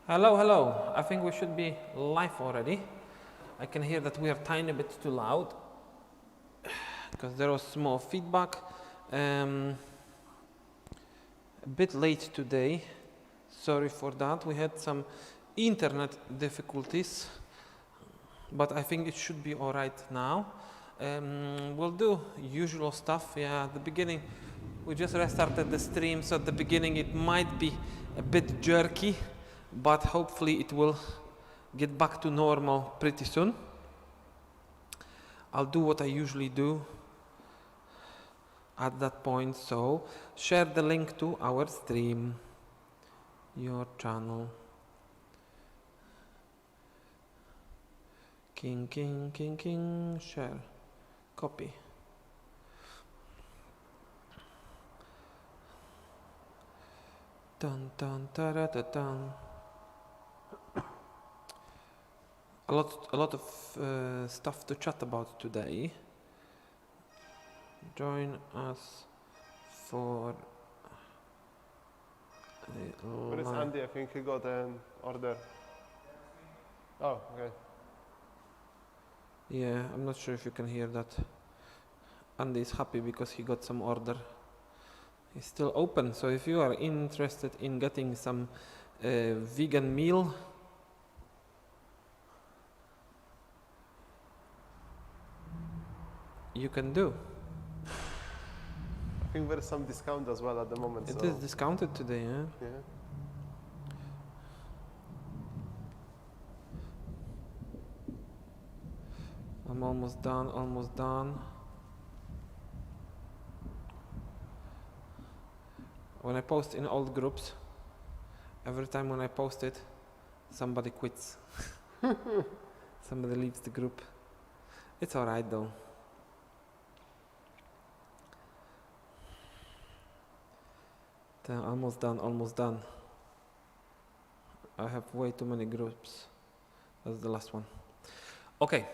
Hello, hello. I think we should be live already. I can hear that we are tiny bit too loud because there was small feedback. A bit late today. Sorry for that. We had some internet difficulties, but I think it should be all right now. We'll do usual stuff. Yeah, at the beginning we just restarted the stream, so at the beginning it might be a bit jerky, but hopefully it will get back to normal pretty soon. I'll do what I usually do at that point, so share the link to our stream, your channel. King, king, king, king, share, copy. Dun, dun, da, da, da, dun. A lot of stuff to chat about today. Join us for Where is Andy? I think he got an order. Oh, okay. Yeah, I'm not sure if you can hear that. Andy is happy because he got some order. It's still open, so if you are interested in getting some vegan meal, you can do. I think there is some discount as well at the moment. It is discounted today, yeah? Yeah. I'm almost done, almost done. When I post in old groups, every time when I post it, somebody quits. Somebody leaves the group. It's alright though. Almost done, almost done. I have way too many groups. That's the last one. Okay,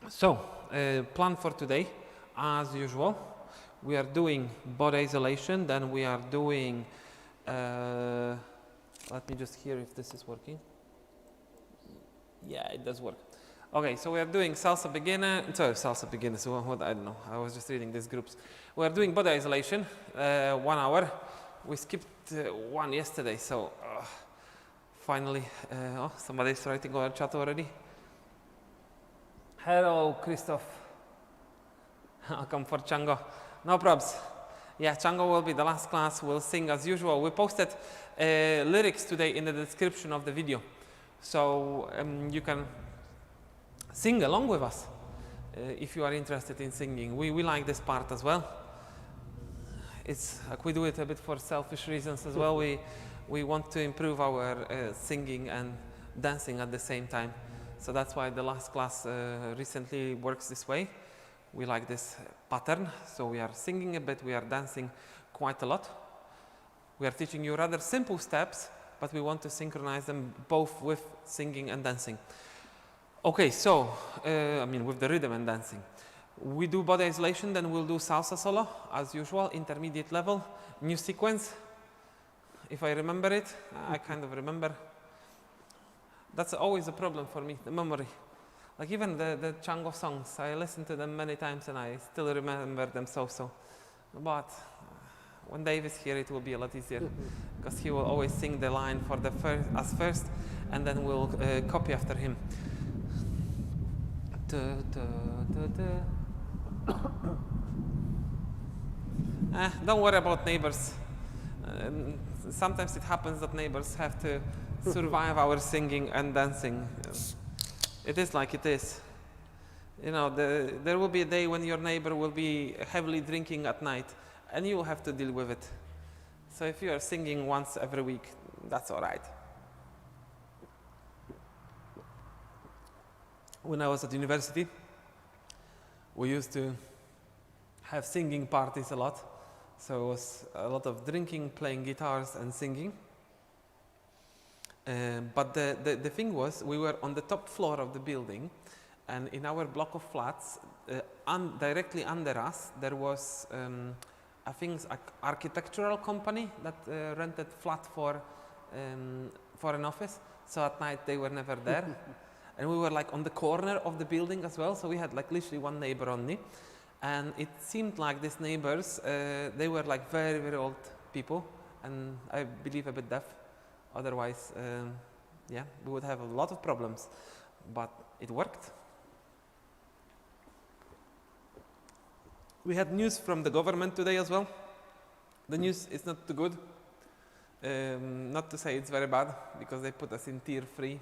so plan for today, as usual. We are doing body isolation, then we are doing, let me just hear if this is working. Yeah, it does work. Okay, so we are doing salsa beginner, so what, I don't know, I was just reading these groups. We are doing body isolation, 1 hour. We skipped one yesterday, so finally, oh, somebody's writing on our chat already. Hello, Christoph. I'll come for Chango. No probs. Yeah, Chango will be the last class. We'll sing as usual. We posted lyrics today in the description of the video, so you can sing along with us if you are interested in singing. We like this part as well. It's like we do it a bit for selfish reasons as well. We want to improve our singing and dancing at the same time. So that's why the last class recently works this way. We like this pattern. So we are singing a bit, we are dancing quite a lot. We are teaching you rather simple steps, but we want to synchronize them both with singing and dancing. Okay, so, I mean with the rhythm and dancing. We do body isolation, then we'll do salsa solo, as usual, intermediate level, new sequence. If I remember it, I kind of remember. That's always a problem for me, the memory. Like even the Chango songs, I listen to them many times and I still remember them so. But when Dave is here, it will be a lot easier because he will always sing the line for the first, and then we'll copy after him. Don't worry about neighbors. Sometimes it happens that neighbors have to survive our singing and dancing. It is like it is. You know, there will be a day when your neighbor will be heavily drinking at night and you will have to deal with it. So if you are singing once every week, that's all right. When I was at university, we used to have singing parties a lot. So it was a lot of drinking, playing guitars and singing. But the thing was, we were on the top floor of the building, and in our block of flats, directly under us, there was, I think, an architectural company that rented flat foreign office, so at night they were never there. And we were like on the corner of the building as well, so we had like literally one neighbor only. And it seemed like these neighbors, they were like very, very old people, and I believe a bit deaf. Otherwise, yeah, we would have a lot of problems, but it worked. We had news from the government today as well. The news is not too good. Not to say it's very bad, because they put us in tier 3.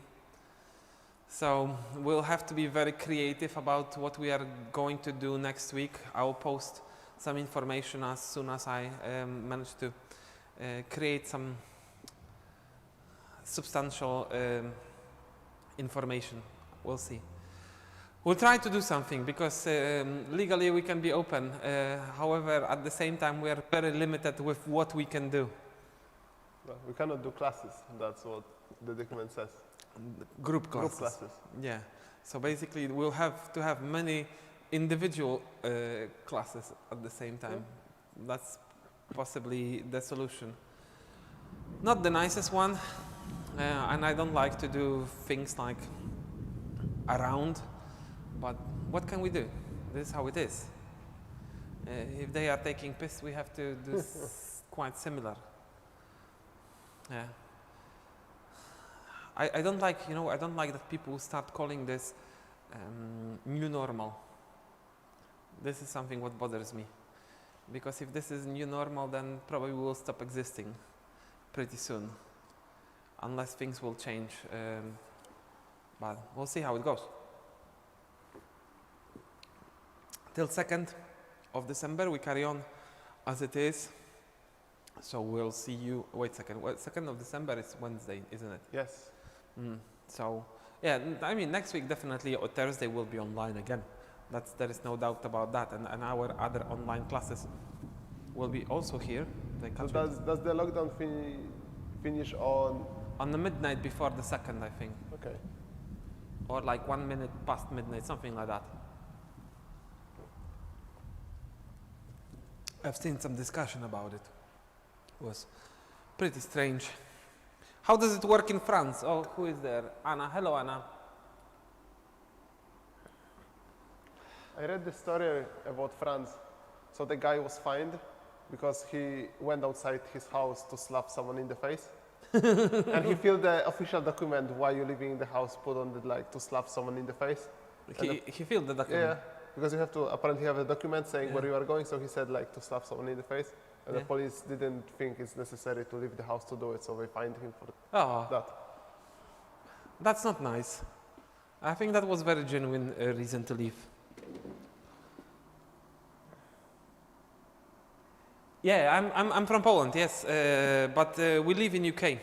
So we'll have to be very creative about what we are going to do next week. I'll post some information as soon as I manage to create some substantial information. We'll see. We'll try to do something, because legally we can be open. However, at the same time, we are very limited with what we can do. Well, we cannot do classes. That's what the document says. Group classes. Group classes. Yeah. So basically, we'll have to have many individual classes at the same time. Yeah. That's possibly the solution. Not the nicest one, and I don't like to do things like around, but what can we do? This is how it is. If they are taking piss, we have to do quite similar. Yeah. I don't like, you know, I don't like that people start calling this new normal. This is something what bothers me. Because if this is new normal, then probably we will stop existing pretty soon. Unless things will change. But we'll see how it goes. Till 2nd of December, we carry on as it is. So we'll see you, wait a second, 2nd of December is Wednesday, isn't it? Yes. So, yeah, I mean, next week definitely, or Thursday will be online again. There is no doubt about that. And our other online classes will be also here. So does the lockdown finish on the midnight before the 2nd, I think. Okay. Or like 1 minute past midnight, something like that. I've seen some discussion about it. It was pretty strange. How does it work in France? Oh, who is there? Anna. Hello, Anna. I read the story about France. So the guy was fined because he went outside his house to slap someone in the face. And he filled the official document while you're living in the house, put on the, like, to slap someone in the face. He filled the document? Yeah, because you have to apparently have a document saying where you are going, so he said like to slap someone in the face. And the police didn't think it's necessary to leave the house to do it, so they fined him for that. That's not nice. I think that was very genuine reason to leave. Yeah, I'm from Poland, yes, but we live in UK.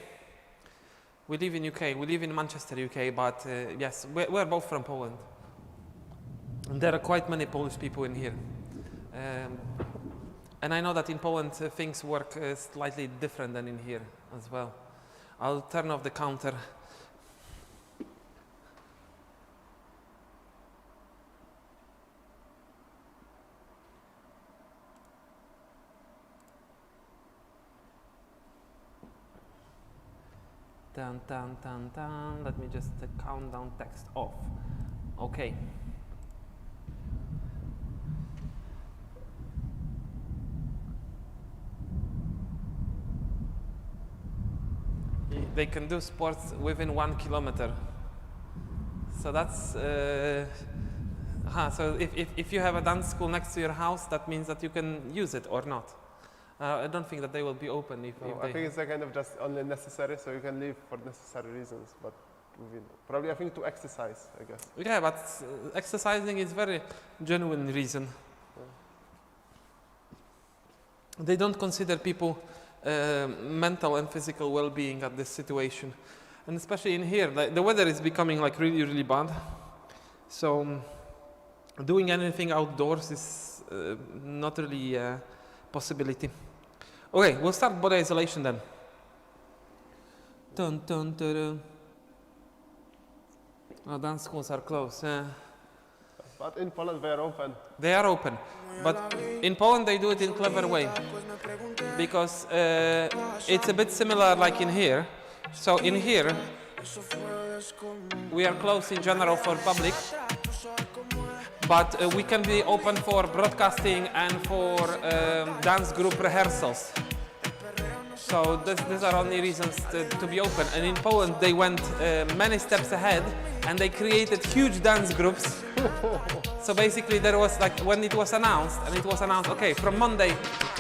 We live in UK. We live in Manchester, UK, but yes, we're both from Poland. And there are quite many Polish people in here. And I know that in Poland things work slightly different than in here as well. I'll turn off the counter. Dun, dun, dun, dun. Let me just countdown text off. Okay. They can do sports within 1 kilometer. So that's, so if you have a dance school next to your house, that means that you can use it or not. I don't think that they will be open if they... I think it's a kind of just only necessary, so you can leave for necessary reasons, but probably I think to exercise, I guess. Yeah, but exercising is very genuine reason. Yeah. They don't consider people mental and physical well-being at this situation, and especially in here, like, the weather is becoming like really, really bad. So doing anything outdoors is not really a possibility. Okay, we'll start body isolation then. Dun, dun, dun, dun. Oh, dance schools are closed. But in Poland they are open. They are open, but in Poland they do it in a clever way, because it's a bit similar like in here. So in here, we are closed in general for public, but we can be open for broadcasting and for dance group rehearsals. So these are only reasons to be open. And in Poland, they went many steps ahead, and they created huge dance groups. So basically, there was like, when it was announced, okay, from Monday,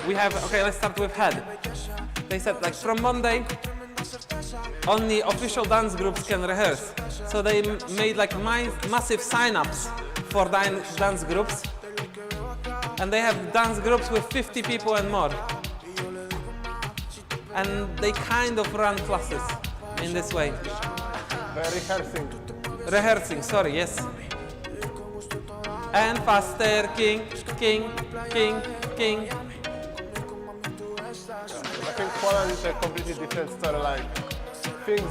we have, okay, let's start with head. They said like, from Monday, only official dance groups can rehearse. So they made like massive sign-ups for dance groups. And they have dance groups with 50 people and more. And they kind of run classes in this way. They're Rehearsing, sorry, yes. And faster, king, king, king, king. I think Poland is a completely different storyline. Things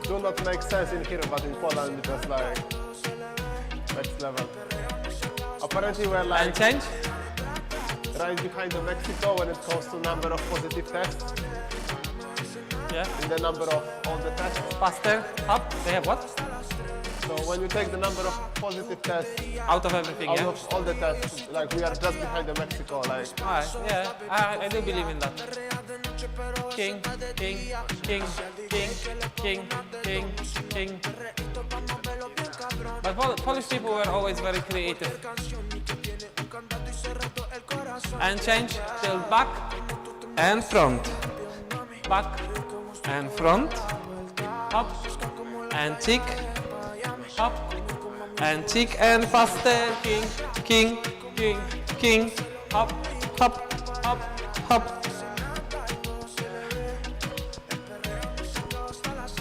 do not make sense in here, but in Poland it's just like next level. Apparently we're like And change? right behind Mexico when it comes to number of positive tests. Yeah. In the number of all the tests. Faster, up. They have what? So when you take the number of positive tests Out of everything, out yeah? of all the tests, like we are just behind Mexico, like Alright, yeah, I do believe in that. King, king, king, king, king, king, king. But Polish people were always very creative. And change till back and front. Back and front. Up and tick. Up and tick and faster. King, king, king, king. Up, up, up, up.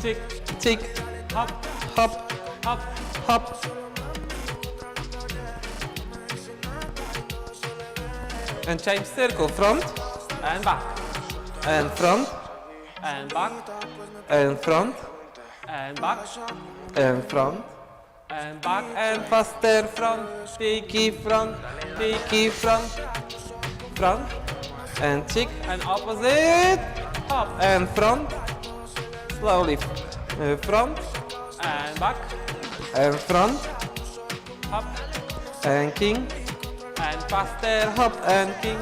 Tick, tick. Up, up, up, up. And change circle, front and back, and front, and back, and front, and back, and front, and back, and faster, front, tiki, front, front, and tick, and opposite, up, and front, slowly, front, and back, and front, up, and king, and faster, hop and king,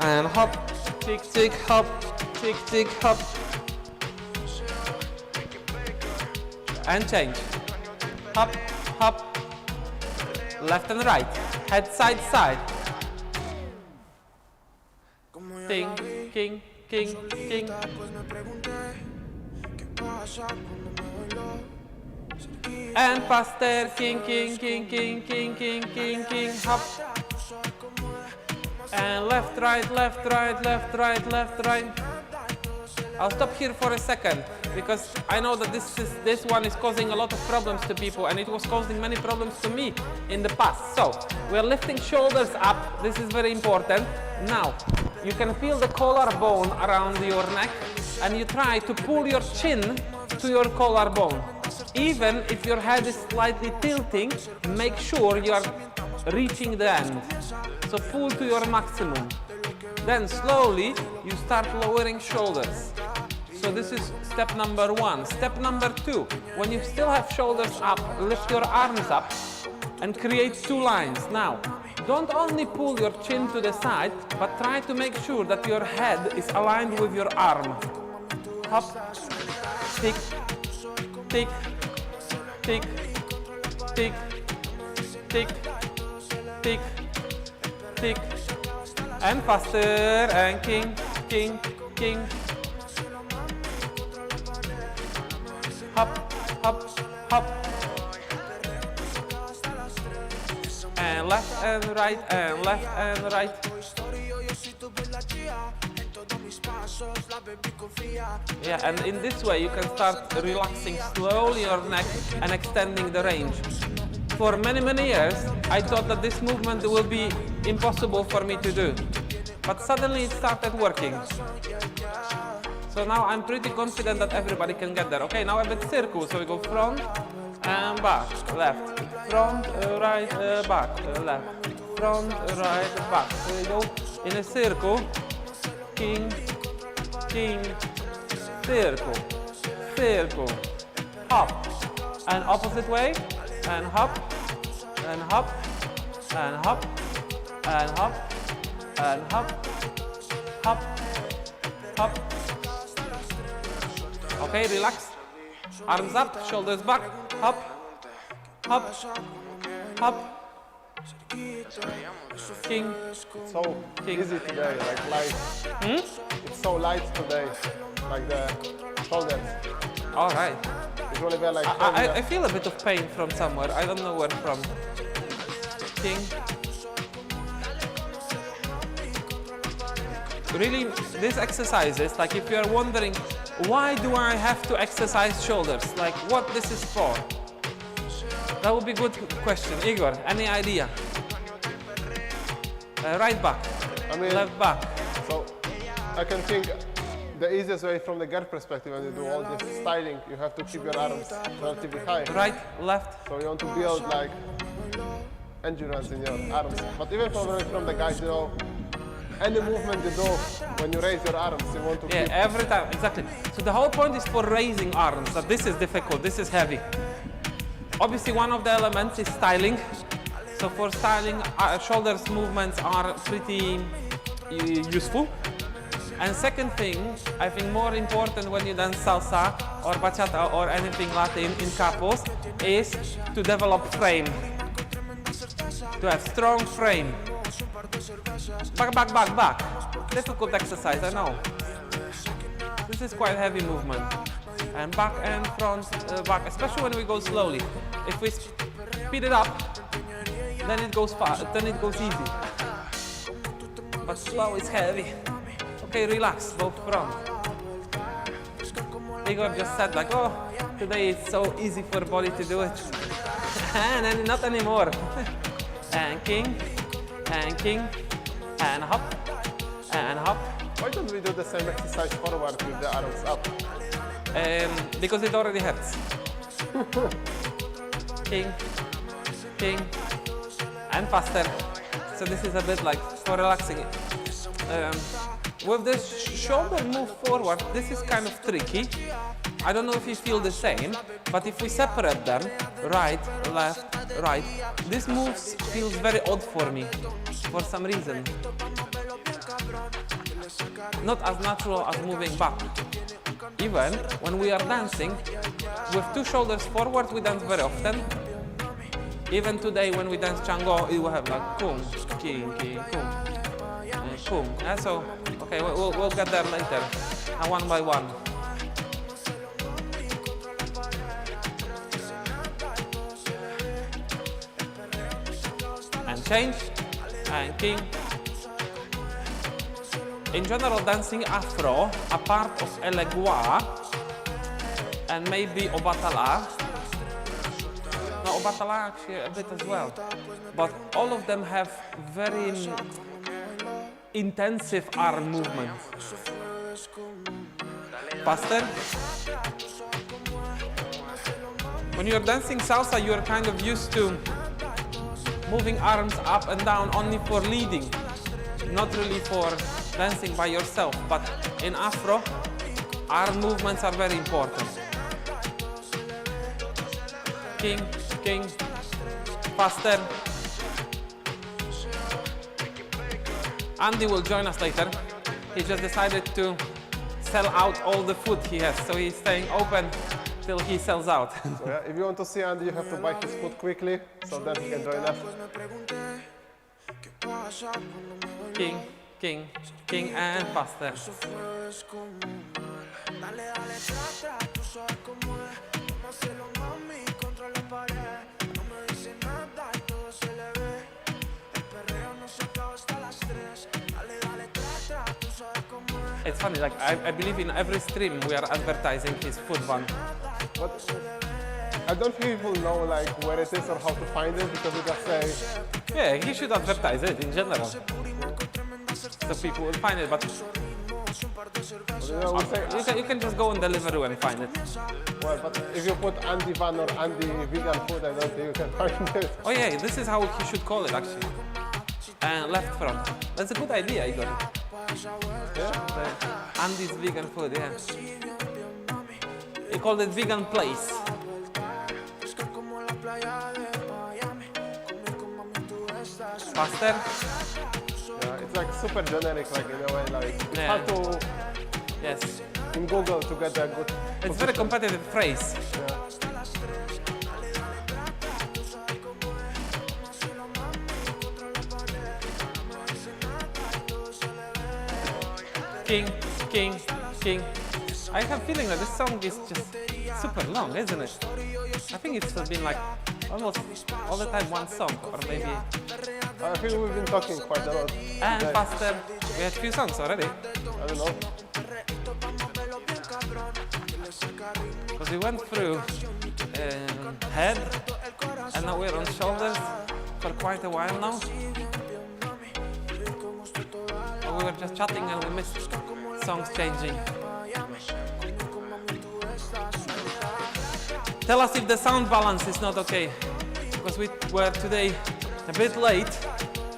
and hop, tick tick hop, tick tick hop, and change, hop, hop, left and right, head side side, ting, king, king, king, and faster, king, king, king, king, king, king, king, king, hop, and left, right, left, right, left, right, left, right. I'll stop here for a second because I know that this one is causing a lot of problems to people, and it was causing many problems to me in the past. So we're lifting shoulders up. This is very important. Now you can feel the collarbone around your neck, and you try to pull your chin to your collarbone. Even if your head is slightly tilting, make sure you are reaching the end. So pull to your maximum. Then slowly you start lowering shoulders. So this is step number one. Step number two, when you still have shoulders up, lift your arms up and create two lines. Now, don't only pull your chin to the side, but try to make sure that your head is aligned with your arm. Hop, tick, tick, tick, tick, tick, tick, tick, and faster, and king, king, king. Hop, hop, hop. And left and right, and left and right. Yeah, and in this way you can start relaxing slowly your neck and extending the range. For many, many years, I thought that this movement will be impossible for me to do. But suddenly it started working. So now I'm pretty confident that everybody can get there. Okay, now a bit circle. So we go front and back, left, front, right, back, left, front, right, back. So we go in a circle. King, king, circle, circle, hop, and opposite way, and hop, and hop, and hop, and hop, and hop, hop, hop. Okay, relax. Arms up, shoulders back, hop, hop, hop. King. It's so easy today, like light. It's so light today, like the shoulders. All right. It's really bad, like I feel a bit of pain from somewhere. I don't know where from. King. Really, these exercises, like if you're wondering, why do I have to exercise shoulders? Like what this is for? That would be a good question. Igor, any idea? Right back, I mean, left back. so I can think the easiest way from the girl perspective when you do all this styling, you have to keep your arms relatively high. Right, left. So you want to build like endurance in your arms. But even from the guys, you know, any movement you do when you raise your arms, you want to Yeah, keep. every time, exactly. So the whole point is for raising arms, that this is difficult, this is heavy. Obviously one of the elements is styling. So for styling, shoulders movements are pretty useful. And second thing, I think more important when you dance salsa or bachata or anything Latin in couples is to develop frame. To have strong frame. Back, back, back, back. Difficult exercise, I know. This is quite heavy movement. And back and front, back, especially when we go slowly. If we speed it up, then it goes fast, then it goes easy. But slow is heavy. Okay, relax, both front. Igor just said like, oh, today it's so easy for body to do it. And then not anymore. And king, and king, and hop, and hop. Why don't we do the same exercise forward with the arms up? Because it already hurts. King, king, and faster. So this is a bit like for relaxing it. With this shoulder move forward, this is kind of tricky. I don't know if you feel the same, but if we separate them, right, left, right, this move feels very odd for me, for some reason. Not as natural as moving back. Even when we are dancing, with two shoulders forward, we dance very often. Even today when we dance Chango, it will have like boom, king, king, boom, boom. Yeah, so, okay, we'll get there later, one by one. And change, and king. In general, dancing afro, a part of elegua, and maybe obatala. No, obatala actually a bit as well. But all of them have very intensive arm movements. Faster. When you're dancing salsa, you're kind of used to moving arms up and down only for leading, not really for dancing by yourself. But in afro, arm movements are very important. King, king, faster. Andy will join us later. He just decided to sell out all the food he has, so he's staying open till he sells out. So yeah, if you want to see Andy, you have to buy his food quickly, so that he can join us. King, king, king, and faster. It's funny, like I believe in every stream we are advertising his food van. But I don't think people know like where it is or how to find it, because we just say, Yeah, he should advertise it in general. So people will find it, but you know, we say, you can just go on Deliveroo and find it. well, but if you put Andy Van or Andy Vegan Food, I don't think you can find it. Oh yeah, this is how he should call it actually. And left front. That's a good idea, Igor. Yeah? Andy's vegan food, yeah. He called it vegan place. Faster? Yeah, it's like super generic, like in a way, like it's Yeah. hard to Yes. in Google to get a good. It's very competitive phrase. Yeah. King, king, king. I have a feeling that this song is just super long, isn't it? I think it's been like almost all the time one song, or maybe. I think we've been talking quite a lot. And today. faster. We had few songs already. I don't know. Because we went through head, and now we're on shoulders for quite a while now. We were just chatting and we missed songs changing. Tell us if the sound balance is not okay, because we were today a bit late,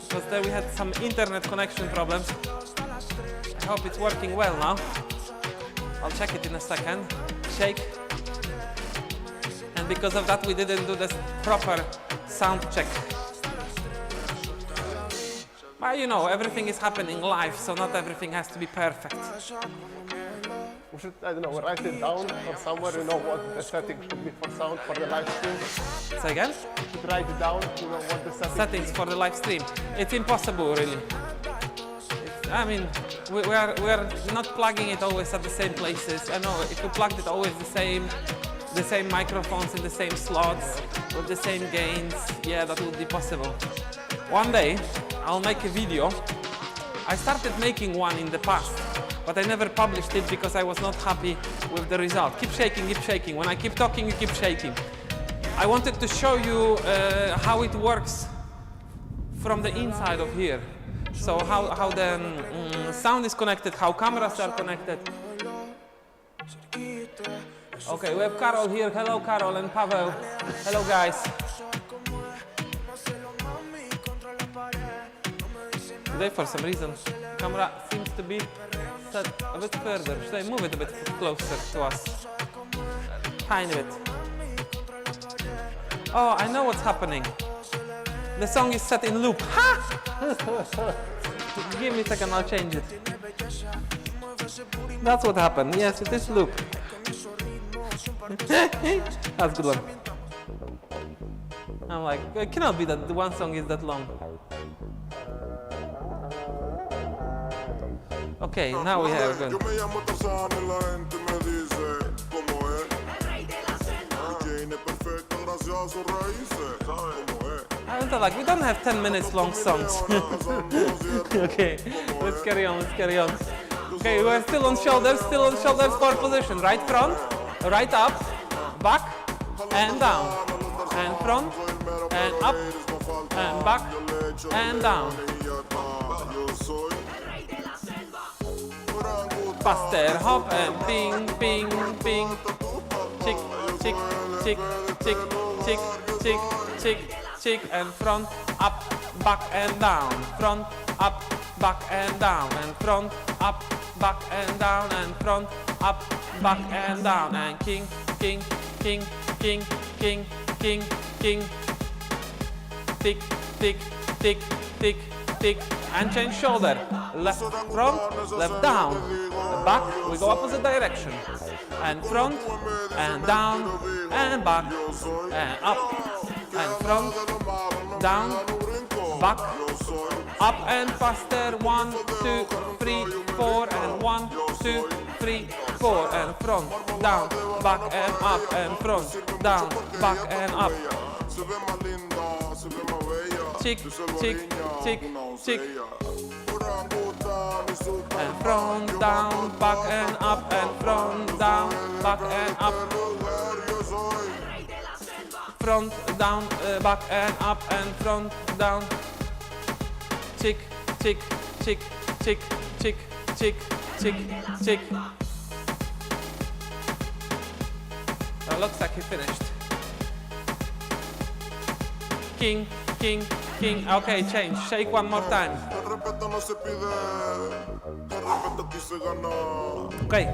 because there we had some internet connection problems. I hope it's working well now. I'll check it in a second. Shake. And because of that we didn't do this proper sound check. But you know, everything is happening live, so not everything has to be perfect. We should, I don't know, write it down or somewhere, you know, what the setting should be for sound for the live stream. Say again? We should write it down, you know, what the Settings for the live stream. It's impossible, really. I mean, we are not plugging it always at the same places. I know if we plugged it always the same microphones in the same slots with the same gains, yeah, that would be possible. One day I'll make a video. I started making one in the past, but I never published it because I was not happy with the result. Keep shaking, keep shaking. When I keep talking, you keep shaking. I wanted to show you how it works from the inside of here. So how the sound is connected, how cameras are connected. Okay, we have Karol here. Hello, Karol and Pavel. Hello, guys. Today, for some reason, the camera seems to be set a bit further. Should I move it a bit closer to us? Tiny bit. Oh, I know what's happening. The song is set in loop. Ha! Give me a second, I'll change it. That's what happened. Yes, it is loop. That's a good one. I'm like, it cannot be that the one song is that long. Okay, now we have good. I was like, we don't have 10 minutes long songs. Okay, let's carry on, let's carry on. Okay, we're still on shoulders for position. Right front, right up, back, and down. And front, and up, and back, and down. Faster, hop, and ping, ping, ping. Chick, chick, chick, chick, chick, chick, chick, chick, and front, up, back, and down. Front, up, back, and down. And front, up, back, and down. And front, up, back, and down. And king, king, king, king, king, king, king. Tick, tick, tick, tick, tick. And change shoulder. Left front, left down. Back, we go opposite direction. And front, and down, and back, and up, and front, down, back, up and faster. 1, 2, 3, 4, and 1, 2, 3, 4, and front, down, back, and up, and front, down, back, and up. Chick, chick, chick, chick. And front, down, back, and up, and front, down, back, and up. Front, down, back, and up, and front, down. Chick, chick, chick, chick, chick, chick, chick, chick. That looks like he finished. King, king, king. Okay, change. Shake one more time. Okay,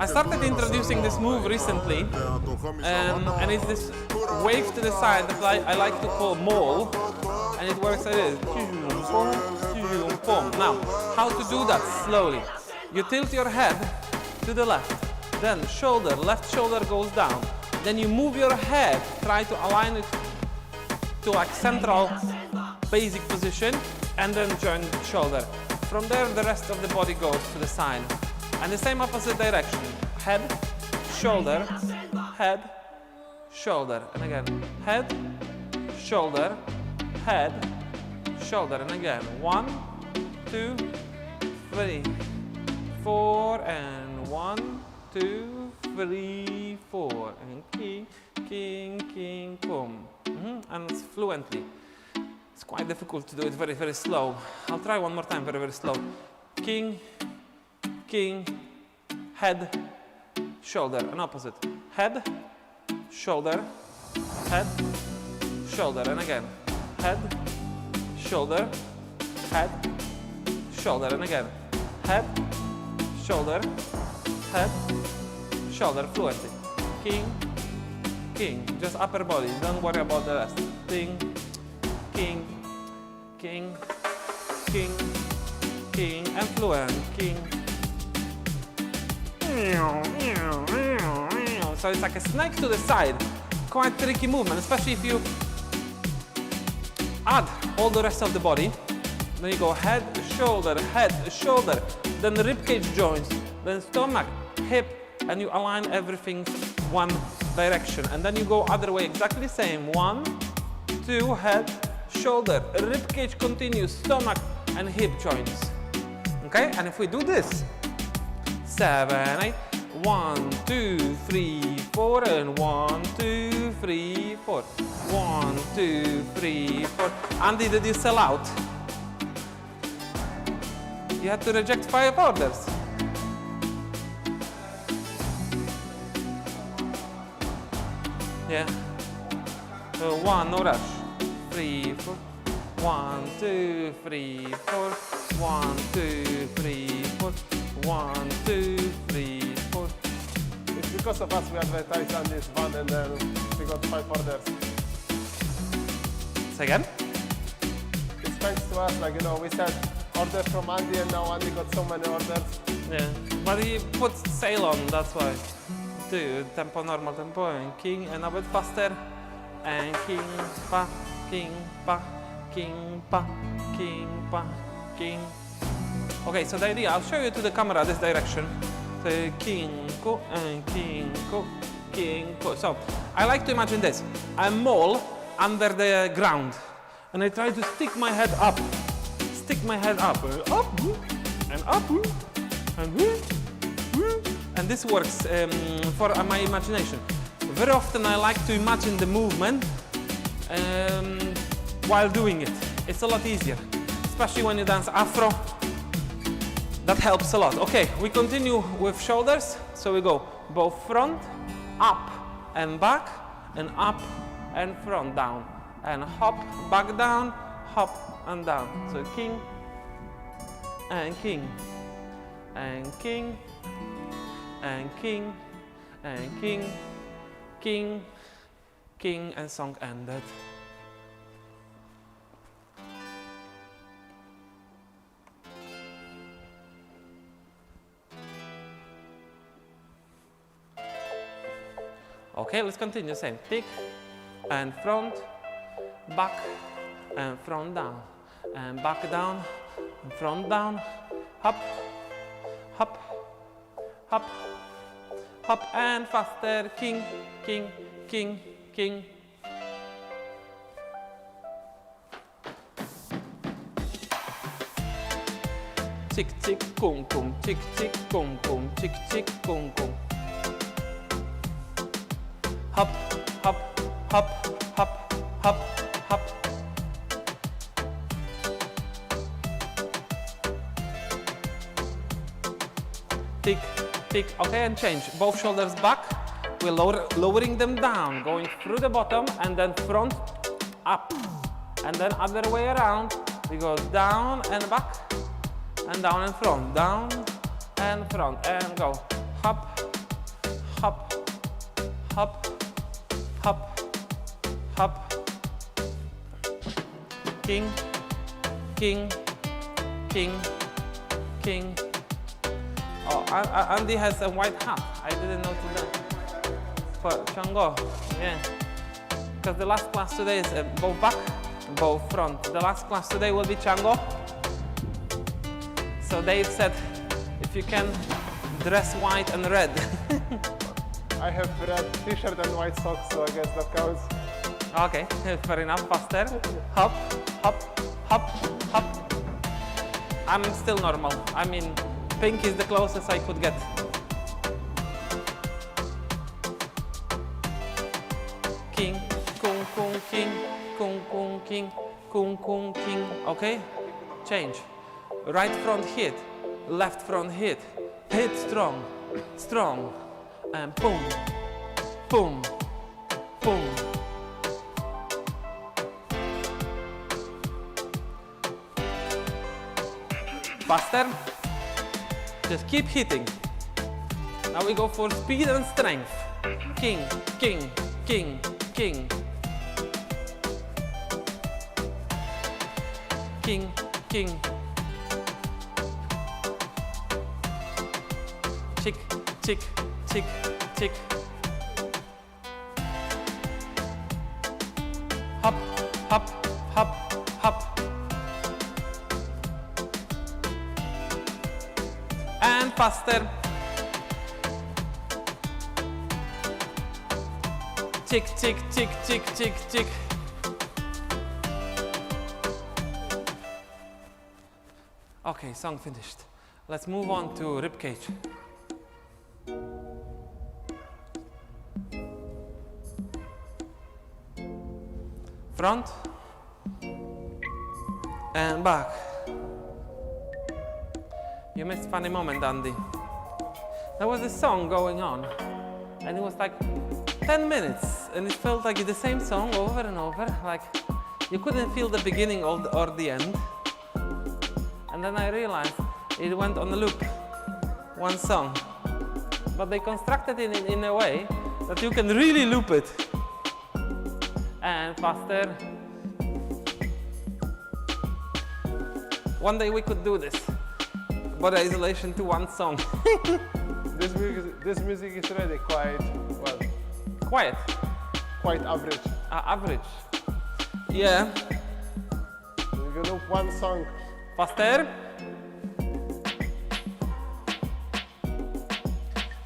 I started introducing this move recently, and it's this wave to the side that I like to call mole, and it works like this. Now, how to do that slowly? You tilt your head to the left, then left shoulder goes down, then you move your head, try to align it to like central basic position, and then join shoulder. From there, the rest of the body goes to the side. And the same opposite direction. Head, shoulder, and again. Head, shoulder, and again. 1, 2, 3, 4, and 1, 2, 3, 4. And king, boom. And it's fluently. It's quite difficult to do it very, very slow. I'll try one more time, very, very slow. King, head, shoulder, and opposite. Head, shoulder, and again. Head, shoulder, and again. Head, shoulder, fluently. King, just upper body, don't worry about the rest. King, and fluent, king. So it's like a snake to the side. Quite tricky movement, especially if you add all the rest of the body. Then you go head, shoulder, then the rib cage joints, then stomach, hip, and you align everything one direction. And then you go other way, exactly the same. 1, 2, head, shoulder, rib cage continues, stomach and hip joints. Okay, and if we do this, 7, 8, 1, 2, 3, 4, and 1, 2, 3, 4. 1, 2, 3, 4. Andy, did you sell out? You had to reject 5 orders. Yeah. So 1, no rush. 3, 4. 1, 2, 3, 4. 1, 2, 3, 4. 1, 2, 3, 4. It's because of us we advertise on this one and then we got 5 orders. Say again? It's thanks to us, like, you know, we said orders from Andy and now Andy got so many orders. Yeah, but he put sail on, that's why. Do tempo, normal tempo, and king, and a bit faster. And king, pa, king, pa, king, pa, king, pa, king. Okay, so the idea, I'll show you to the camera this direction. So king, ko, and king, ko, king, ko. So I like to imagine this. I'm mole under the ground, and I try to stick my head up. Up, and this works for my imagination. Very often I like to imagine the movement while doing it. It's a lot easier, especially when you dance Afro. That helps a lot. Okay, we continue with shoulders. So we go both front, up and back, and up and front, down, and hop, back down, hop and down. So king, and king, and king, and king, and king, king, king, and song ended. Okay, let's continue. Same. Tick and front, back and front down, and back down, and front down, hop, hop, hop, hop, and faster. King, king, king, king. Tick, tick, kum, kum, tick, tick, kum, kum, tick, tick, kum, kum. Hop, hop, hop, hop, hop, hop. Tick, tick. Okay, and change. Both shoulders back. We're lowering them down, going through the bottom, and then front, up. And then other way around. We go down and back, and down and front. Down, and front, and go. Hop, hop, hop, hop, hop. King, king, king, king. Oh, Andy has a white hat. I didn't notice that. For Chango, yeah. Because the last class today is both back, both front. The last class today will be Chango. So Dave said, if you can dress white and red. I have red t-shirt and white socks, so I guess that counts. Okay, fair enough. Faster. Hop, hop, hop, hop. I'm still normal. I mean, pink is the closest I could get. King, kung, kung, king, kung, kung, king, kung, kung, king. Okay? Change. Right front hit, left front hit. Hit strong, strong. And boom, boom, boom. Faster. Just keep hitting. Now we go for speed and strength. King, king, king, king. King, king. Chick, chick, chick, chick. Hop, hop, hop, hop. And faster. Chick, chick, chick, chick, chick, chick. Okay, song finished. Let's move on to rib cage. Front and back. You missed funny moment, Andy. There was a song going on, and it was like 10 minutes, and it felt like the same song over and over, like you couldn't feel the beginning or the end. And then I realized it went on a loop, one song. But they constructed it in a way that you can really loop it. And faster. One day we could do this. Body isolation to one song. This music is really quite, well, Quiet. quite average. Average. Yeah. You loop one song. Faster.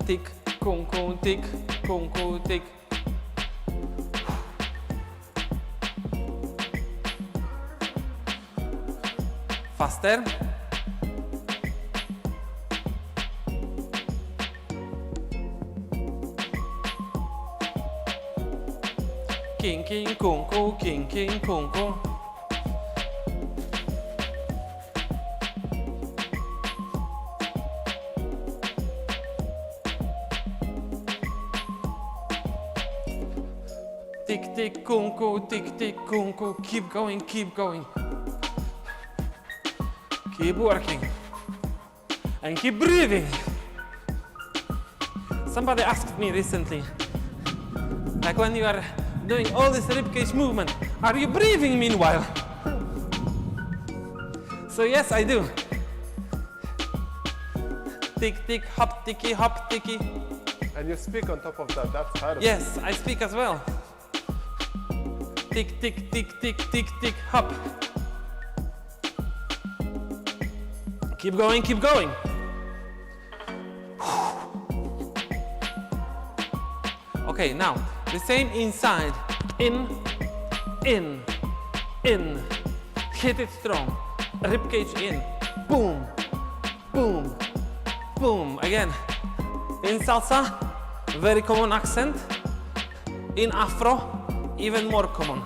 Tick, kung, kung, tick, kung, kung, tick. Faster. King, king, kung, kung, king, king, kung, kung. Tick, tick, kung, kung, tick, tick, kung, kung. Keep going, keep going. Keep working. And keep breathing. Somebody asked me recently, like when you are doing all this ribcage movement, are you breathing meanwhile? So yes, I do. Tick, tick, hop, ticky, hop, ticky. And you speak on top of that, that's hard. Yes, I speak as well. Tick, tick, tick, tick, tick, tick, hop. Keep going, keep going. Okay, now the same inside. In, in, in. Hit it strong. Ribcage in. Boom, boom, boom. Again. In salsa, very common accent. In afro, even more common.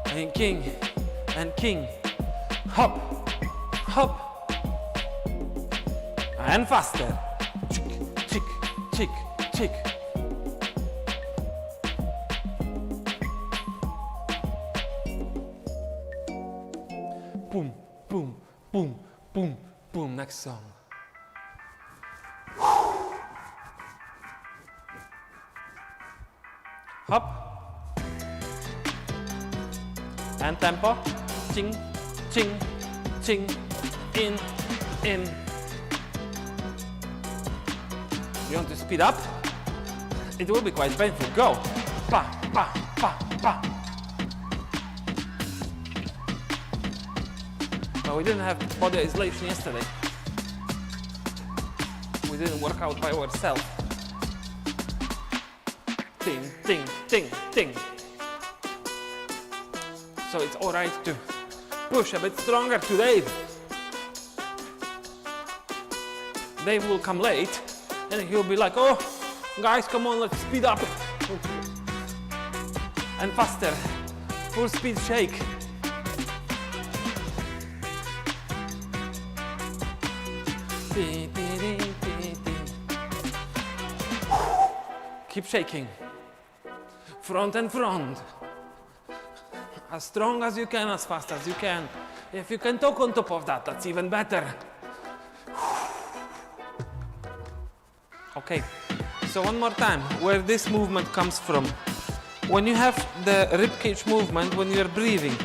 And king, and king. Hop, hop. And faster. Chick, chick, chick, chick. Boom, boom, boom, boom, boom. Next song. hop, and tempo, ching, ching, ching, in, in. You want to speed up? It will be quite painful. Go, pa, pa, pa, pa. But we didn't have body isolation yesterday. We didn't work out by ourselves. Ting, ting, ting, ting. So it's all right to push a bit stronger to Dave. Dave will come late and he'll be like, oh, guys, come on, let's speed up. And faster. Full speed shake. Keep shaking. Front and front. As strong as you can, as fast as you can. If you can talk on top of that, that's even better. Okay, so one more time, where this movement comes from. When you have the ribcage movement, when you're breathing.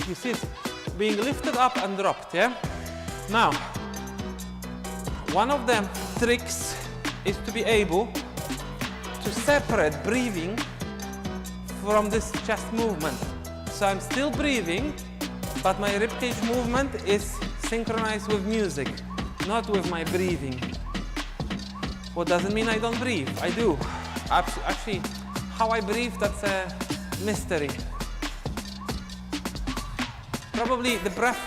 You see it being lifted up and dropped, yeah? Now, one of the tricks is to be able to separate breathing from this chest movement. So I'm still breathing, but my ribcage movement is synchronized with music, not with my breathing. What doesn't mean I don't breathe, I do. Actually, how I breathe, that's a mystery. Probably the breath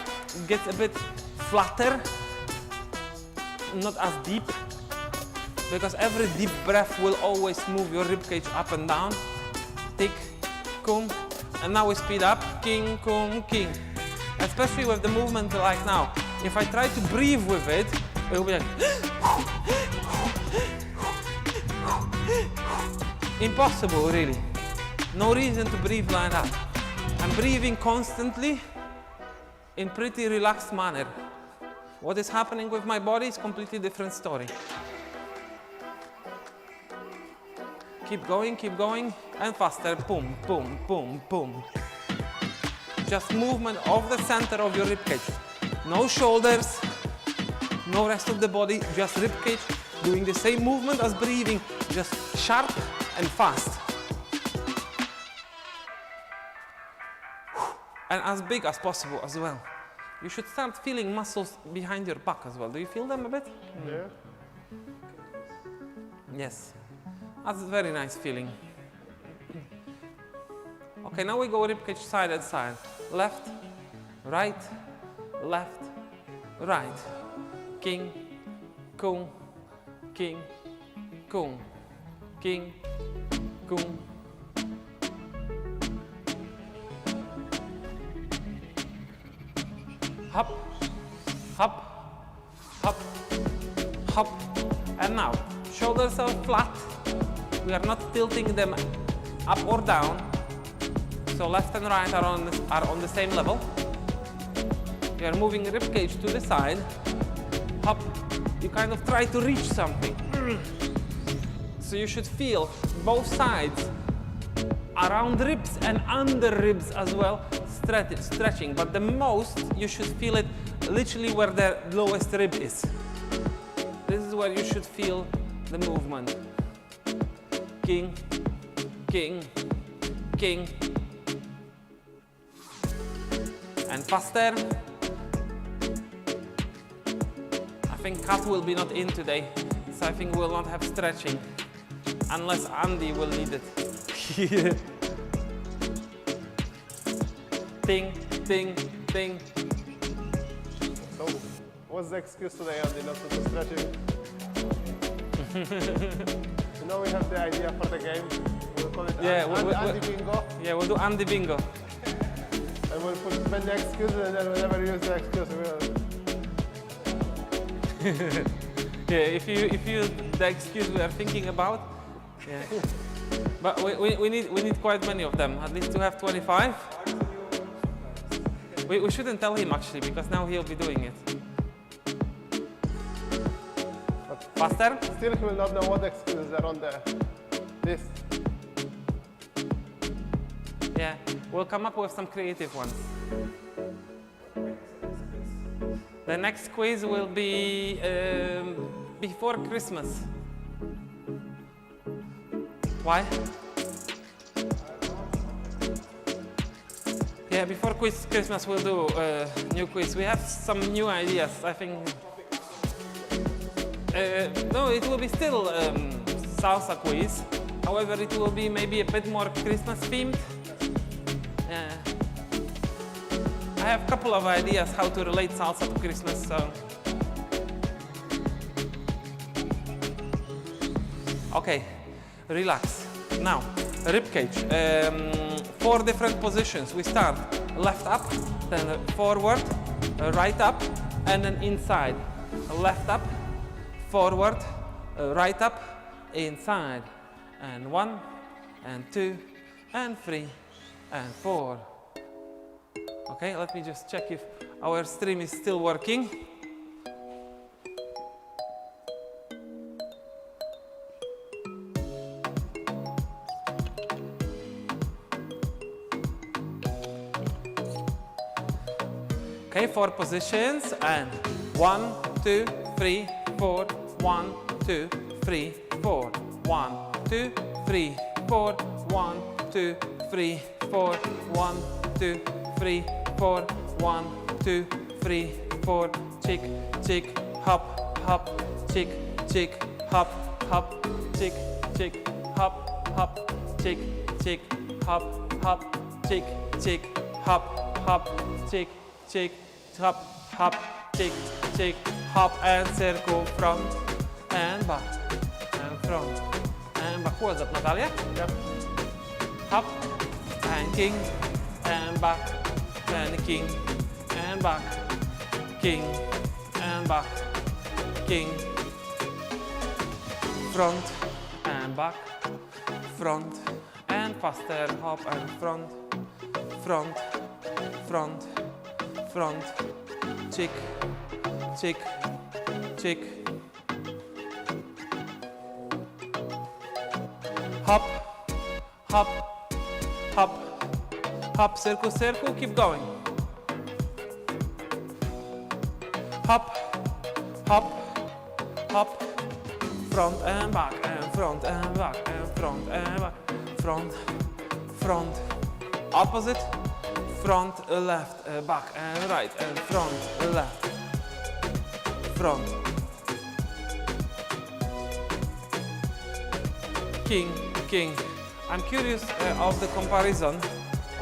gets a bit flatter, not as deep, because every deep breath will always move your ribcage up and down. Tick, kum, and now we speed up, king, kum, king. Especially with the movement like now. If I try to breathe with it, it will be like impossible, really. No reason to breathe like that. I'm breathing constantly in pretty relaxed manner. What is happening with my body is completely different story. Keep going, and faster. Boom, boom, boom, boom. Just movement of the center of your ribcage. No shoulders, no rest of the body, just ribcage doing the same movement as breathing, just sharp and fast. And as big as possible as well. You should start feeling muscles behind your back as well. Do you feel them a bit? Yeah. Yes. That's a very nice feeling. Okay, now we go ribcage side and side. Left, right, left, right. King, kung, king, kung, king, kung. Hop, hop, hop, hop. And now, shoulders are flat. We are not tilting them up or down. So left and right are on the same level. You are moving ribcage to the side. Hop. You kind of try to reach something. So you should feel both sides around ribs and under ribs as well, stretching. But the most, you should feel it literally where the lowest rib is. This is where you should feel the movement. King, king, king. And faster. I think Kat will be not in today, so I think we'll not have stretching, unless Andy will need it. Ting, ting, ting. So, what's the excuse today, Andy, not to do stretching? You know, we have the idea for the game. We'll call it Andy Bingo. Yeah, we'll do Andy Bingo. And we'll put many excuses and then we'll never use the excuse. Yeah, if you the excuse we are thinking about, yeah. But we need quite many of them, at least to have 25. We shouldn't tell him actually, because now he'll be doing it. But Faster? Still, he will not know what excuses are on this. Yeah, we'll come up with some creative ones. The next quiz will be before Christmas. Why? Yeah, before Christmas we'll do a new quiz. We have some new ideas, I think. No, it will be still salsa quiz. However, it will be maybe a bit more Christmas themed. I have a couple of ideas how to relate salsa to Christmas, so. Okay, relax. Now, rib cage. 4 different positions. We start left up, then forward, right up, and then inside. Left up, forward, right up, inside. And 1, and 2, and 3, and 4. Okay, let me just check if our stream is still working. Okay, 4 positions and 1, 2, 3, 4, 1, 2, 3, 4, 1, 2, 3, 4, 1, 2, 3, 4, 1, 2, 3, 4, 1, 2, 3, 4, chick, chick, hop, hop, chick, chick, hop, hop, chick, chick, hop, hop, chick, chick, hop, hop, chick, chick, hop, hop, chick, chick, hop, hop, chick, chick, hop, and circle front and back and front and back. What's up, Natalia? Yep. Hop and king and back and king and back, king and back, king, front and back, front and faster, hop and front, front, front, front, chick, chick, chick, hop, hop, hop, hop, circle, circle, keep going. Hop, hop, hop, front and back, and front and back, and front and back, front, front, opposite, front, left, back and right, and front, left, front, king, king. I'm curious of the comparison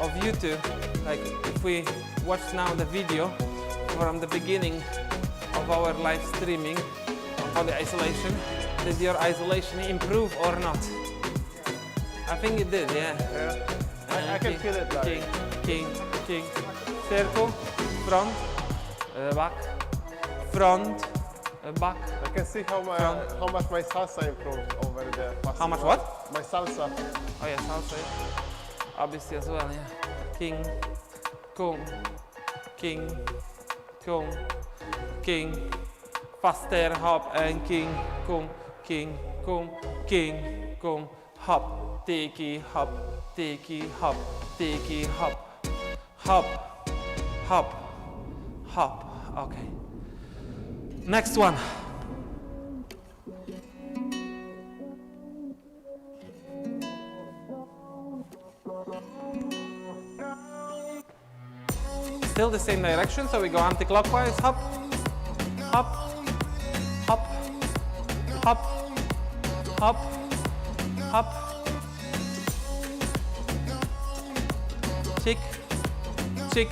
of you two, like if we watch now the video from the beginning of our live streaming for the isolation, did your isolation improve or not? I think it did, yeah. Yeah. I can feel it like. King, king, king, circle, front, back, front, back. I can see how much my salsa improved over the past. How much what? My salsa. Oh yeah, salsa. Obviously as well, yeah. King, kum, king, kum, king, faster, hop, and king, kum, king, kum, king, kum, hop, tiki, hop, tiki, hop, tiki, hop, hop, hop, hop. Okay. Next one. Still the same direction, so we go anti-clockwise, hop, hop, hop, hop, hop, hop, chick, chick,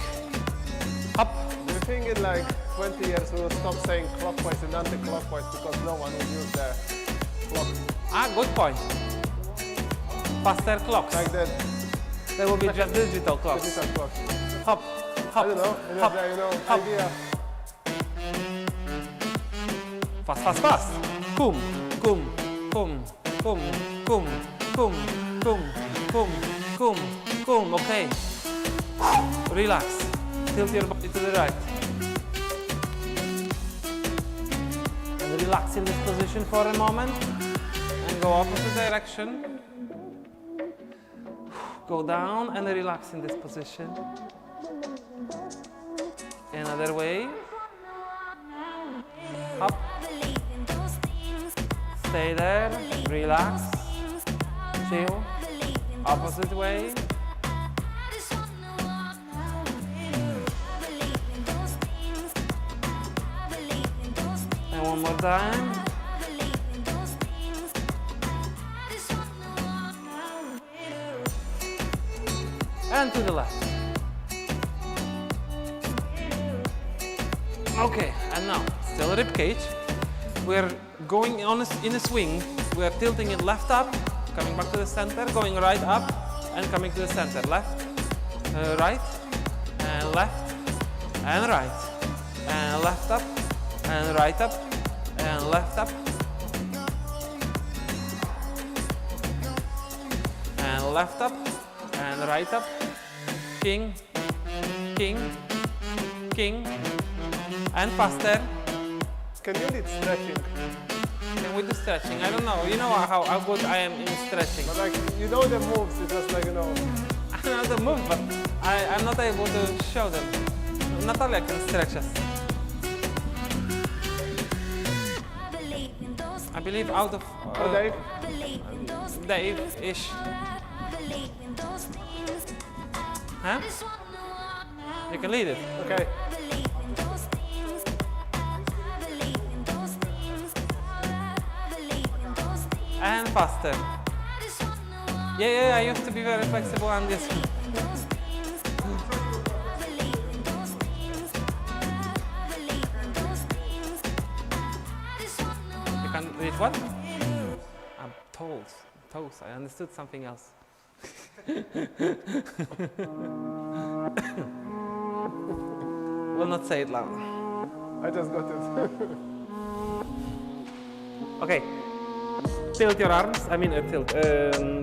hop. Do you think in like 20 years we will stop saying clockwise and anti-clockwise because no one will use the clock? Ah, good point. Faster clocks. Like that. There will be just digital clocks. Digital clock. Hop, hop, I don't know. hop, hop. Idea. Fast, fast, fast. Kum, kum, kum, kum, kum, kum, kum, kum, kum, kum. Okay. Relax. Tilt your body to the right. And relax in this position for a moment and go opposite direction. Go down and relax in this position. Another way. Up. Stay there. Relax. Chill. Opposite way. And one more time. And to the left. Okay, and now still rib cage. We're going on in a swing. We're tilting it left up, coming back to the center, going right up, and coming to the center. Left, right, and left, and right, and left up, and right up, and left up, and left up, and right up. King, king, king, and faster. Can you lead stretching? Can we do stretching? I don't know. You know how good I am in stretching. But like, you know the moves, it's just like, you know. I know the move, but I'm not able to show them. Natalia can stretch us. I believe out of Dave? Dave-ish. Huh? You can lead it. Okay. And faster. Yeah, I used to be very flexible on this one. You can read what? I'm toes. I understood something else. Will not say it loud. I just got it. Okay. Tilt your arms,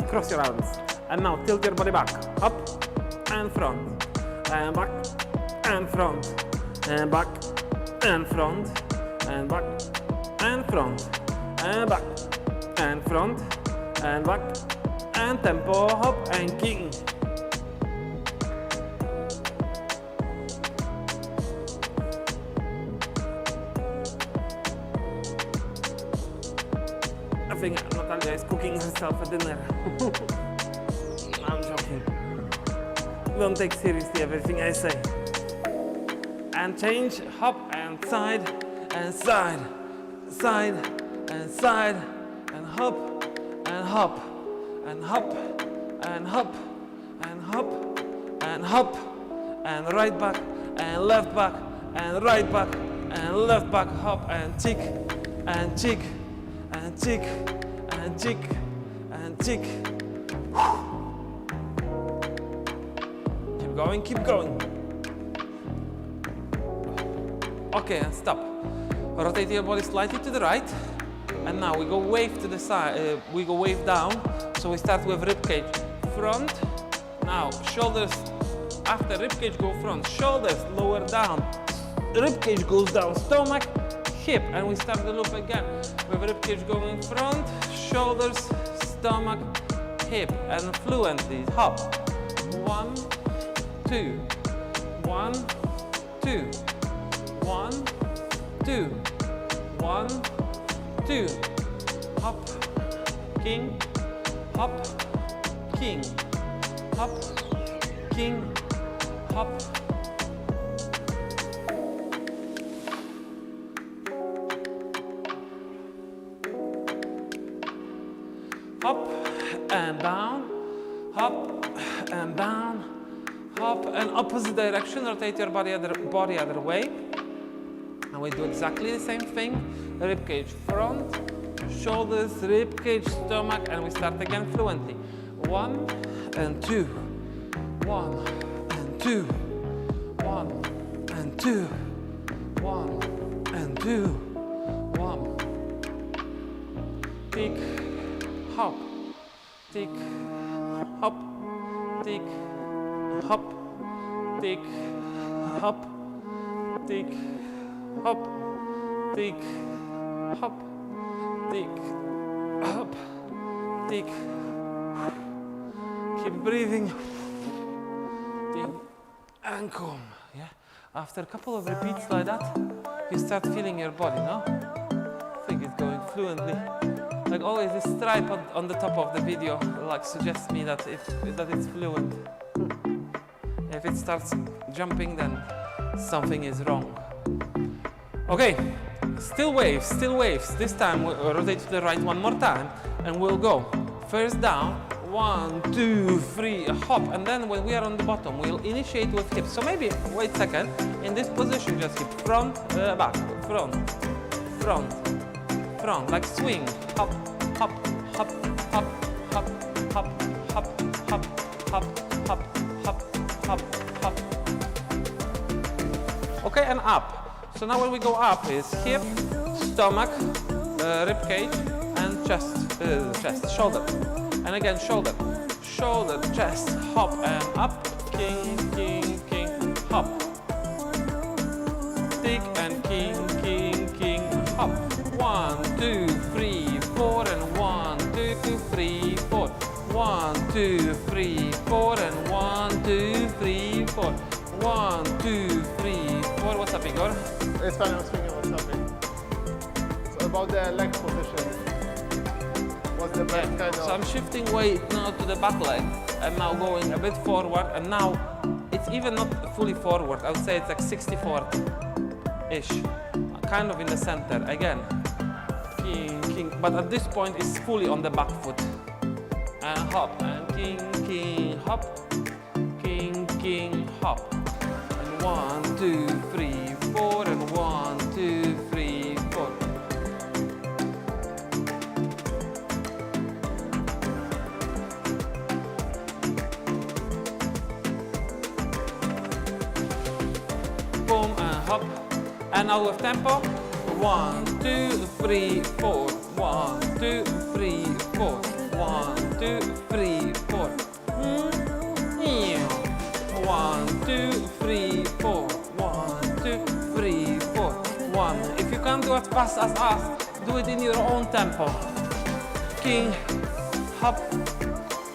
cross your arms. And now tilt your body back, up and front, and back and front, and back and front, and back and front, and back and front, and back, and tempo, hop and king. I think Natalia is cooking herself a dinner. I'm joking. Don't take seriously everything I say. And change, hop and side, and side, side, and side, and hop, and hop, and hop, and hop, and hop, and hop, and right back, and left back, and right back, and left back, hop, and chick, and chick, and chick, and chick, and chick. Keep going. Okay, and stop. Rotate your body slightly to the right. And now we go wave to the side, we go wave down. So we start with rib cage front. Now shoulders, after rib cage go front, shoulders lower down. Rib cage goes down, stomach, hip. And we start the loop again with rib cage going front, shoulders, stomach, hip. And fluently, hop. 1, 2, 1, 2, 1, 2, 1, 2, hop, king, hop, king, hop, king, hop. Hop and down, hop and down, hop and opposite direction, rotate your body other way. And we do exactly the same thing. Rib cage front, shoulders, rib cage, stomach, and we start again fluently. 1 and 2, 1 and 2, 1 and 2, 1 and 2, 1. Tick, hop, tick, hop, tick, hop, tick, hop, tick, hop, tick, hop, dig, hop, dig. Keep breathing. Dig and come. Yeah. After a couple of repeats like that, you start feeling your body, no? I think it's going fluently. Like always, this stripe on the top of the video like suggests me that it's fluent. If it starts jumping, then something is wrong. Okay, still waves, still waves. This time we'll rotate to the right one more time, and we'll go first down, 1, 2, 3, hop, and then when we are on the bottom, we'll initiate with hips. So maybe wait a second. In this position, just hip front, back, front, front, front, like swing, hop, hop, hop, hop, hop, hop, hop, hop, hop, hop, hop, hop, hop. Okay, and up. So now when we go up is hip, stomach, rib cage, and chest, shoulder. And again, shoulder, shoulder, chest, hop, and up, king, king, king, hop. Stick and king, king, king, hop. 1, 2, 3, 4, and 1, 2, 3, 4. 1, 2, 3, 4, and 1, 2, 3, 4. 1, 2, 3, 4. What's up, Igor? It's fine, I was thinking about something. It's about the leg position. What's the best kind of... So I'm shifting weight now to the back leg, and now going a bit forward, and now it's even not fully forward. I would say it's like 64-ish, kind of in the center. Again, king, king, but at this point it's fully on the back foot. And hop, and king, king, hop, king, king, hop. And 1, 2, 3, 4, and 1, 2, 3, 4. Boom and hop. And now with tempo. 1, 2, 3, 4. 1, 2, 3, 4. 1, 2, 3, 4. 1, 2, 3, 4. 1, 2, 3, 4. 1. If you can't do as fast as us, do it in your own tempo. King, hop,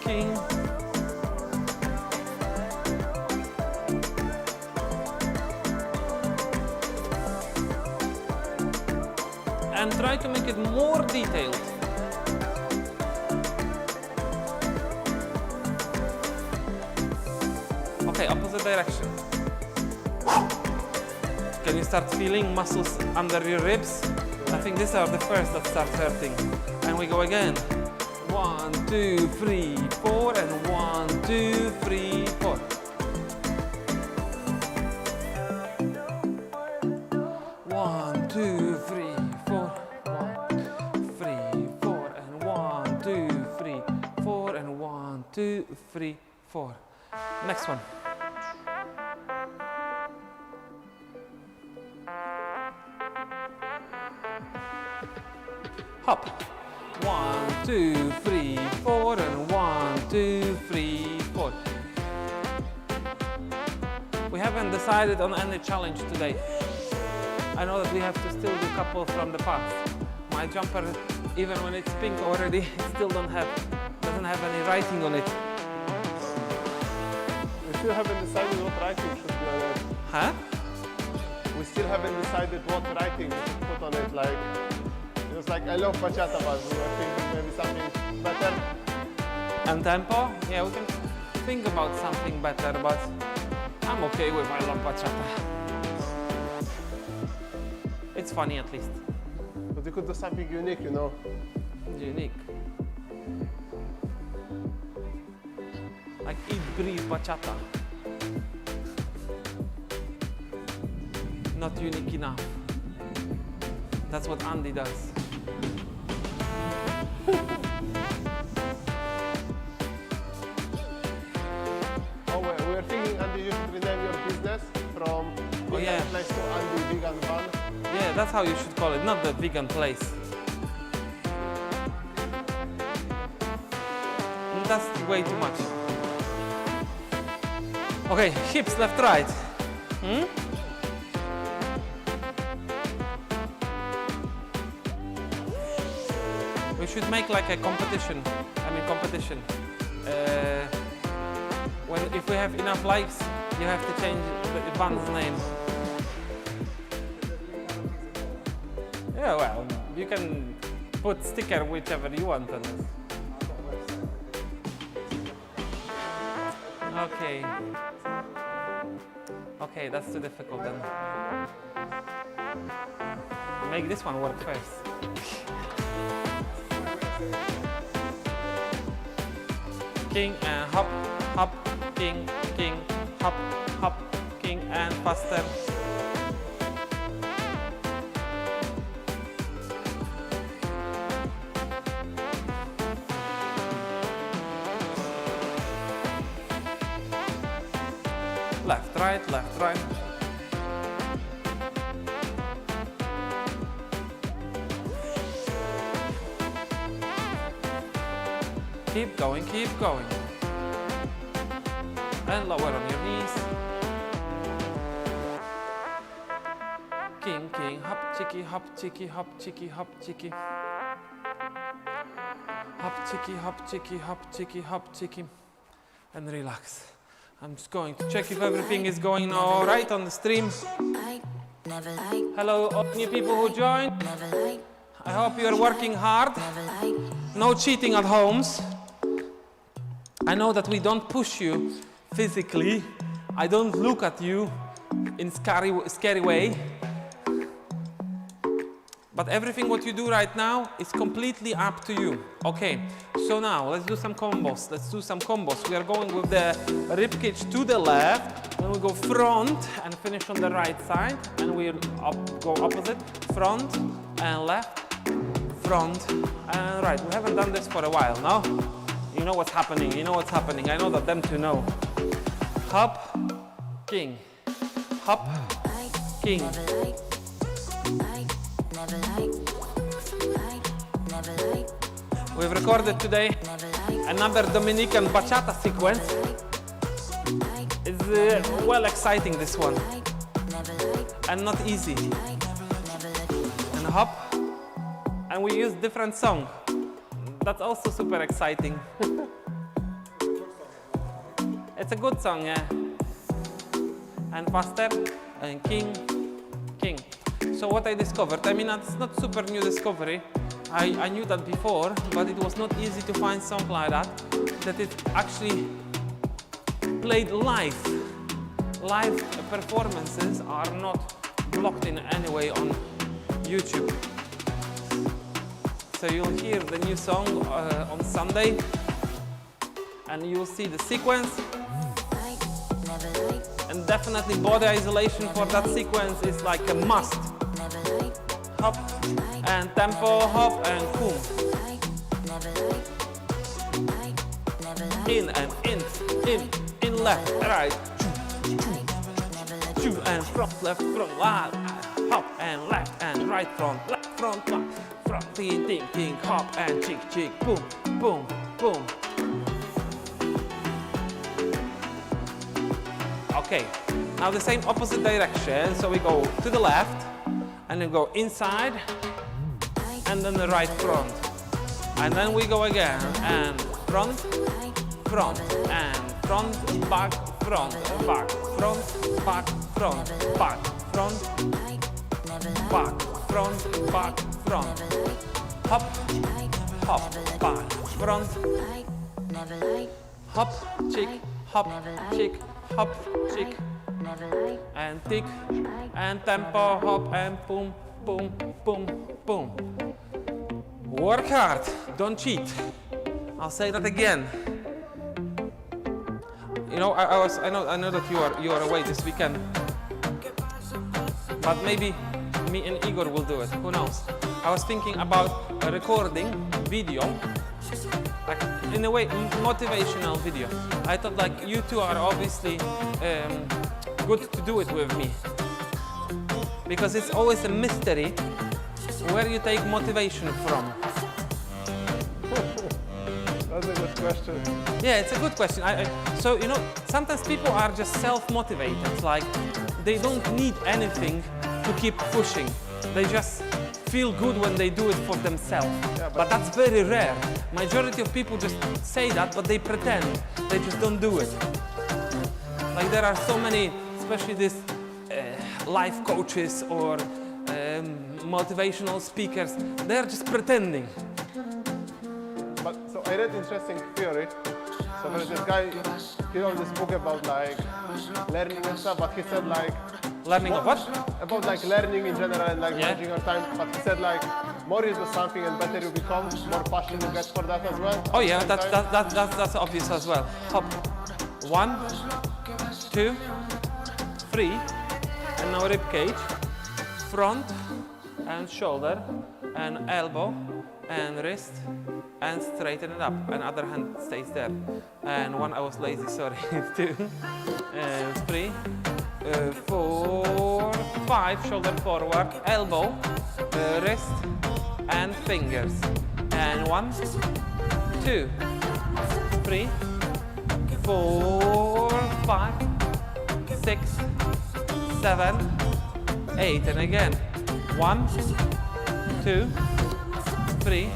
king. And try to make it more detailed. Okay, opposite direction. Can you start feeling muscles under your ribs? I think these are the first that start hurting. And we go again. 1, 2, 3, 4, and 1, 2, 3, 4. 1, 2, 3, 4. 1, 3, 4, and 1, 2, 3, 4, and 1, 2, 3, 4. Next one. Hop. 1, 2, 3, 4, and 1, 2, 3, 4. We haven't decided on any challenge today. I know that we have to still do a couple from the past. My jumper, even when it's pink already, it still doesn't have any writing on it. We still haven't decided what writing should be on it. Huh? We still haven't decided what writing we should put on it. Like, it was like, I love bachata, but we were thinking maybe something better. And tempo? Yeah, we can think about something better, but I'm okay with I love bachata. It's funny at least. But you could do something unique, you know. Unique. Like eat, breathe, bachata. Not unique enough. That's what Andy does. Oh, we were thinking, Andy, you should rename your business from vegan place to Andy Vegan Van. Yeah, that's how you should call it, not the vegan place. That's way too much. Okay, hips left, right. should make like a competition. I mean competition. If we have enough likes, you have to change the band's name. Yeah, well, you can put sticker whichever you want on it. Okay. Okay, that's too difficult then. Make this one work first. King and hop, hop, king, king, hop, hop, king and faster. Left, right, left, right. Keep going, keep going. And lower on your knees. King, king, hop, chicky, hop, chicky, hop, chicky, hop, chicky. Hop, chicky, hop, chicky, hop, chicky, hop, chicky. And relax. I'm just going to check if everything is going all right on the stream. Hello, all new people who joined. I hope you are working hard. No cheating at homes. I know that we don't push you physically. I don't look at you in scary way. But everything what you do right now is completely up to you. Okay, so now let's do some combos. Let's do some combos. We are going with the ribcage to the left, then we go front and finish on the right side, and we'll go opposite, front and left, front and right. We haven't done this for a while, no? You know what's happening, you know what's happening. I know that them too know. Hop, king, hop, king. We've recorded today another Dominican bachata sequence. It's well exciting, this one, and not easy. And hop, and we use different song. That's also super exciting. It's a good song, yeah. And faster, and king, king. So what I discovered, I mean, it's not super new discovery. I knew that before, but it was not easy to find song like that it actually played live. Live performances are not blocked in any way on YouTube. So you'll hear the new song on Sunday, and you'll see the sequence. And definitely body isolation for that sequence is like a must. Hop and tempo, hop and boom. In and in left, right. And front, left, front, hop and left and right, front, front, ting, hop and chick, boom, boom, boom. Okay, now the same opposite direction, so we go to the left, and then go inside, and then the right front. And then we go again, and front, front, and front, back, front, back, front, back, front, back, front, back, front, back, front. Hop, hop, back, front. Hop, chick, hop, chick. And tick, and tempo, hop, and boom, boom, boom, boom. Work hard, don't cheat. I'll say that again. You know, I know that you are away this weekend, but maybe me and Igor will do it. Who knows? I was thinking about a recording video, like in a way motivational video. I thought like you two are obviously good to do it with me, because it's always a mystery where you take motivation from. That's a good question. Yeah, it's a good question. So, you know, sometimes people are just self-motivated, like they don't need anything to keep pushing. They just feel good when they do it for themselves. Yeah, but that's very rare. Majority of people just say that, but they pretend. They just don't do it. Like there are so many, especially these life coaches or motivational speakers, they're just pretending. But so I read interesting theory. So there's this guy, he wrote this book about like learning and stuff, but he said like Learning of what? about like learning in general and like Yeah. managing your time. But he said like more you do something and better you become, more passion you get for that as well. Oh yeah, At the same time. that's obvious as well. Hop. 1, 2, 3, and now rib cage, front and shoulder, and elbow, and wrist, and straighten it up, and other hand stays there. And 1, I was lazy, sorry. 2, 3, 4, 5, shoulder forward, elbow, wrist, and fingers. And 1, 2, 3, 4, 5, 6, 7, 8, and again. 1, 2, 3,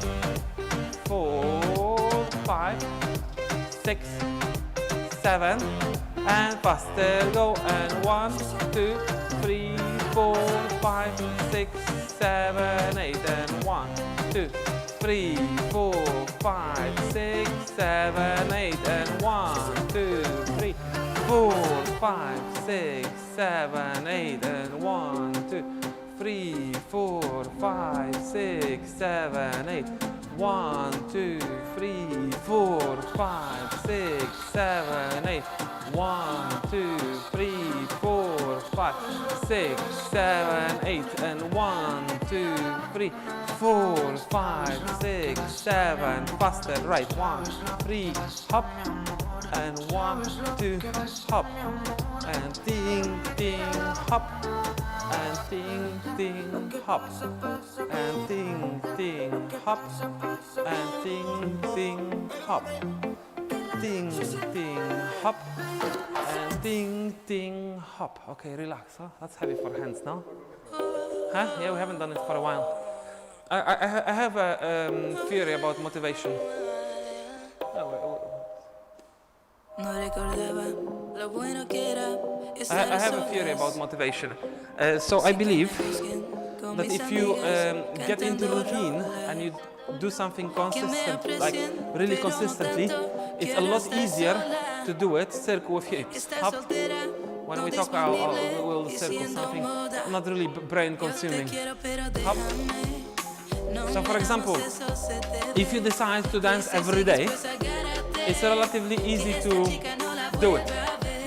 4, 5, 6, 7, and faster go. And 1, 2, 3, 4, 5, 6, 7, 8, and 1, 2, 3, 4, 5, 6, 7, 8, and 1, 2, 3, 4, 5, 6, 7, 8, and 1, 2, 3, 4, 5, 6, 7, 8. 1, 2, 3, 4, 5, 6, 7, 8. 1, 2, 3, 4, 5, 6, 7, 8. And 1, 2, 3, 4, 5, 6, 7. Faster, right. 1, 3, hop. And 1, 2, hop. And ding, ding, hop. And ding, ding, hop. And ding, ding, hop. And ding, ding, hop. Ding, ding, hop. And ding, ding, hop. Okay, relax, huh? That's heavy for hands now. Huh? Yeah, we haven't done it for a while. I have a theory about motivation. I have a theory about motivation. So I believe that if you get into routine and you do something consistent, like really consistently, it's a lot easier to do it. Circle with hips. Up. When we talk, we'll circle something not really brain consuming. Up. So for example, if you decide to dance every day, it's relatively easy to do it,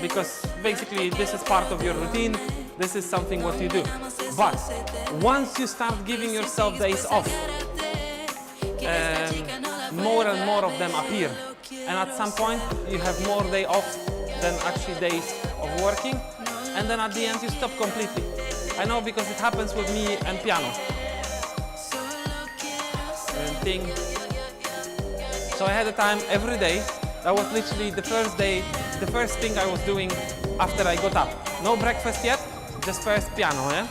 because basically this is part of your routine, this is something what you do. But once you start giving yourself days off, more and more of them appear, and at some point you have more day off than actually days of working, and then at the end you stop completely. I know, because it happens with me and piano. Thing. So I had a time every day. That was literally the first day, the first thing I was doing after I got up. No breakfast yet, just first piano, yeah?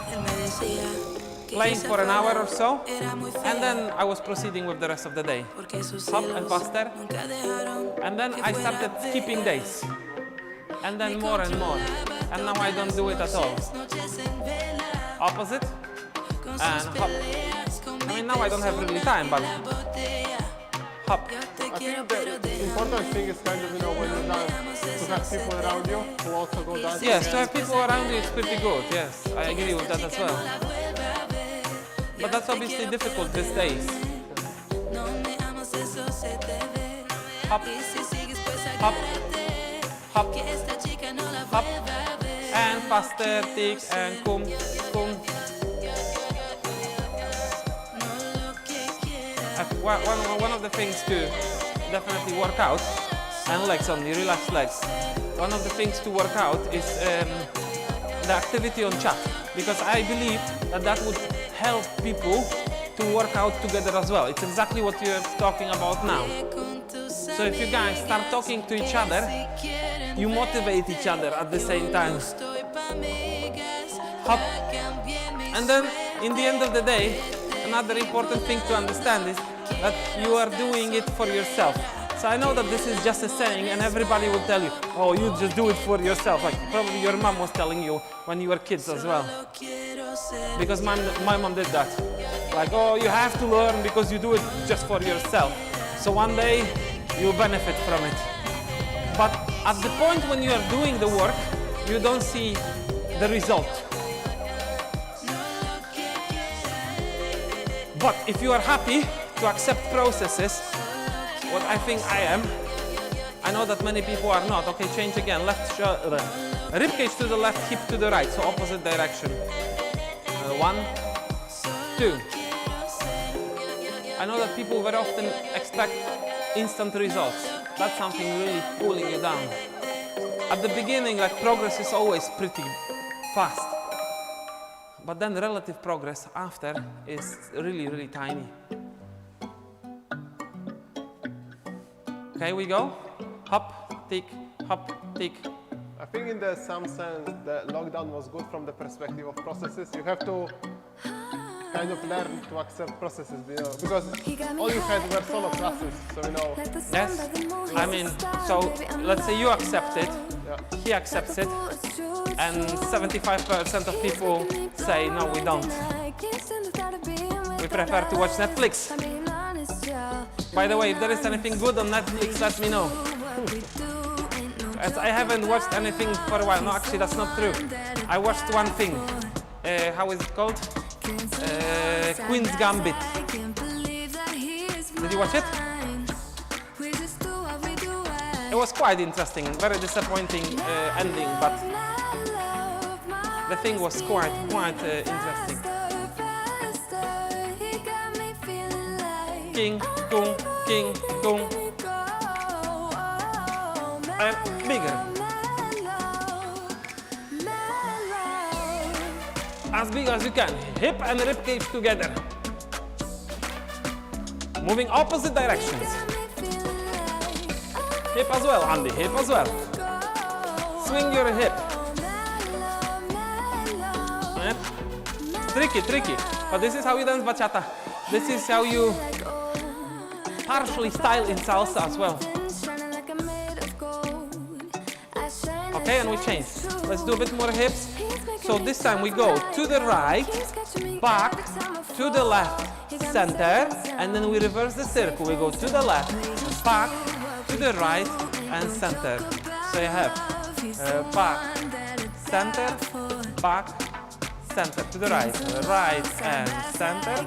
Playing for an hour or so, and then I was proceeding with the rest of the day. Hop and faster. And then I started skipping days. And then more and more. And now I don't do it at all. Opposite. And hop. I mean, now I don't have really time, but hop. I think the important thing is kind of, you know, when you dance, to have people around you who also go dancing. Yes, to have people around you is pretty good, yes. I agree with that as well. But that's obviously difficult these days. Hop, hop, hop, hop, and faster, tick, and come, come. One of the things to definitely work out, and legs only, relax legs. One of the things to work out is the activity on chat, because I believe that that would help people to work out together as well. It's exactly what you're talking about now. So if you guys start talking to each other, you motivate each other at the same time. Hop. And then in the end of the day, another important thing to understand is that you are doing it for yourself. So I know that this is just a saying and everybody will tell you, oh, you just do it for yourself. Like probably your mom was telling you when you were kids as well. Because my mom did that. Like, oh, you have to learn because you do it just for yourself. So one day you benefit from it. But at the point when you are doing the work, you don't see the result. But if you are happy to accept processes, what I think I am, I know that many people are not. Okay, change again. Left shoulder, rib cage to the left, hip to the right, so opposite direction. 1, 2. I know that people very often expect instant results. That's something really pulling you down. At the beginning, like progress is always pretty fast. But then relative progress after is really, really tiny. Okay, we go. Hop, tick, hop, tick. I think in some sense the lockdown was good from the perspective of processes. You have to kind of learn to accept processes, you know, because all you had were solo classes, so you know. Yes, I mean, so let's say you accept it, Yeah. he accepts it, and 75% of people say, no, we don't. We prefer to watch Netflix. By the way, if there is anything good on Netflix, let me know. As I haven't watched anything for a while. No, actually, that's not true. I watched one thing. How is it called? Queen's Gambit. Did you watch it? It was quite interesting. Very disappointing ending, but the thing was quite interesting. King, kung, king, kung. And bigger. As big as you can. Hip and rib cage together. Moving opposite directions. Hip as well, Andy. Hip as well. Swing your hip. Tricky. But this is how you dance bachata. This is how you partially style in salsa as well. Okay, and we change. Let's do a bit more hips. So this time we go to the right, back, to the left, center, and then we reverse the circle. We go to the left, back, to the right, and center. So you have back, center, back, center, to the right, right and center,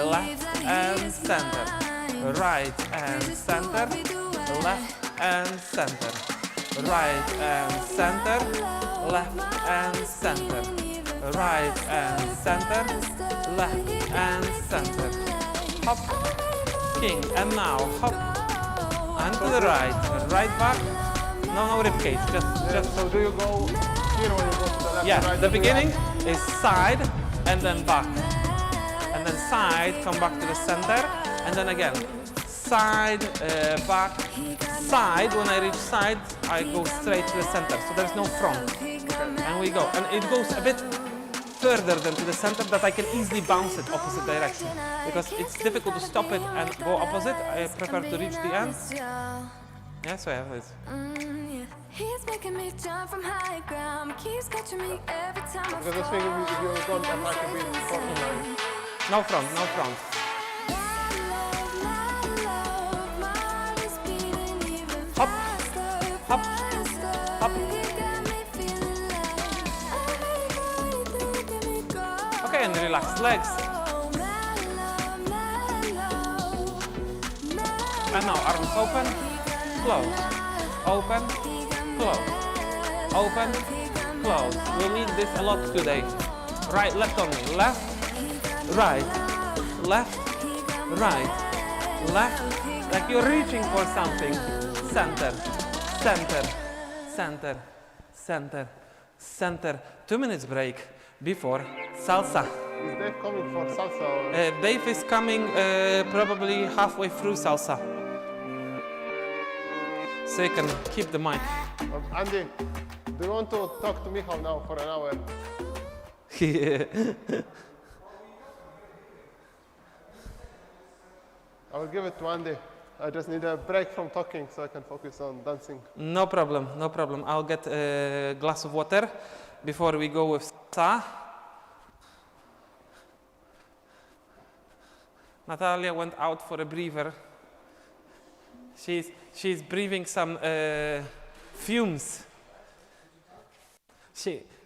left and center, right and center, left and center. Right and center, left and center, right and center, left and center. Hop, king, and now hop, and to the right, right back. No rib cage, just. So do you go here when you go to the left? Yeah, right, the beginning is side and then back, and then side, come back to the center, and then again. Side, back, side. When I reach side, I go straight to the center. So there's no front. Okay. And we go. And it goes a bit further than to the center that I can easily bounce it opposite direction. Because it's difficult to stop it and go opposite. I prefer to reach the end. Yeah, so I have it. He's making me jump from high ground. Keeps catching me every time I Because this thing, if you don't attack a bit forward, No front, no front. Hop, hop, hop. Okay, and relax legs. And now arms open, close, open, close, open, close. We'll need this a lot today. Right, left on me, left, right, left, right, left. Like you're reaching for something. Center, center, center, center, center. 2 minutes break before salsa. is Dave coming for salsa? Or? Dave is coming probably halfway through salsa. So you can keep the mic. Andy, do you want to talk to Michał now for an hour? I will give it to Andy. I just need a break from talking so I can focus on dancing. No problem, no problem. I'll get a glass of water before we go with salsa. Natalia went out for a breather. She's breathing some fumes.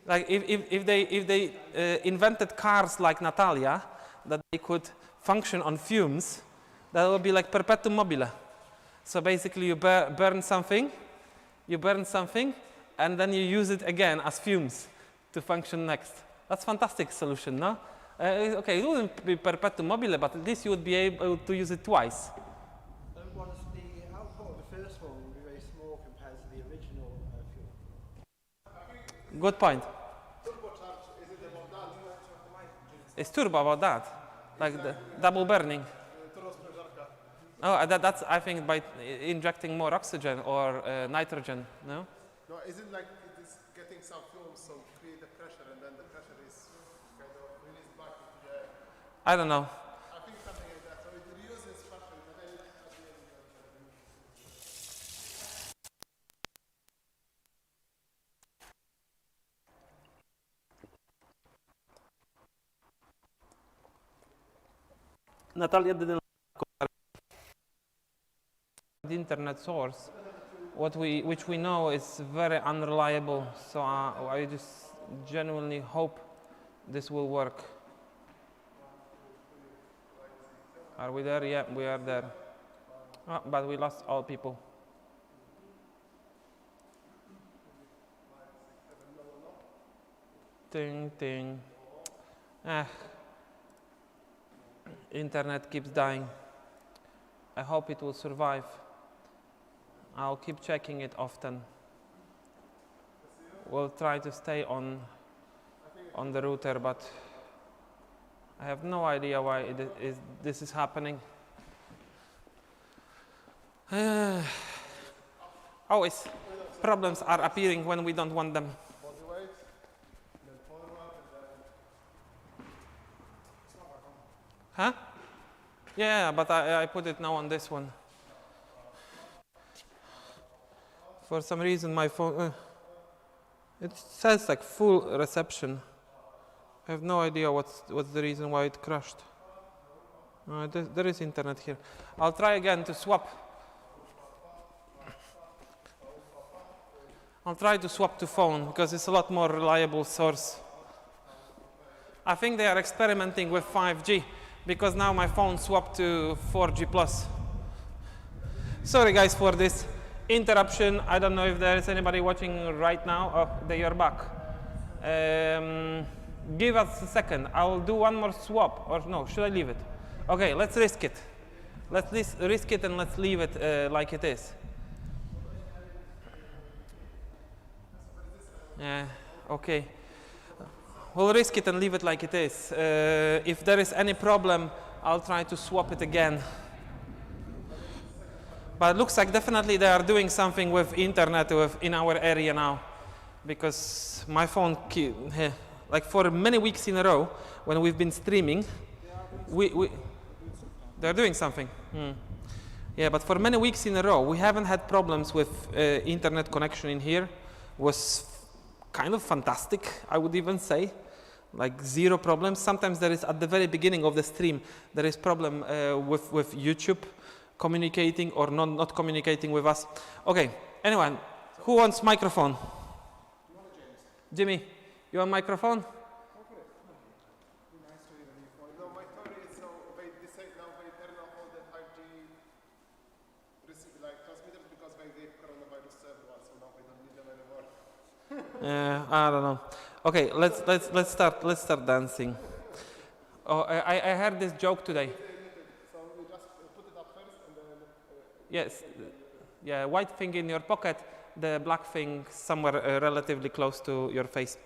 If they invented cars like Natalia, that they could function on fumes, that would be like perpetuum mobile. So basically you burn something, and then you use it again as fumes to function next. That's a fantastic solution, no? Okay, it wouldn't be perpetuum mobile, but at least you would be able to use it twice. The output of the first one will be very small compared to the original fuel. Good point. Turbocharge, is it about that? It's turbo about that, like the double burning. Oh, that's I think by injecting more oxygen or nitrogen, no? No, is it like it is getting some fumes, so create the pressure, and then the pressure is kind of released back into the air? I don't know. I think something like that. So it reuses pressure, but then at the end Natalia didn't the internet source, which we know is very unreliable. So I just genuinely hope this will work. Are we there? Yeah, we are there. Oh, but we lost all people. Ting ting. Internet keeps dying. I hope it will survive. I'll keep checking it often. We'll try to stay on the router, but I have no idea why this is happening. Always problems are appearing when we don't want them. body weight, then forward, and then Huh? Yeah, but I put it now on this one. For some reason my phone, it says like full reception. I have no idea what's the reason why it crashed. There is internet here. I'll try again to swap. I'll try to swap to phone because it's a lot more reliable source. I think they are experimenting with 5G because now my phone swapped to 4G+. Sorry guys for this interruption. I don't know if there is anybody watching right now. Oh, they are back. Give us a second. I will do one more swap. Or no, should I leave it? Okay, let's risk it. Let's risk it and let's leave it like it is. Yeah, okay. We'll risk it and leave it like it is. If there is any problem, I'll try to swap it again. But it looks like definitely they are doing something with internet in our area now, because my phone, like for many weeks in a row, when we've been streaming, they're doing something. Yeah, but for many weeks in a row, we haven't had problems with internet connection in here. Was kind of fantastic, I would even say. Like zero problems. Sometimes there is at the very beginning of the stream, there is problem with YouTube communicating or not communicating with us. Okay, anyone, who wants microphone? Jimmy, you want microphone? no, my theory is now they turn off all the 5G transmitters because they gave coronavirus to everyone, so now we don't need them anymore. I don't know. Okay, let's start dancing. Oh, I heard this joke today. So we just put it up first and then... Yes, yeah, white thing in your pocket, the black thing somewhere relatively close to your face.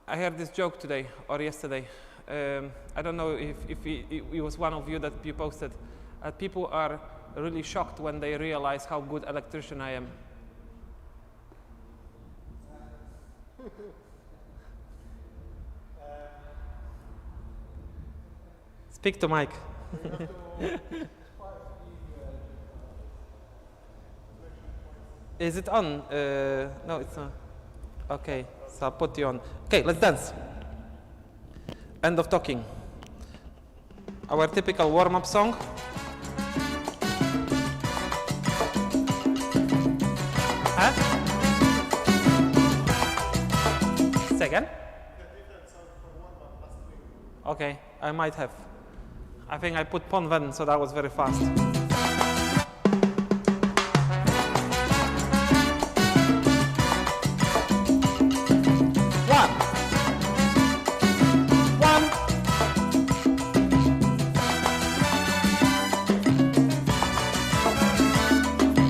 I heard this joke today or yesterday. I don't know if it was one of you that you posted. People are really shocked when they realize how good electrician I am. Speak to Mike. Is it on? No, it's not. Okay, so I'll put you on. Okay, let's dance. End of talking. Our typical warm-up song. Huh? Second? Okay, I might have. I think I put pon then, so that was very fast. One.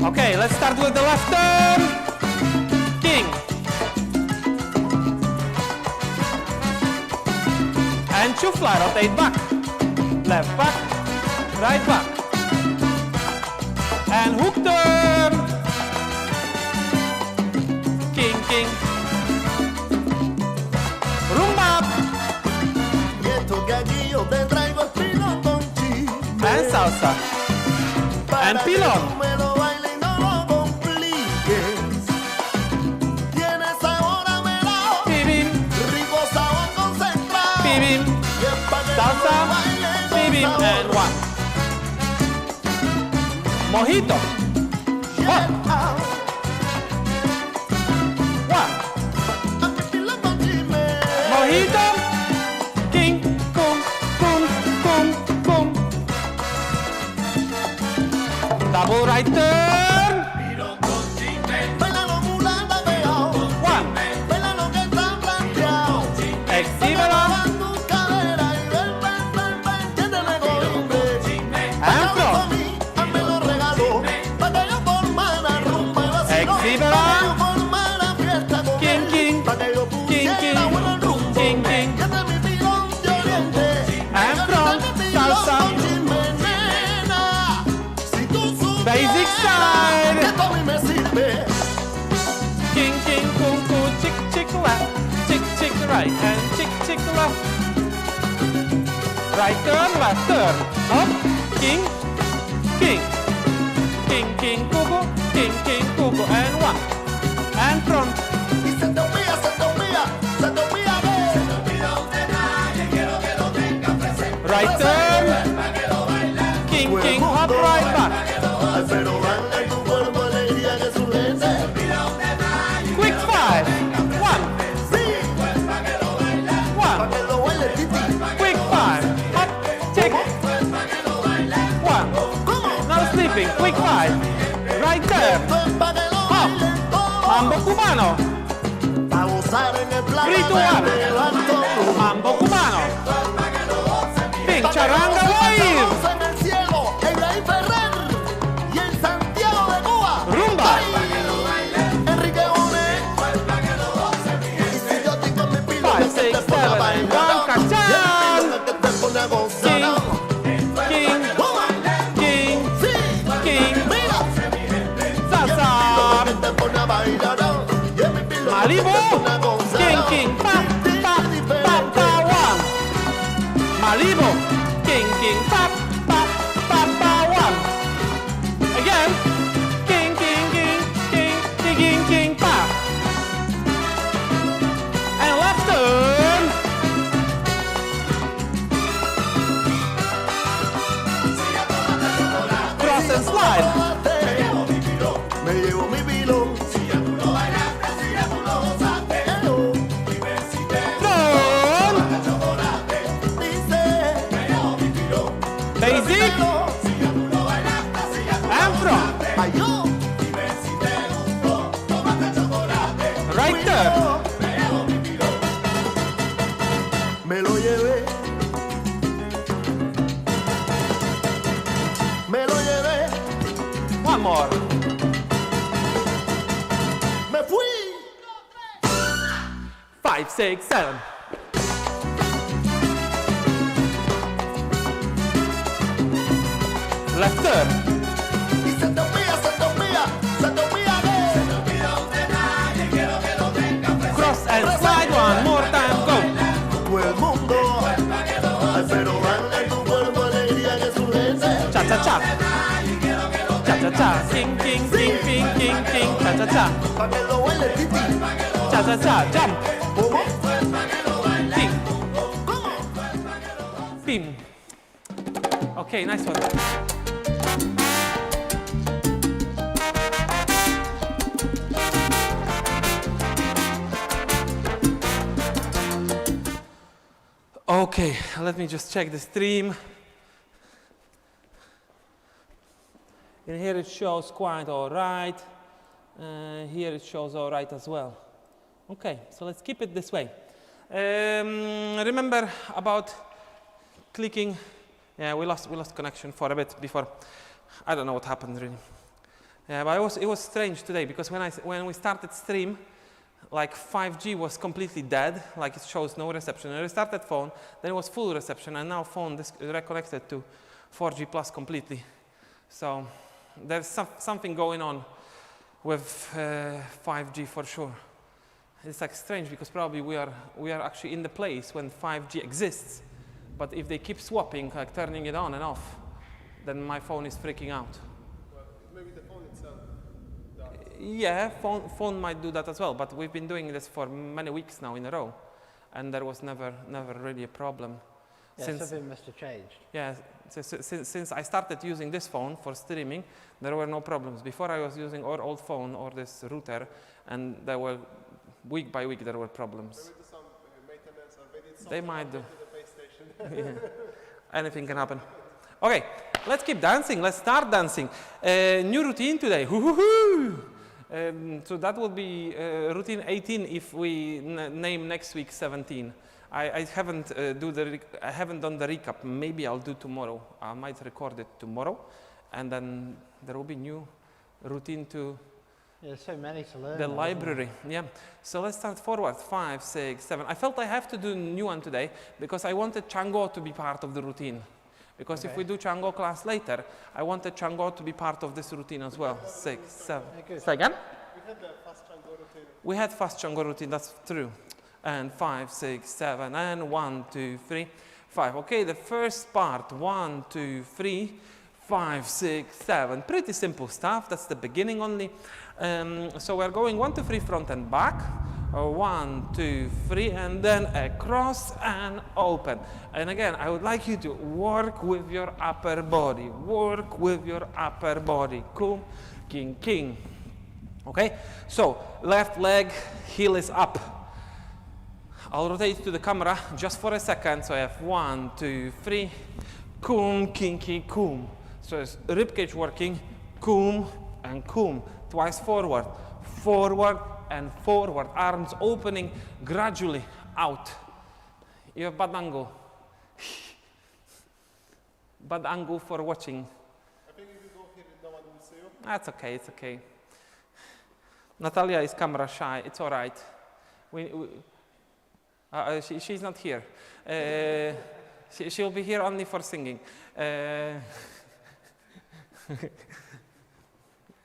Okay, let's start with the left turn. King. And chufla, rotate back. Left back, right back. And hook turn. King, king. Rumba. Y estos gallitos te traigo el pilón con chile. And salsa. And pilón. Me lo bailes y no lo compliques. Tiene sabor a melao. Bibim, Rico sabor concentrado. bibim. Y es pa' que Salsa, lo bailes con bibim, sabor. and one. Mojito. Yeah. One. A mi pilón con chile. Mojito. King, cum, cum, cum, cum. Double right turn. Bailalo mulata pegao. One. Bailalo que está planteado. Exhíbelo. Tu cadera y ven, ven, ven, ven, que te me cogiste. And from. A mí, me lo regaló. Pa' que yo formara rumba y vacilón. Exhíbelo. Pa' que yo formara fiesta con King, él. king. Pa' que yo King, king. pusiera bueno el rumbo. King, king. Que este es mi pilón de oriente. And Que from. este es mi pilón Salsa. con chisme, nena. Si tú supieras Basic side. que esto a mí me sirve. King, king, kung, kung, chick, chick, left. Chick, chick, right. And chick, chick, left. Right turn, left turn. Up. King, king. King, king, cuckoo. King, king, cuckoo. And one. And front. Y se te olvida, se te olvida, se te olvida ver. Right turn. King, king, hop right back. Ay, pero dale tu cuerpo alegría que su gente. Quick five. One. Sí, One. pa' que lo baile Titi. Quick five. Up. Check. One. ¿Cómo? No sleeping. Quick five. Right turn. Esto es pa' que lo bailen todos. Mambo cubano. Pa' gozar en el plan. Ritual. Mambo cubano. Pink charanga wave. En el cielo, en Rey Ferrer y en Santiago de Cuba. Rumba. Enrique Bolen. Y si yo estoy con mi pilo, 5, 6, 7, and 1. Cachán. que te pone a gozar. King, king, Sí, king. mira. Salsa. Que te pone a bailar. Y en mi pilo Malibu. que te pone a gozar. King, king. Pa, pa, pa, pa, one. Malibu. King, king. Pa, pa, pa, pa, one. Again. King, king, king, king, king, king, king, pa. And left turn. Cross and slide. Me llevo mi pilón. Front. Dice, Basic. And front. ay yo, Right turn. me lo llevé. Me lo llevé. One more. Me fui. 5, 6, 7. Left turn. Y se te olvida, se te olvida, se te olvida de. Cross and slide one more time. Go. Todo el mundo. Ay, pero dale tu cuerpo alegría que su cha, king, king, king, king, king, king, cha cha cha, Pa' que lo baile Titi. cha cha cha, jump, ¿Cómo? ping, pim. Okay, nice one. Okay, let me just check the stream. And here it shows quite all right. Here it shows all right as well. Okay, so let's keep it this way. Remember about clicking. Yeah, we lost connection for a bit before. I don't know what happened really. Yeah, but it was strange today because when we started stream, like 5G was completely dead, like it shows no reception. I restarted phone, then it was full reception, and now phone is reconnected to 4G plus completely. So there's something going on with 5G for sure. It's like strange because probably we are actually in the place when 5G exists, but if they keep swapping, like turning it on and off, then my phone is freaking out. Well, maybe the phone itself does. Yeah, phone might do that as well, but we've been doing this for many weeks now in a row, and there was never really a problem. Yeah, something must have changed. Yeah, since I started using this phone for streaming, there were no problems. Before I was using our old phone or this router, and there were week by week there were problems. Maybe do some maintenance or they did They something might do. to the base station. Yeah. Anything can happen. Okay, let's keep dancing. Let's start dancing. New routine today. Hoo-hoo-hoo. So that will be routine 18 if we name next week 17. I haven't done the recap. Maybe I'll do tomorrow. I might record it tomorrow, and then there will be new routine to Yeah, there's so many to learn. the now, isn't library. Yeah. So let's start forward. 5, 6, 7. I felt I have to do a new one today because I wanted Chango to be part of the routine. Because if Okay. we do Chango class later, I wanted Chango to be part of this routine as well. 6, 7. there? Yeah, good. Say again? We had the fast Chango routine. We had fast Chango routine, that's true. And 5, 6, 7, and 1, 2, 3, 5. Okay, the first part, 1, 2, 3, 5, 6, 7. Pretty simple stuff, that's the beginning only. So we're going 1, 2, 3, front and back. 1, 2, 3, and then across and open. And again, I would like you to work with your upper body. Work with your upper body. Kum, king, king. Okay, so left leg, heel is up. I'll rotate to the camera just for a second. So I have 1, 2, 3, kum, kinky, kum. So it's ribcage working, kum and kum. Twice forward, forward and forward. Arms opening gradually out. You have bad angle. Bad angle for watching. I think if you go here, no one will see you. That's okay, it's okay. Natalia is camera shy, it's all right. She's not here. She'll be here only for singing.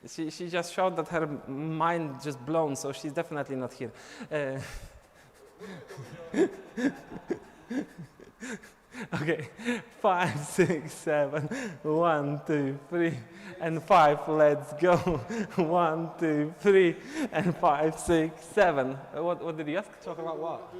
She just showed that her mind just blown, so she's definitely not here. Okay, 5, 6, 7, 1, 2, 3, and 5. Let's go. 1, 2, 3, and 5, 6, 7. What did you ask? Talk about what?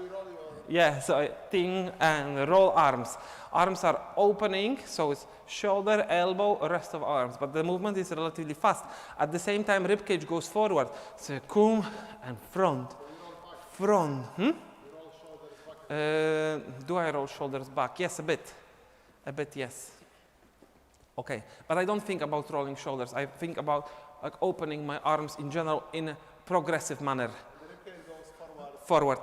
Yeah, so ting and roll arms. Arms are opening, so it's shoulder, elbow, rest of arms. But the movement is relatively fast. At the same time, ribcage goes forward. So kum and front. Front. Do I roll shoulders back? Yes, a bit. A bit, yes. Okay, but I don't think about rolling shoulders. I think about like opening my arms in general in a progressive manner. The ribcage goes Forward.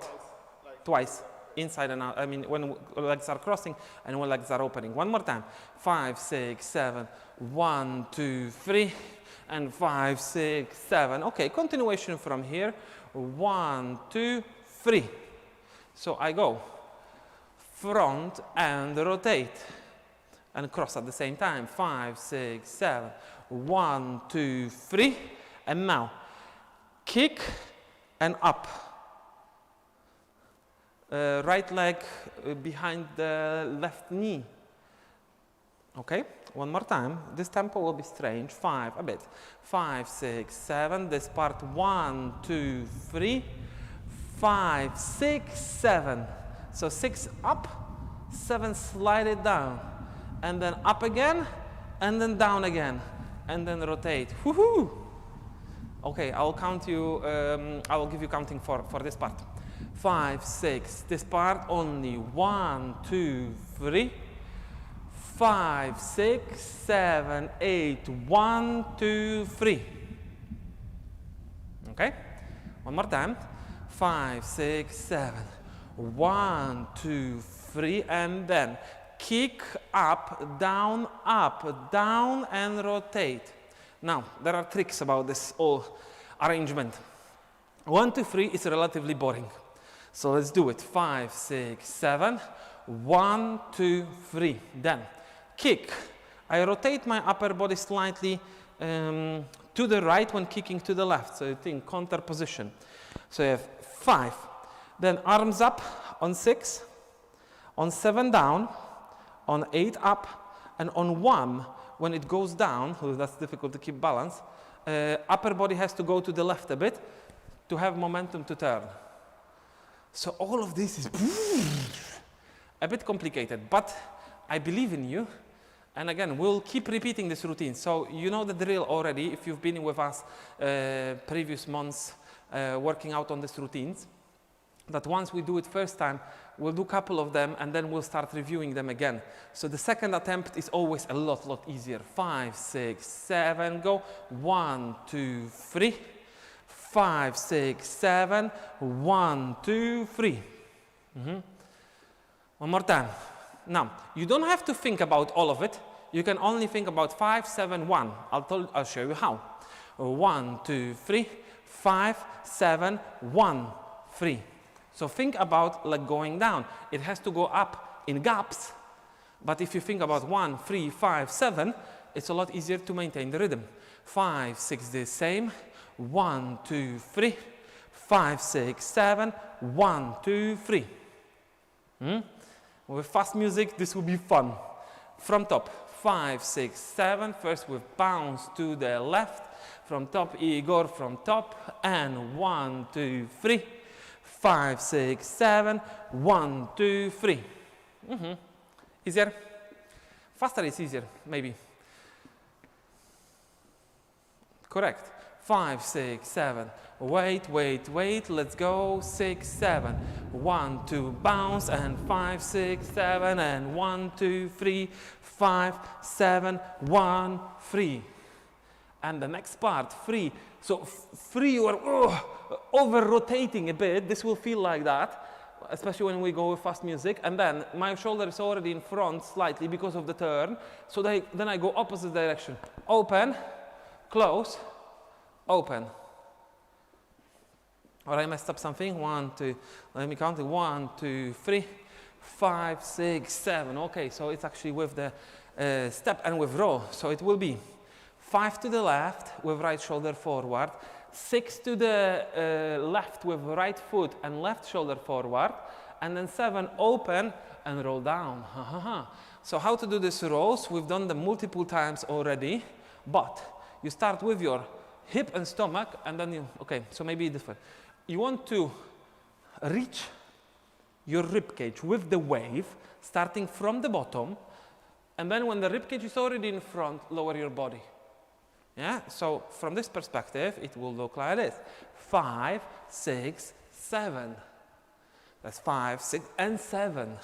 Twice. Inside and out. I mean, when legs are crossing and when legs are opening. One more time. 5, 6, 7. 1, 2, 3. And 5, 6, 7. Okay, continuation from here. 1, 2, 3. So I go front and rotate and cross at the same time. 5, 6, 7. 1, 2, 3. And now kick and up. Right leg behind the left knee. Okay, one more time. This tempo will be strange. 5, a bit. 5, 6, 7. This part 1, 2, 3, 5, 6, 7. So 6 up, 7 slide it down, and then up again, and then down again, and then rotate. Woohoo! Okay, I'll count you. I will give you counting for this part. 5, 6. This part only 1, 2, 3. 5, 6, 7, 8, 1, 2, 3. Okay? One more time. 5, 6, 7. 1, 2, 3, and then kick up, down, and rotate. Now, there are tricks about this whole arrangement. 1, 2, 3 is relatively boring. So let's do it. 5, 6, 7. 1, 2, 3. Then kick. I rotate my upper body slightly to the right when kicking to the left. So you think counter position. So you have 5. Then arms up on 6, on 7 down, on 8 up, and on 1 when it goes down, that's difficult to keep balance, upper body has to go to the left a bit to have momentum to turn. So all of this is a bit complicated, but I believe in you. And again, we'll keep repeating this routine. So you know the drill already if you've been with us previous months working out on these routines. That once we do it first time, we'll do a couple of them and then we'll start reviewing them again. So the second attempt is always a lot easier. 5, 6, 7, go. 1, 2, 3. 5, 6, 7. 1, 2, 3. One more time. Now, you don't have to think about all of it. You can only think about 5, 7, 1. I'll show you how. 1, 2, 3. 5, 7, 1, 3. So think about like going down. It has to go up in gaps. But if you think about 1, 3, 5, 7, it's a lot easier to maintain the rhythm. 5, 6, the same. 1, 2, 3. 5, 6, 7. 1, 2, 3. With fast music, this will be fun. From top, 5, 6, 7. First with bounce to the left. From top, Igor, from top. And 1, 2, 3. 5, 6, 7. 1, 2, 3. Easier? Faster is easier, maybe. Correct. 5, 6, 7. Wait, wait, wait. Let's go. 6, 7. 1, 2, bounce. And 5, 6, 7. And 1, 2, 3. 5, 7, 1, 3. And the next part, 3. So 3, you are over rotating a bit. This will feel like that, especially when we go with fast music. And then my shoulder is already in front slightly because of the turn. So then I go opposite direction. Open, close, open. Or I messed up something. 1, 2, let me count it. 1, 2, 3, 5, 6, 7. Okay, so it's actually with the step and with row. So it will be 5 to the left with right shoulder forward, 6 to the left with right foot and left shoulder forward, and then 7 open and roll down. So how to do these rolls? We've done them multiple times already, but you start with your hip and stomach, and then you, okay, so maybe this way. You want to reach your rib cage with the wave, starting from the bottom, and then when the rib cage is already in front, lower your body. Yeah, so from this perspective, it will look like this. 5, 6, 7. That's 5, 6, and 7.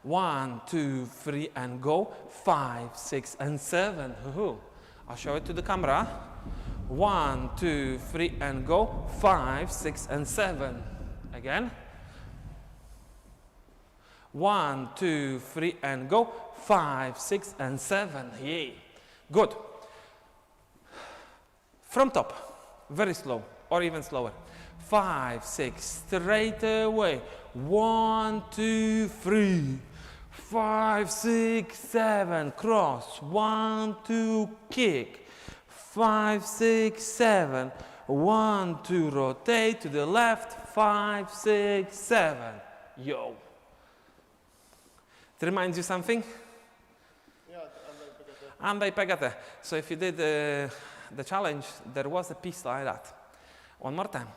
1, 2, 3, and go. 5, 6, and 7. I'll show it to the camera. 1, 2, 3, and go. 5, 6, and 7. Again. 1, 2, 3, and go. 5, 6, and 7. Yay. Good. From top, very slow, or even slower. 5, 6, straight away. 1, 2, 3. 5, 6, 7, cross. 1, 2, kick. 5, 6, 7. 1, 2, rotate to the left. 5, 6, 7. Yo. It reminds you something? Yeah, and andai pegate. So if you did the challenge, there was a piece like that. One more time.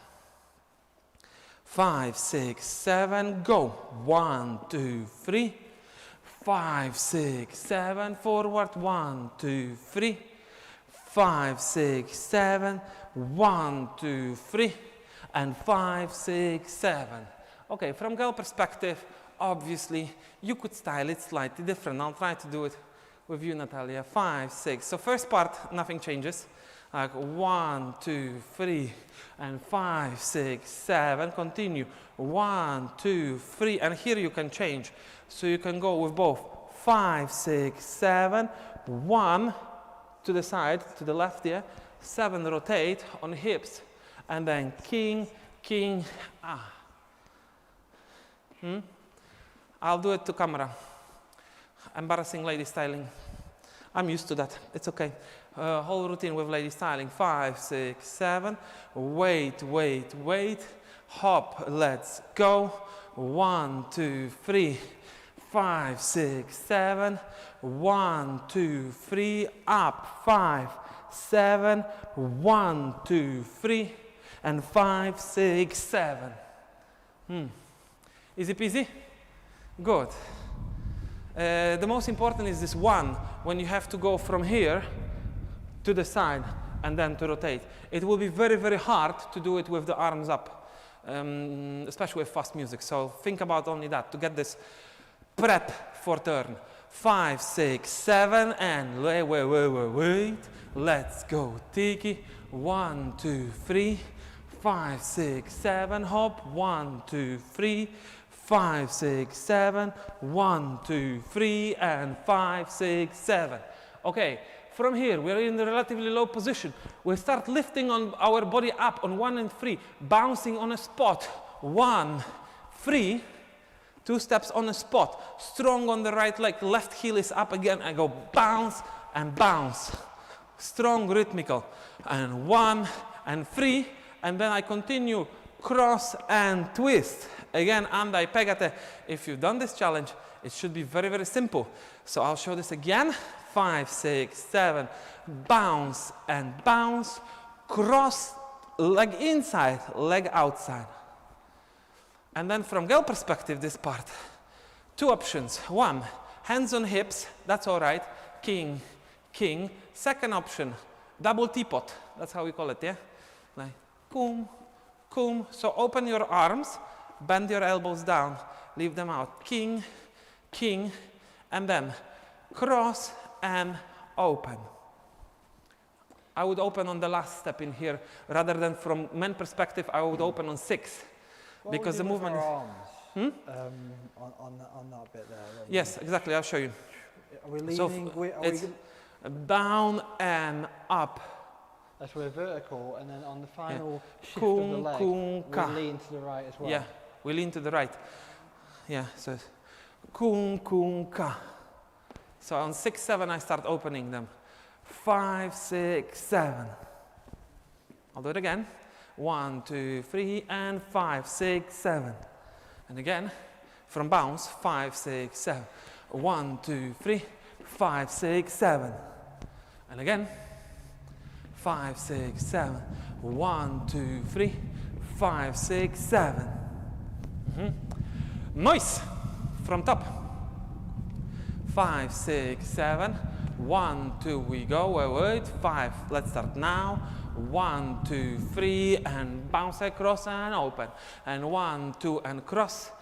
5, 6, 7, go. 1, 2, 3. 5, 6, 7, forward. 1, 2, 3. 5, 6, 7. 1, 2, 3. And 5, 6, 7. Okay, from girl perspective, obviously, you could style it slightly different. I'll try to do it with you, Natalia. 5, 6. So first part, nothing changes. Like 1, 2, 3, and 5, 6, 7. Continue. 1, 2, 3, and here you can change. So you can go with both 5, 6, 7, 1 to the side, to the left here, 7 rotate on hips, and then king, king, ah. I'll do it to camera. Embarrassing lady styling. I'm used to that. It's okay. Whole routine with lady styling. 5, 6, 7. Wait, wait, wait. Hop. Let's go. 1, 2, 3. 5, 6, 7. 1, 2, 3. Up. 5, 7. 1, 2, 3. And 5, 6, 7. Easy peasy? Good. The most important is this one, when you have to go from here to the side and then to rotate. It will be very, very hard to do it with the arms up, especially with fast music. So think about only that, to get this prep for turn. 5, 6, 7, and wait. Let's go, tiki. 1, 2, 3. 5, 6, 7, hop. 1, 2, 3. 5, 6, 7, 1, 2, 3, and 5, 6, 7. Okay, from here, we're in a relatively low position. We start lifting on our body up on 1 and 3, bouncing on a spot. 1, 3, 2 steps on a spot. Strong on the right leg, left heel is up again. I go bounce and bounce. Strong, rhythmical. And 1 and 3, and then I continue cross and twist. Again, andai pegate. If you've done this challenge, it should be very, very simple. So I'll show this again. 5, 6, 7. Bounce and bounce. Cross, leg inside, leg outside. And then from girl perspective, this part. 2 options. 1, hands on hips. That's all right. King, king. Second option, double teapot. That's how we call it, yeah? Like, kum, kum. So open your arms. Bend your elbows down, leave them out. King, king, and then cross and open. I would open on the last step in here, rather than from men perspective, I would open on 6. Because the movement is... on that bit there. Yes, exactly, I'll show you. Are we leaning? So it's down and up. That's we're vertical, and then on the final shift Kum, of the leg, kum, ka. we lean to the right as well. Yeah, we lean to the right. Yeah, so it's kum, kum, ka. So on 6, 7, I start opening them. 5, 6, 7. I'll do it again. 1, 2, 3, and 5, 6, 7. And again, from bounce, 5, 6, 7. 1, 2, 3, 5, 6, 7. And again, 5, 6, 7. 1, 2, 3, 5, 6, 7. Noise from top. 5, 6, 7. 1, 2, we go. Wait. 5. Let's start now. 1, 2, 3, and bounce across and open. And 1, 2, and cross.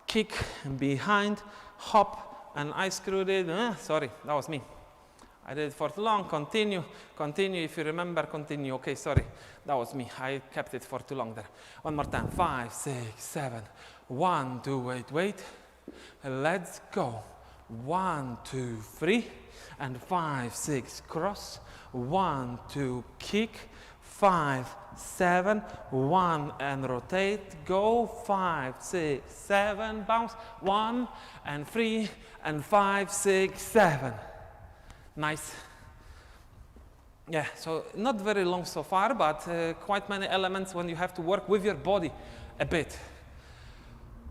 Kick behind. Hop. And I screwed it. Sorry, that was me. I did it for too long. Continue. Continue. If you remember, continue. Okay, sorry. That was me. I kept it for too long there. One more time. 5, 6, 7. 1, 2, wait. Let's go. 1, 2, 3. And 5, 6, cross. 1, 2, kick. 5, 7. 1, and rotate. Go. 5, 6, 7. Bounce. 1, and 3, and 5, 6, 7. Nice. Yeah, so not very long so far, but quite many elements when you have to work with your body a bit.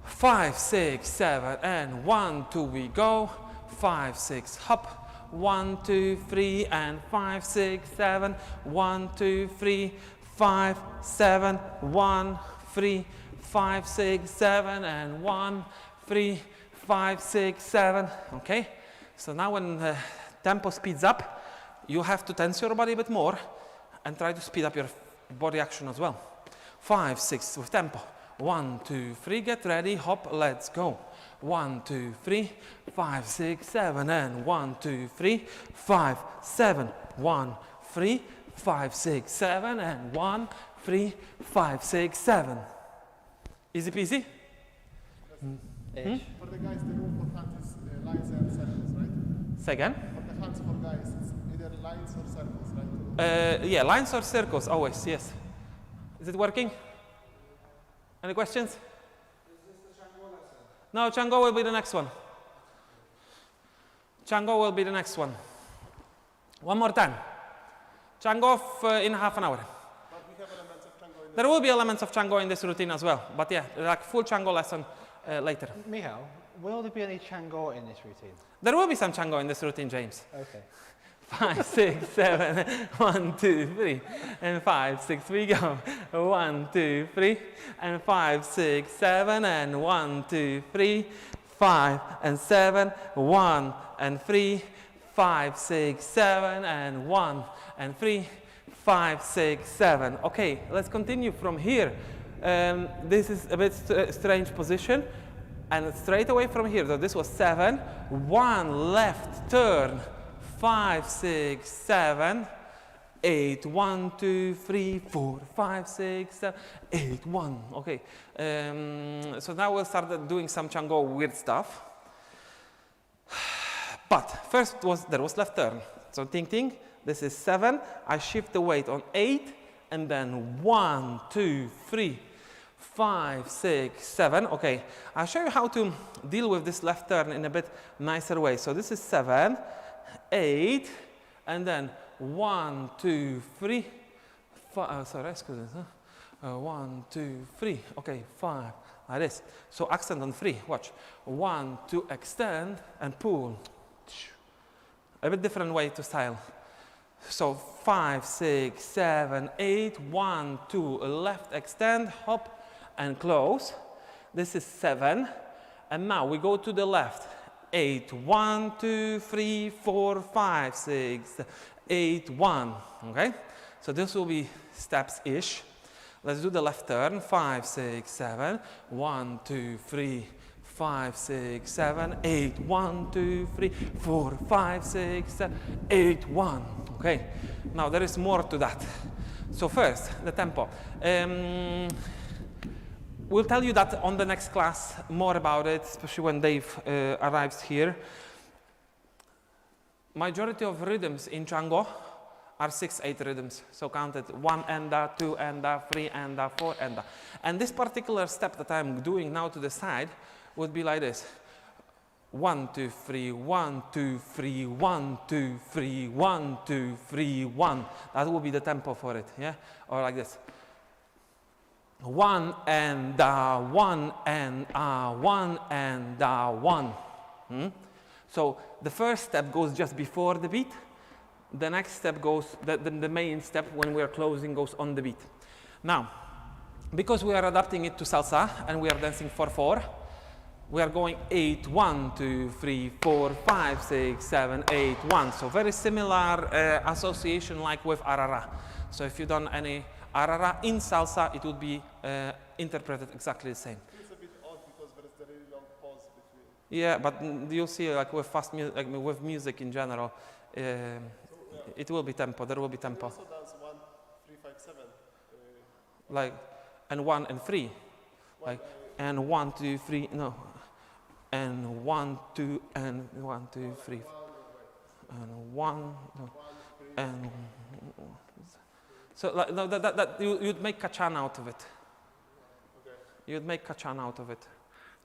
5, 6, 7, and 1, 2, we go. 5, 6, hop. 1, 2, 3, and 5, 6, 7. 1, 2, 3, 5, 7. 1, 3, 5, 6, 7, and 1, 3, 5, 6, 7. Okay? So now when the tempo speeds up, you have to tense your body a bit more and try to speed up your body action as well. 5, 6 with tempo. 1, 2, 3, get ready, hop, let's go. 1, 2, 3, 5, 6, 7, and 1, 2, 3, 5, 7. 1, 3, 5, 6, 7, and 1, 3, 5, 6, 7. Easy peasy? For the guys, the rule for hands is lines and circles, right? Say again? For the hands for guys, it's either lines or circles, right? Yeah, lines or circles, always, yes. Is it working? Any questions? Is this the Chango lesson? No, Chango will be the next one. Chango will be the next one. One more time. Chango in half an hour. But we have elements of Chango in There will be elements of Chango in this routine as well. But yeah, like full Chango lesson later. Michal, will there be any Chango in this routine? There will be some Chango in this routine, James. Okay. 5, 6, 7, 1, 2, 3, and 5, 6, we go. 1, 2, 3, and 5, 6, 7, and 1, 2, 3, 5, and 7, 1, and 3, 5, 6, 7, and 1, and 3, 5, 6, 7. Okay, let's continue from here. This is a bit strange position. And straight away from here, so this was 7, 1 left turn. 5, 6, 7, 8, 1, 2, 3, 4, 5, 6, 7, 8, 1. Okay. So now we'll start doing some Chango weird stuff. But first there was left turn. So ting ting, this is 7. I shift the weight on 8, and then 1, 2, 3, 5, 6, 7. Okay. I'll show you how to deal with this left turn in a bit nicer way. So this is 7. 8, and then 1, 2, 3, 5, sorry, excuse me, 1, 2, 3, okay, 5, like this. So accent on 3, watch. 1, 2, extend, and pull. A bit different way to style. So 5, 6, 7, 8, 1, 2, left, extend, hop, and close. This is 7, and now we go to the left. 8, 1, 2, 3, 4, 5, 6, 8, 1. Okay? So this will be steps-ish. Let's do the left turn. 5, 6, 7. 1, 2, 3, 5, 6, 7, 8, 1, 2, 3, 4, 5, 6, 7, 8, 1. Okay? Now there is more to that. So first, the tempo. We'll tell you that on the next class, more about it, especially when Dave arrives here. Majority of rhythms in Chango are 6/8 rhythms. So counted 1 enda, 2 enda, 3 enda, 4 enda. And this particular step that I'm doing now to the side would be like this. 1, 2, 3, 1, 2, 3, 1, 2, 3, 1, 2, 3, 1. That will be the tempo for it, yeah? Or like this. 1 and 1 and 1 and 1. So the first step goes just before the beat. The next step goes, the main step when we are closing goes on the beat. Now, because we are adapting it to salsa and we are dancing 4/4, we are going 8, 1, 2, 3, 4, 5, 6, 7, 8, 1. So very similar association like with arara. So if you've done any arara in salsa, it would be interpreted exactly the same. It's a bit odd because there is a really long pause between. Yeah, but you'll see, like with fast music, like with music in general, it will be tempo. There will be tempo. Also does 1, 3, 5, 7. Like, and 1 and 3, like, and 1, 2, 3. No, and 1, 2, and 1, 2, 3, and 1, no, and. So like, no, you'd make kachan out of it. Okay. You'd make kachan out of it.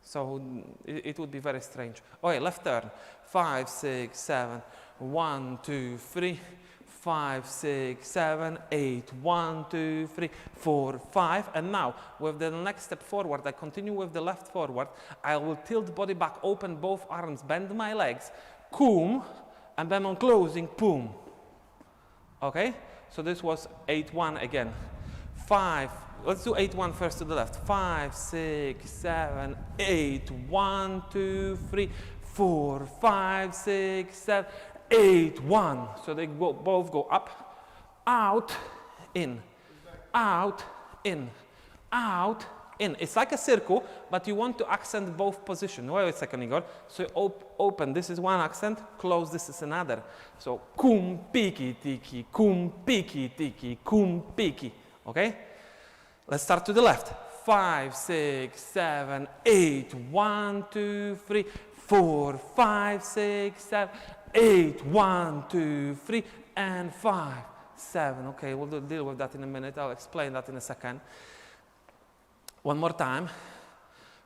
So it would be very strange. Okay, left turn. 5, 6, 7. 1, 2, 3. 5, 6, 7, 8. 1, 2, 3, 4, 5. And now, with the next step forward, I continue with the left forward. I will tilt body back, open both arms, bend my legs, coom, and then on closing, boom. Okay, so this was 8-1 again. 5, let's do 8-1 first to the left. 5, 6, 7, 8, 1, 2, 3, 4, 5, 6, 7, 8, 1. So they both go up, out, in, out, in, out, in. It's like a circle, but you want to accent both positions. Wait a second, Igor. So open, this is one accent, close, this is another. So kum piki tiki, kum piki tiki, kum piki. Okay? Let's start to the left. 5, 6, 7, 8, 1, 2, 3, 4, 5, 6, 7, 8, 1, 2, 3, and 5, 7. Okay, we'll deal with that in a minute. I'll explain that in a second. One more time.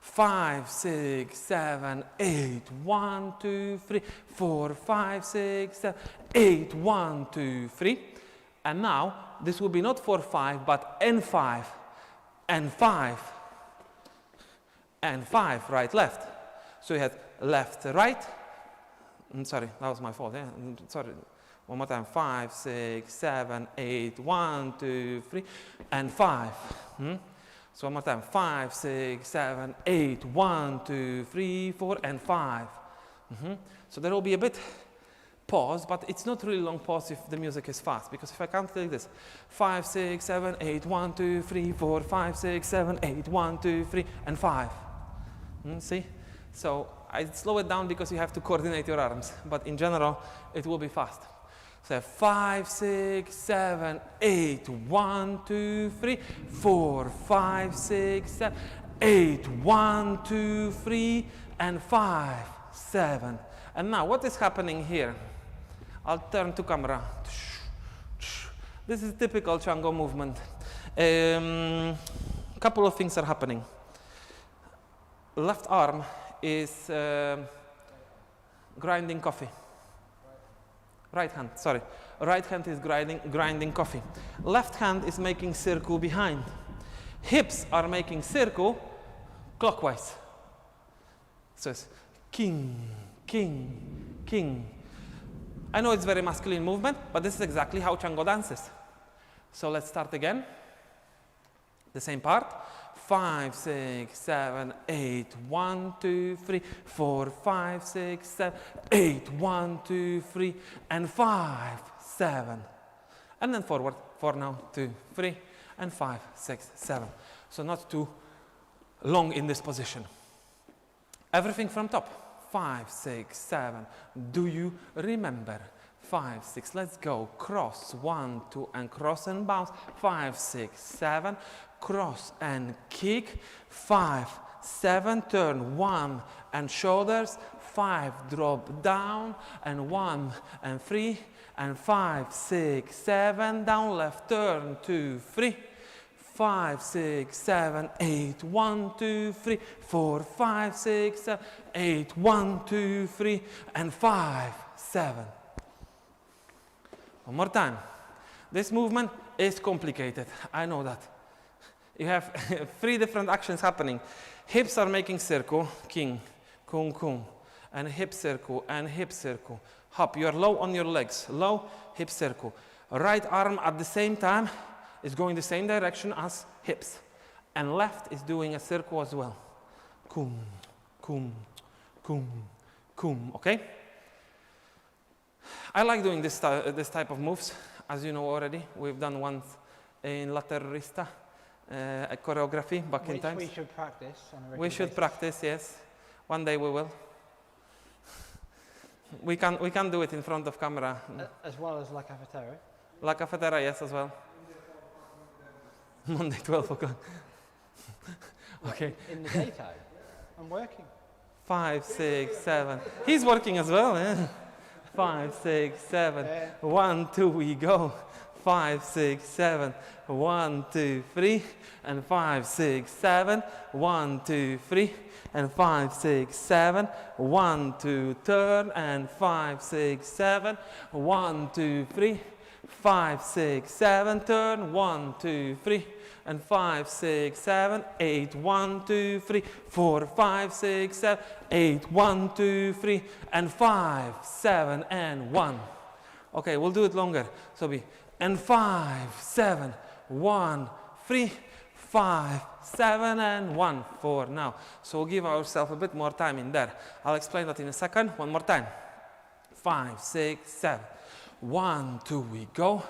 5, 6, 7, 8, 1, 2, 3, 4, 5, 6, 7, 8, 1, 2, 3. And now, this will be not 4, 5, but N5, N5, N5, right, left. So you had left, right. Sorry, that was my fault. Yeah, sorry. One more time. 5, 6, 7, 8, 1, 2, 3, and 5. So one more time. 5, 6, 7, 8, 1, 2, 3, 4, and 5. So there will be a bit pause, but it's not really long pause if the music is fast, because if I count like this, 5, 6, 7, 8, 1, 2, 3, 4, 5, 6, 7, 8, 1, 2, 3, and 5. See? So I slow it down because you have to coordinate your arms, but in general, it will be fast. So 5, 6, 7, 8, 1, 2, 3, 4, 5, 6, 7, 8, 1, 2, 3, and 5, 7. And now what is happening here? I'll turn to camera. This is typical Chango movement. Couple of things are happening. Left arm is grinding coffee. Right hand, sorry. Right hand is grinding coffee. Left hand is making circle behind. Hips are making circle clockwise. So it's king, king, king. I know it's very masculine movement, but this is exactly how Chango dances. So let's start again. The same part. 5, 6, 7, 8, 1, 2, 3, 4, 5, 6, 7, 8, 1, 2, 3, and 5, 7. And then forward. 4 now, 2, 3, and 5, 6, 7. So not too long in this position. Everything from top. 5, 6, 7. Do you remember? 5, 6. Let's go. Cross. 1, 2, and cross and bounce. 5, 6, 7. Cross and kick. 5, 7. Turn. 1 and shoulders. 5. Drop down. And 1 and 3. And 5, 6, 7. Down left. Turn. 2, 3. 5, 6, 7, 8, 1, 2, 3, 4, 5, 6, 7, 8, 1, 2, 3, and 5, 7. One more time. This movement is complicated. I know that. You have 3 different actions happening. Hips are making circle, king, kung, kung, and hip circle, and hip circle. Hop, you are low on your legs, low, hip circle. Right arm at the same time is going the same direction as hips. And left is doing a circle as well. Kum, kum, kum, kum, okay? I like doing this type of moves, as you know already. We've done once in La Terrorista, a choreography back in times. We should practice on a regular We should basis. practice, yes. One day we will. We can do it in front of camera. As well as La Cafetera. La Cafetera, yes, as well. Monday, 12 o'clock. Okay. In the daytime. I'm working. 5, 6, 7. He's working as well, yeah. 5, 6, 7. 1, 2, we go. 5, 6, 7. 1, 2, 3. And 5, 6, 7. 1, 2, 3. And 5, 6, 7. 1, 2, turn. And 5, 6, 7. 1, 2, 3. 5, 6, 7, turn, 1, 2, 3, and 5, 6, 7, 8, 1, 2, 3, 4, 5, 6, 7, 8, 1, 2, 3, and 5, 7, and 1. Okay, we'll do it longer. So be, and 5, 7, 1, 3, 5, 7, and 1 for now. So we'll give ourselves a bit more time in there. I'll explain that in a second. One more time. 5, 6, 7. 1, 2, we go.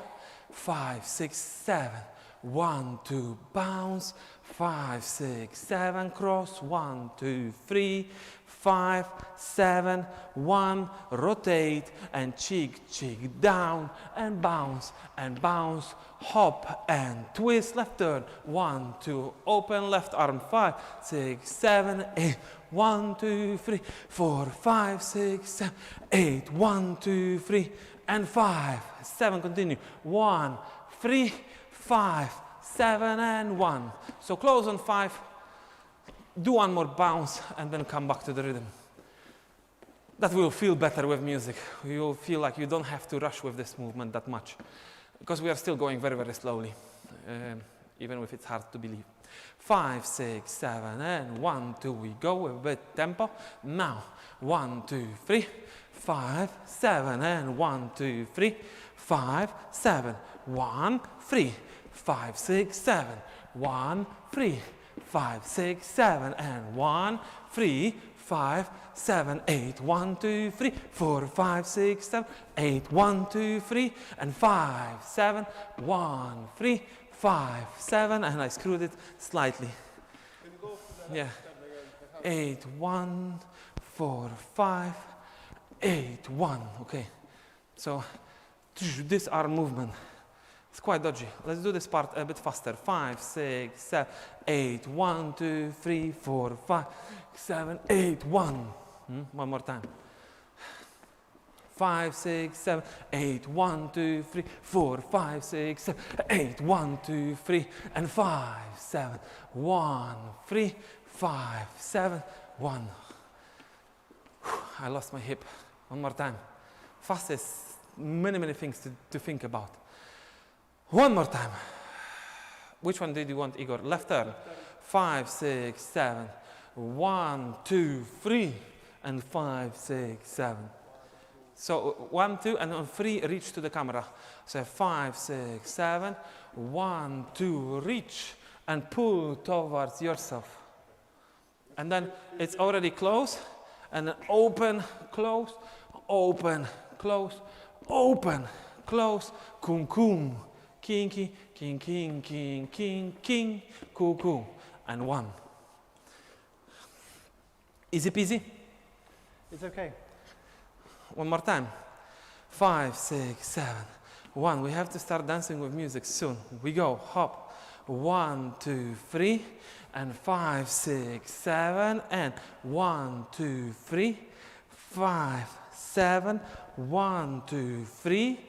5, 6, 7. 1, 2, bounce. 5, 6, 7, cross. 1, 2, 3, 5, 7, 1, rotate, and cheek, down, and bounce, hop, and twist, left turn. 1, 2, open, left arm. 5, 6, 7, 8. 1, 2, 3, 4, 5, 6, 7, 8. 1, 2, 3, and 5, 7. Continue. 1, 3, 5, 7, and 1. So close on 5. Do one more bounce and then come back to the rhythm. That will feel better with music. You'll feel like you don't have to rush with this movement that much, because we are still going very, very slowly, even if it's hard to believe. 5, 6, 7, and 1, 2, we go with a bit tempo. Now, 1, 2, 3, 5, 7, and 1, 2, 3, 5, 7, 1, 3, 5, 6, 7, 1, 3, 5, 6, 7, and 1, 3, 5, 7, 8, 1, 2, 3, 4, 5, 6, 7, 8, 1, 2, 3, and 5, 7, 1, 3, 5, 7, and I screwed it slightly. Can you go for the Yeah. step again? 8, 1, 4, 5, 8, 1. Okay. So this arm movement. It's quite dodgy. Let's do this part a bit faster. 5, 6, 7, 8, 1, 2, 3, 4, 5, 7, 8, 1. One more time. 5, 6, 7, 8, 1, 2, 3, 4, 5, 6, 7, 8, 1, 2, 3, and 5, 7, 1, 3, 5, 7, 1. I lost my hip. One more time. Fastest, many things to think about. One more time. Which one did you want, Igor? Left turn. 5, 6, 7. 1, 2, 3, and 5, 6, 7. So 1, 2, and on 3, reach to the camera. So 5, 6, 7. 1, 2, reach and pull towards yourself. And then it's already close, and then open, close, open, close, open, close, kum kum. Kinky, king, king, king, king, king, cuckoo, and 1. Easy peasy? It's okay. One more time. 5, 6, 7. 1. We have to start dancing with music soon. We go. Hop. 1, 2, 3. And 5, 6, 7. And 1, 2, 3. 5, 7. 1, 2, 3.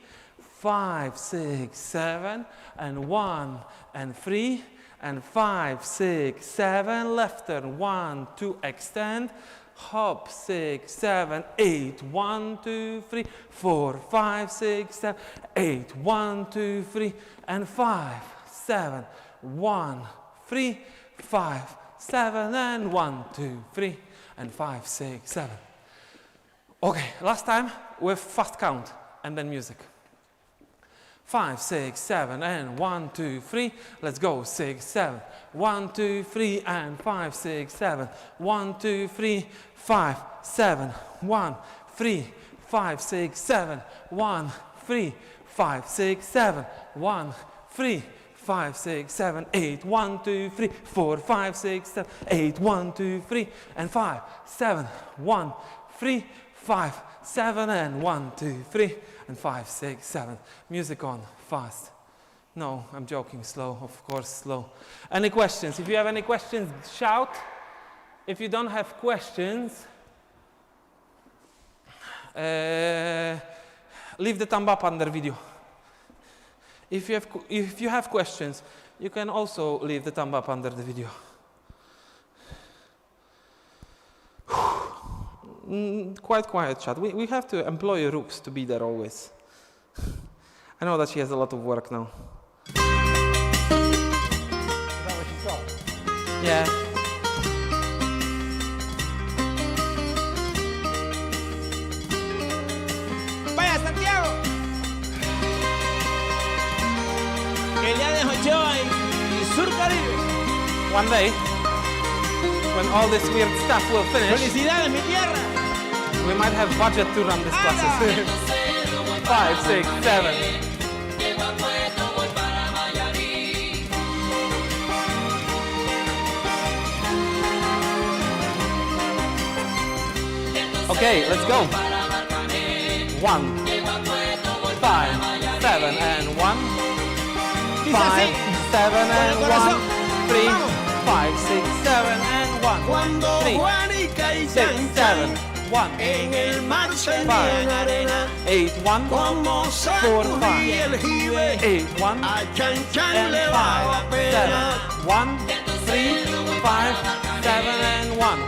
5, 6, 7, and 1, and 3, and 5, 6, 7, left turn, 1, 2, extend, hop, 6, 7, 8, 1, 2, 3, 4, 5, 6, 7, 8, 1, 2, 3, and 5, 7, 1, 3, 5, 7, and 1, 2, 3, and 5, 6, 7. Okay, last time with fast count and then music. 5, 6, 7, and 1, 2, 3. Let's go. 6, 7. 1, 2, 3, and 5, 6, 7. 1, 2, 3, 5, 7. 1, 3, 5, 6, 7. 1, 3, 5, 6, 7. 1, 3, 5, 6, 7, 8. 1, 2, 3, 4, 5, 6, 7, 8. 1, 2, 3, and 5, 7. 1, 3, 5, 7, and 1, 2, 3, and 5, 6, 7. Music on, fast. No, I'm joking, slow, of course, slow. Any questions? If you have any questions, shout. If you don't have questions, leave the thumb up under video. If you have questions, you can also leave the thumb up under the video. Quite quiet chat. We have to employ rooks to be there always. I know that she has a lot of work now. Is that what she's got? Yeah. Vaya, Santiago. Que ya dejó cheoba y Sur Caribe. One day, when all this weird stuff will finish, Felicidades, mi tierra. we might have budget to run these classes. 5, 6, 7. Okay, let's go. 1, 5, 7 and 1. Dice 5, así. 7 and el corazón. 1. 3, Vamos. 5, 6, 7 and 1. Cuando 3, Juanica y 6, 7, 1. en el mar se Five. arena, 8, 1. como 4, sacudí 5. el jibe, 8, 1. a Chan Chan And le daba 5, 7, pena. 1, 3, 5, 7 and 1.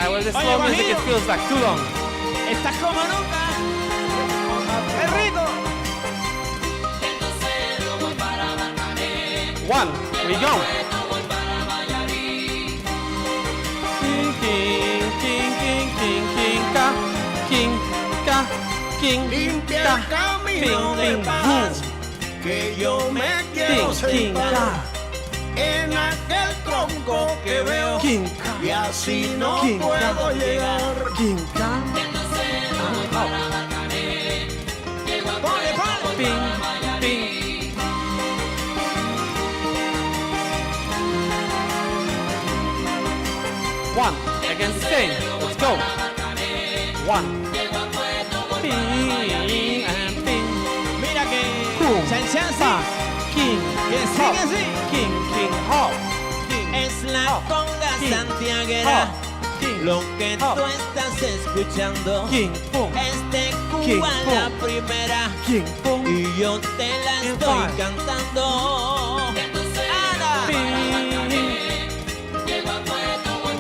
Well, the slow Oye, music, it Guajillo. feels like too long. Estás como nunca. ¡Qué rico! 1, we go. King, king, king, king, king, king, ka, king, ka, king, Limpia ka, el camino ping, de ping, paz, que yo me quiero king, king, sentar ka, en aquel tronco que veo king, y así no king, puedo llegar. king, ka, Ponle, ponle. ping, ping. 1, against the same. Let's go. 1. Ping and ping. Mira que Boom. Chan Chan sí. Pa. King. Que Hop. sigue así. King, king, hop. King. Es la Hop. conga King. santiaguera. Hop. King. Lo que Hop. tú estás escuchando King, boom. es de King, Cuba boom. la primera King, boom. y yo te la And estoy five. cantando. Ana. Ping.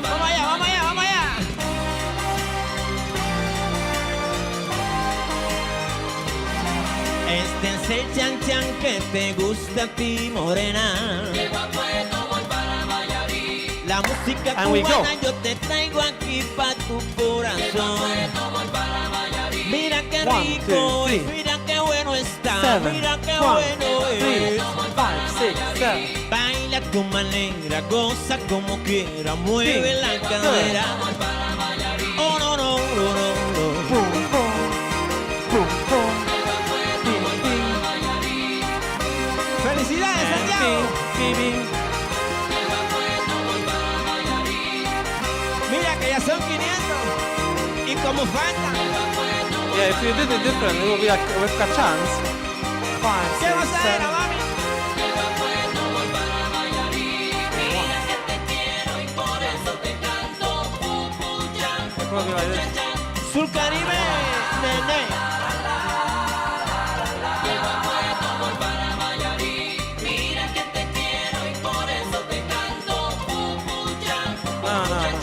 Vamos allá, vamos allá, vamos allá. Este es el chan chan que te gusta a ti, morena. La música And we go. cubana yo te traigo aquí pa' tu corazón. Mira qué 1, rico 2, 3. es, mira qué bueno está, 7, mira qué 1, bueno 3, es. 5, 6, 7. Baila como alegra, goza como quiera, mueve King. la cadera. Oh no no no no no. Boom, boom. Boom, boom. Ping, ping. Felicidades, Santiago. Ping, ping, ping. Mira que ya son 500 y como faltan. Yeah, if you did it different, it would be like with a chance. 5, ¿Qué 6, vas a hacer, 7. mami? It will be like this. Sur Caribe, nene. No, no, no.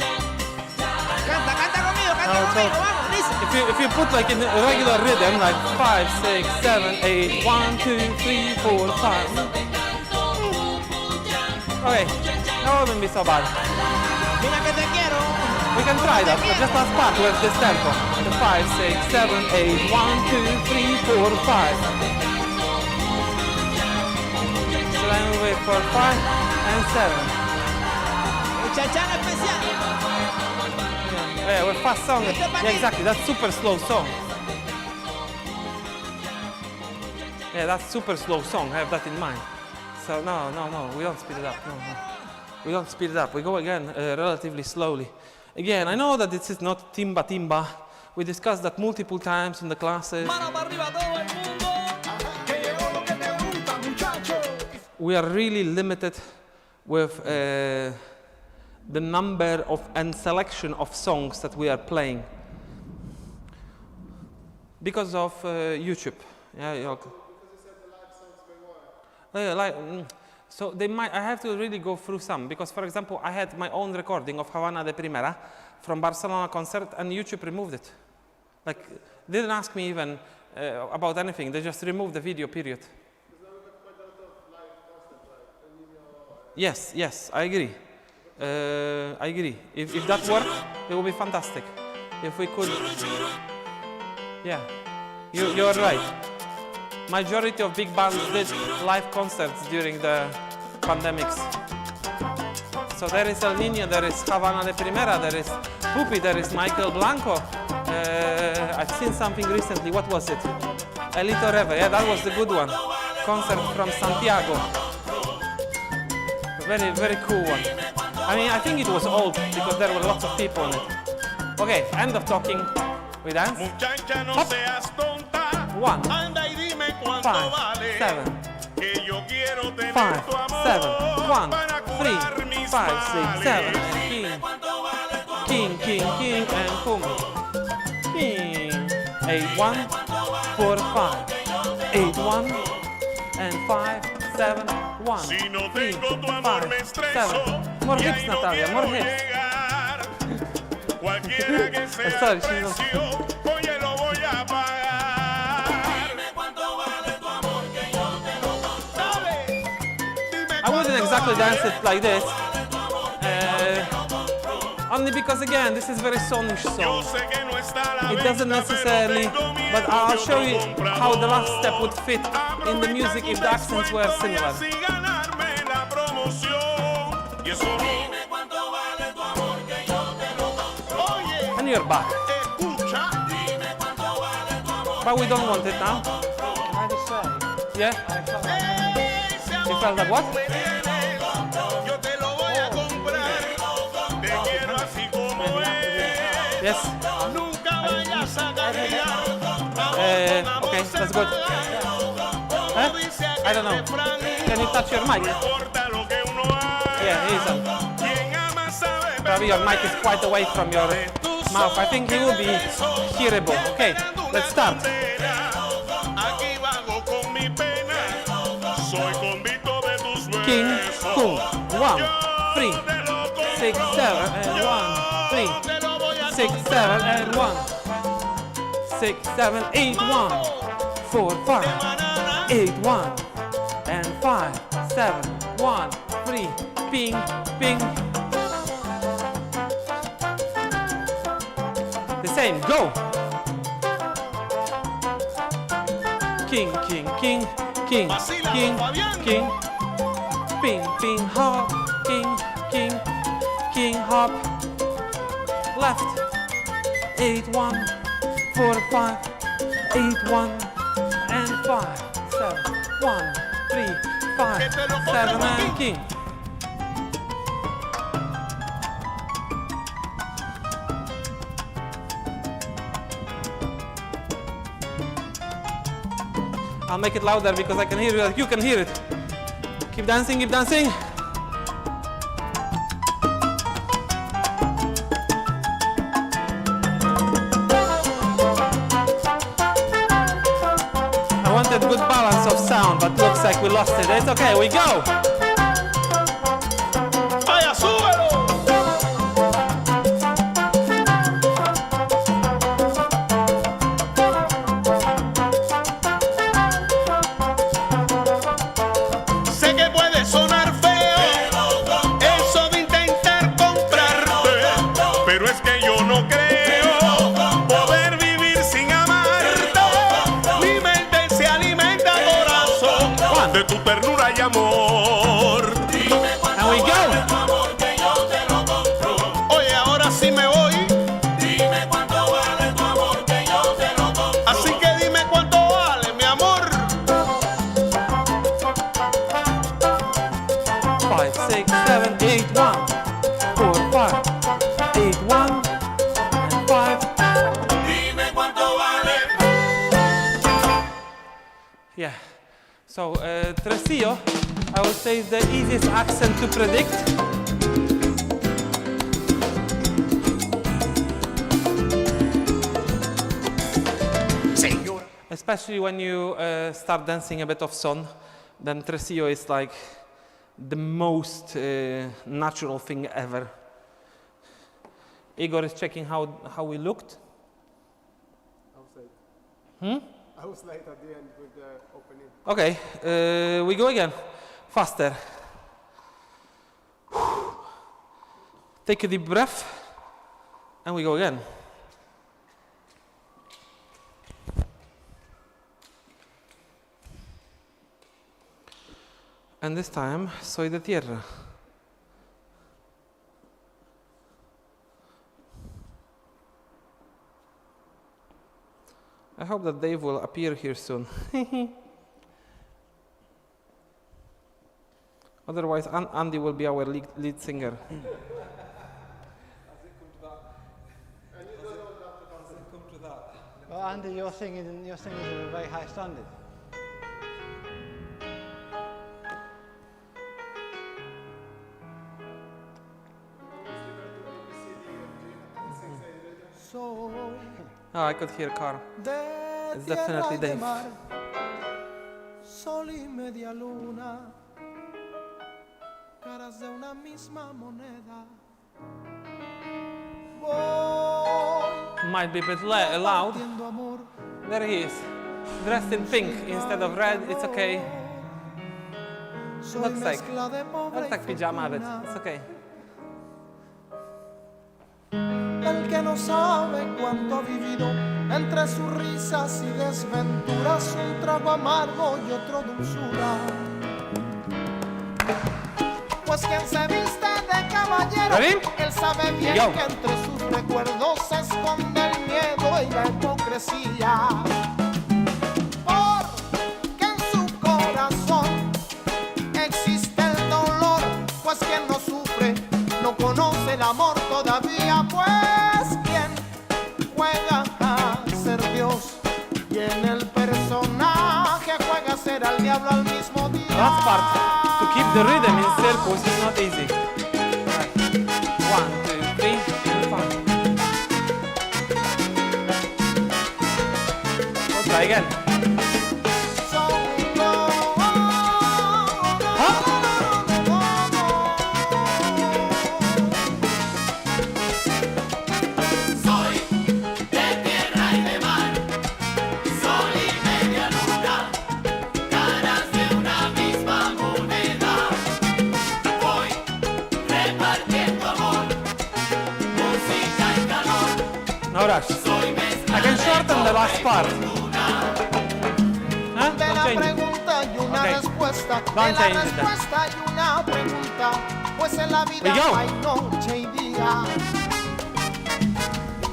Canta, canta conmigo, canta No, conmigo, so- vamos, dice. If you put like in a regular rhythm, like 5, 6, 7, 8, 1, 2, 3, 4, 5. Okay, that wouldn't be so bad. Mira que te quiero. We can try that, but just last part with this tempo. The 5, 6, 7, 8, 1, 2, 3, 4, 5. So then we wait for 5 and 7. Chachán especial. Yeah, with fast song. Yeah, exactly. That's super slow song. Yeah, that's super slow song. Have that in mind. So no, we don't speed it up. No. We don't speed it up. We go again relatively slowly. Again, I know that this is not timba timba. We discussed that multiple times in the classes. We are really limited with the number of and selection of songs that we are playing because of YouTube. Yeah, okay. So they might. I have to really go through some because, for example, I had my own recording of Havana de Primera from Barcelona concert, and YouTube removed it. Like, didn't ask me even about anything. They just remove the video, period. Yes, yes, I agree. I agree. If that worked, it would be fantastic. If we could, yeah, you're right. Majority of big bands did live concerts during the pandemics. So there is El Niño, there is Havana de Primera, there is Pupi, there is Michael Blanco. I've seen something recently. What was it? Elito Reve. Yeah, that was the good one. Concert from Santiago. Very, very cool one. I mean, I think it was old because there were lots of people in it. Okay, end of talking. We dance. Muchacha, no Hop. seas tonta. 1, Anda y dime cuánto 5, vale. 7, Que yo quiero tener 5, tu amor 7, 1, para 3, curar mis 5, 6, 7, males. and king. King, king, and boom. King. 8, 1, 4, 5. 8, 1, and 5, 7, 1. Si no 3, tengo tu amor 5, me estreso 7. More y hips, ahí no Natalia, quiero more hips. llegar. Cualquiera que sea Sorry, el she's not- precio, oye, lo voy a pagar. Dale, dime I wouldn't cuánto exactly vale. dance it like this. Only because again, this is very sonish Yo song. sé que no está a la It doesn't venta, necessarily, pero tengo miedo but I'll de show otro you comprador. how the last step would fit in the music if the accents were Descuento y similar. así ganarme la promoción. Y eso no. Oye, And you're back. escucha. But we don't want it now. Can I just say, Yeah? Ese You amor felt that what? que tú me tienes, yo te lo voy a comprar. Te quiero así como es. Yes? Nunca vayas a cambiar. Okay, that's good. Huh? I don't know. Can you touch your mic? No importa lo que uno haga. Yeah, he's on. Quien ama sabe Probably your mic is quite away from your mouth. I think he will be hearable. Okay, let's start. Aquí vago con mi pena. Soy convicto de tus King, besos. Kung, 1, 3, Te lo 6, 7, and 1, 3, te lo voy a 6, 7, and 1, 6, 7, 8, 1, 4, 5, 8, 1, and 5, 7, 1, 3, ping, ping. The same, go. King, king, king, king, king, king. Ping, ping, hop, king, king, king, hop. Left. 8, 1, 4, 5, 8, 1, and 5, 7, 1, 3, 5, 7, and king. I'll make it louder because I can hear it like you can hear it. Keep dancing, keep dancing. I wanted good balance of sound, but looks like we lost it. It's okay, we go. Vaya, súbelo. Sé que puede sonar feo eso de intentar comprarte, pero es que yo no creo poder vivir sin amarte. Mi mente se alimenta, corazón, de tu ternura y amor. And we go. Oye, ahora sí me voy. Así que dime cuánto vale, mi amor. 5, 6, 7, 8, 1, 4, 5, 8, 1, and 5. Yeah. So, Tresillo, I would say is the easiest accent to predict. Especially when you start dancing a bit of son, then Tresillo is like the most natural thing ever. Igor is checking how we looked. I I was late at the end with the opening. Okay, we go again. Faster. Take a deep breath, and we go again. And this time, soy de tierra. I hope that Dave will appear here soon. Otherwise, Andy will be our lead singer. Well, Andy, you're singing at a very high standard. Oh, I could hear Carl. It's definitely Dave. Sol y media luna, caras de una misma moneda. Might be a bit loud. There he is, dressed in pink instead of red. It's okay. Looks like pajama, but it's okay. El que no sabe cuánto ha vivido entre sus risas y desventuras, un trago amargo y otro dulzura. Pues quien se viste de caballero, él sabe bien que entre sus recuerdos se esconde el miedo y la hipocresía. Porque en su corazón existe el dolor, pues quien no sufre no conoce el amor todavía, pues quien juega a ser Dios y en el personaje juega a ser al diablo al mismo día. Last part. To keep the rhythm in circles is not easy. Right. 1, 2, 3, 4. We'll try again. No rush. I can shorten the last part. Huh? De la pregunta y una respuesta, de la respuesta y una pregunta, pues en la vida hay noche y día.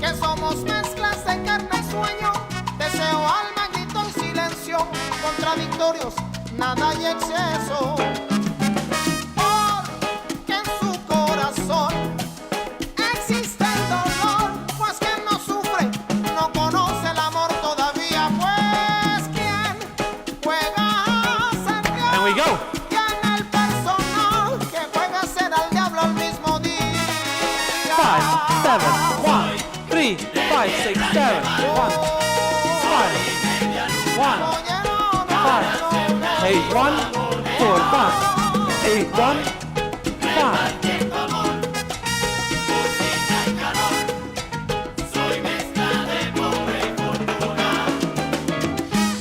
Que somos mezclas de carne y sueño, deseo, alma, grito y silencio, contradictorios, nada y exceso. Porque en su corazón existe el dolor, pues quien no sufre no conoce el amor todavía, pues quien juega a ser Dios. And we go. Y en el personal que juega a ser al diablo al mismo día. 5, 7, 1, 3, 5, 6, 7, 1, 5, 1, 5, 8, 1, 4, 5, 8, 1, 5.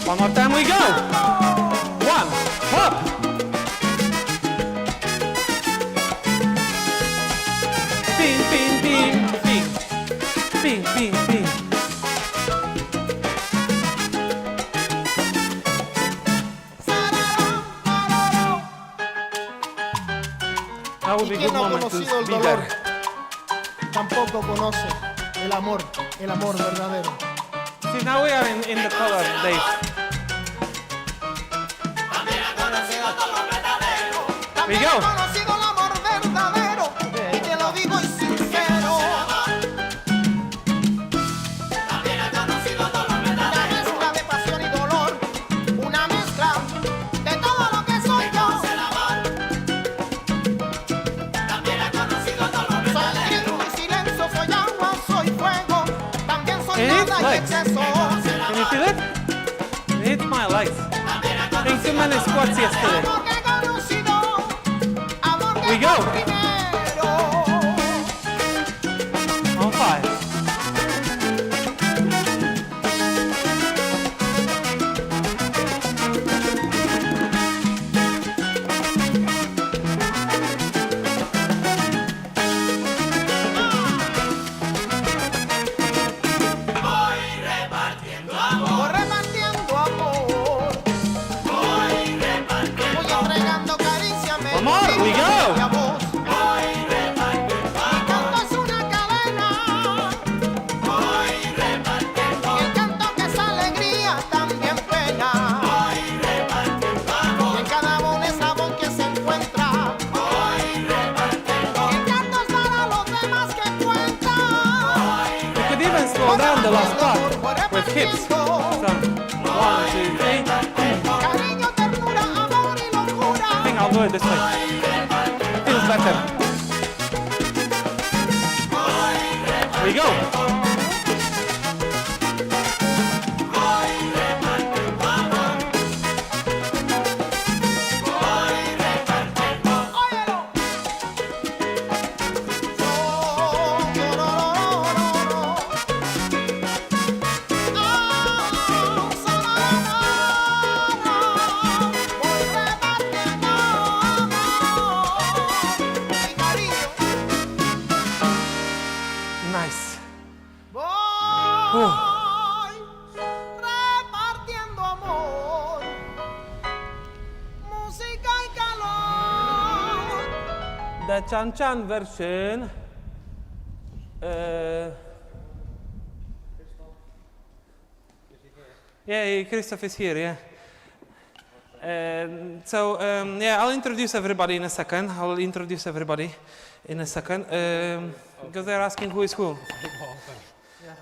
One more time we go. 1, up. Ping, ping, ping, ping. Ping, ping, ping. That would be a good moment to be there. Tampoco conoce el amor verdadero. See, now we are in the color, Dave. We go. He conocido el amor verdadero, y te lo digo y sincero. También he conocido el dolor verdadero. Una mezcla de pasión y dolor, una mezcla de todo lo que soy yo. También he conocido el dolor verdadero. Soy grito y silencio, soy agua, soy fuego. También soy nada y exceso. Can you feel it? It hits my legs. Doing too many squats yesterday. We go. On 5. go down the last part with hips. So, 1, 2, 3. Cariño, ternura, amor y locura. I think I'll do it this way. Feels better. Here we go. Nice. Voy repartiendo amor, música y calor. The Chan Chan version. Yeah, Christoph is here, yeah. Yeah, I'll introduce everybody in a second. Because they're asking who is who.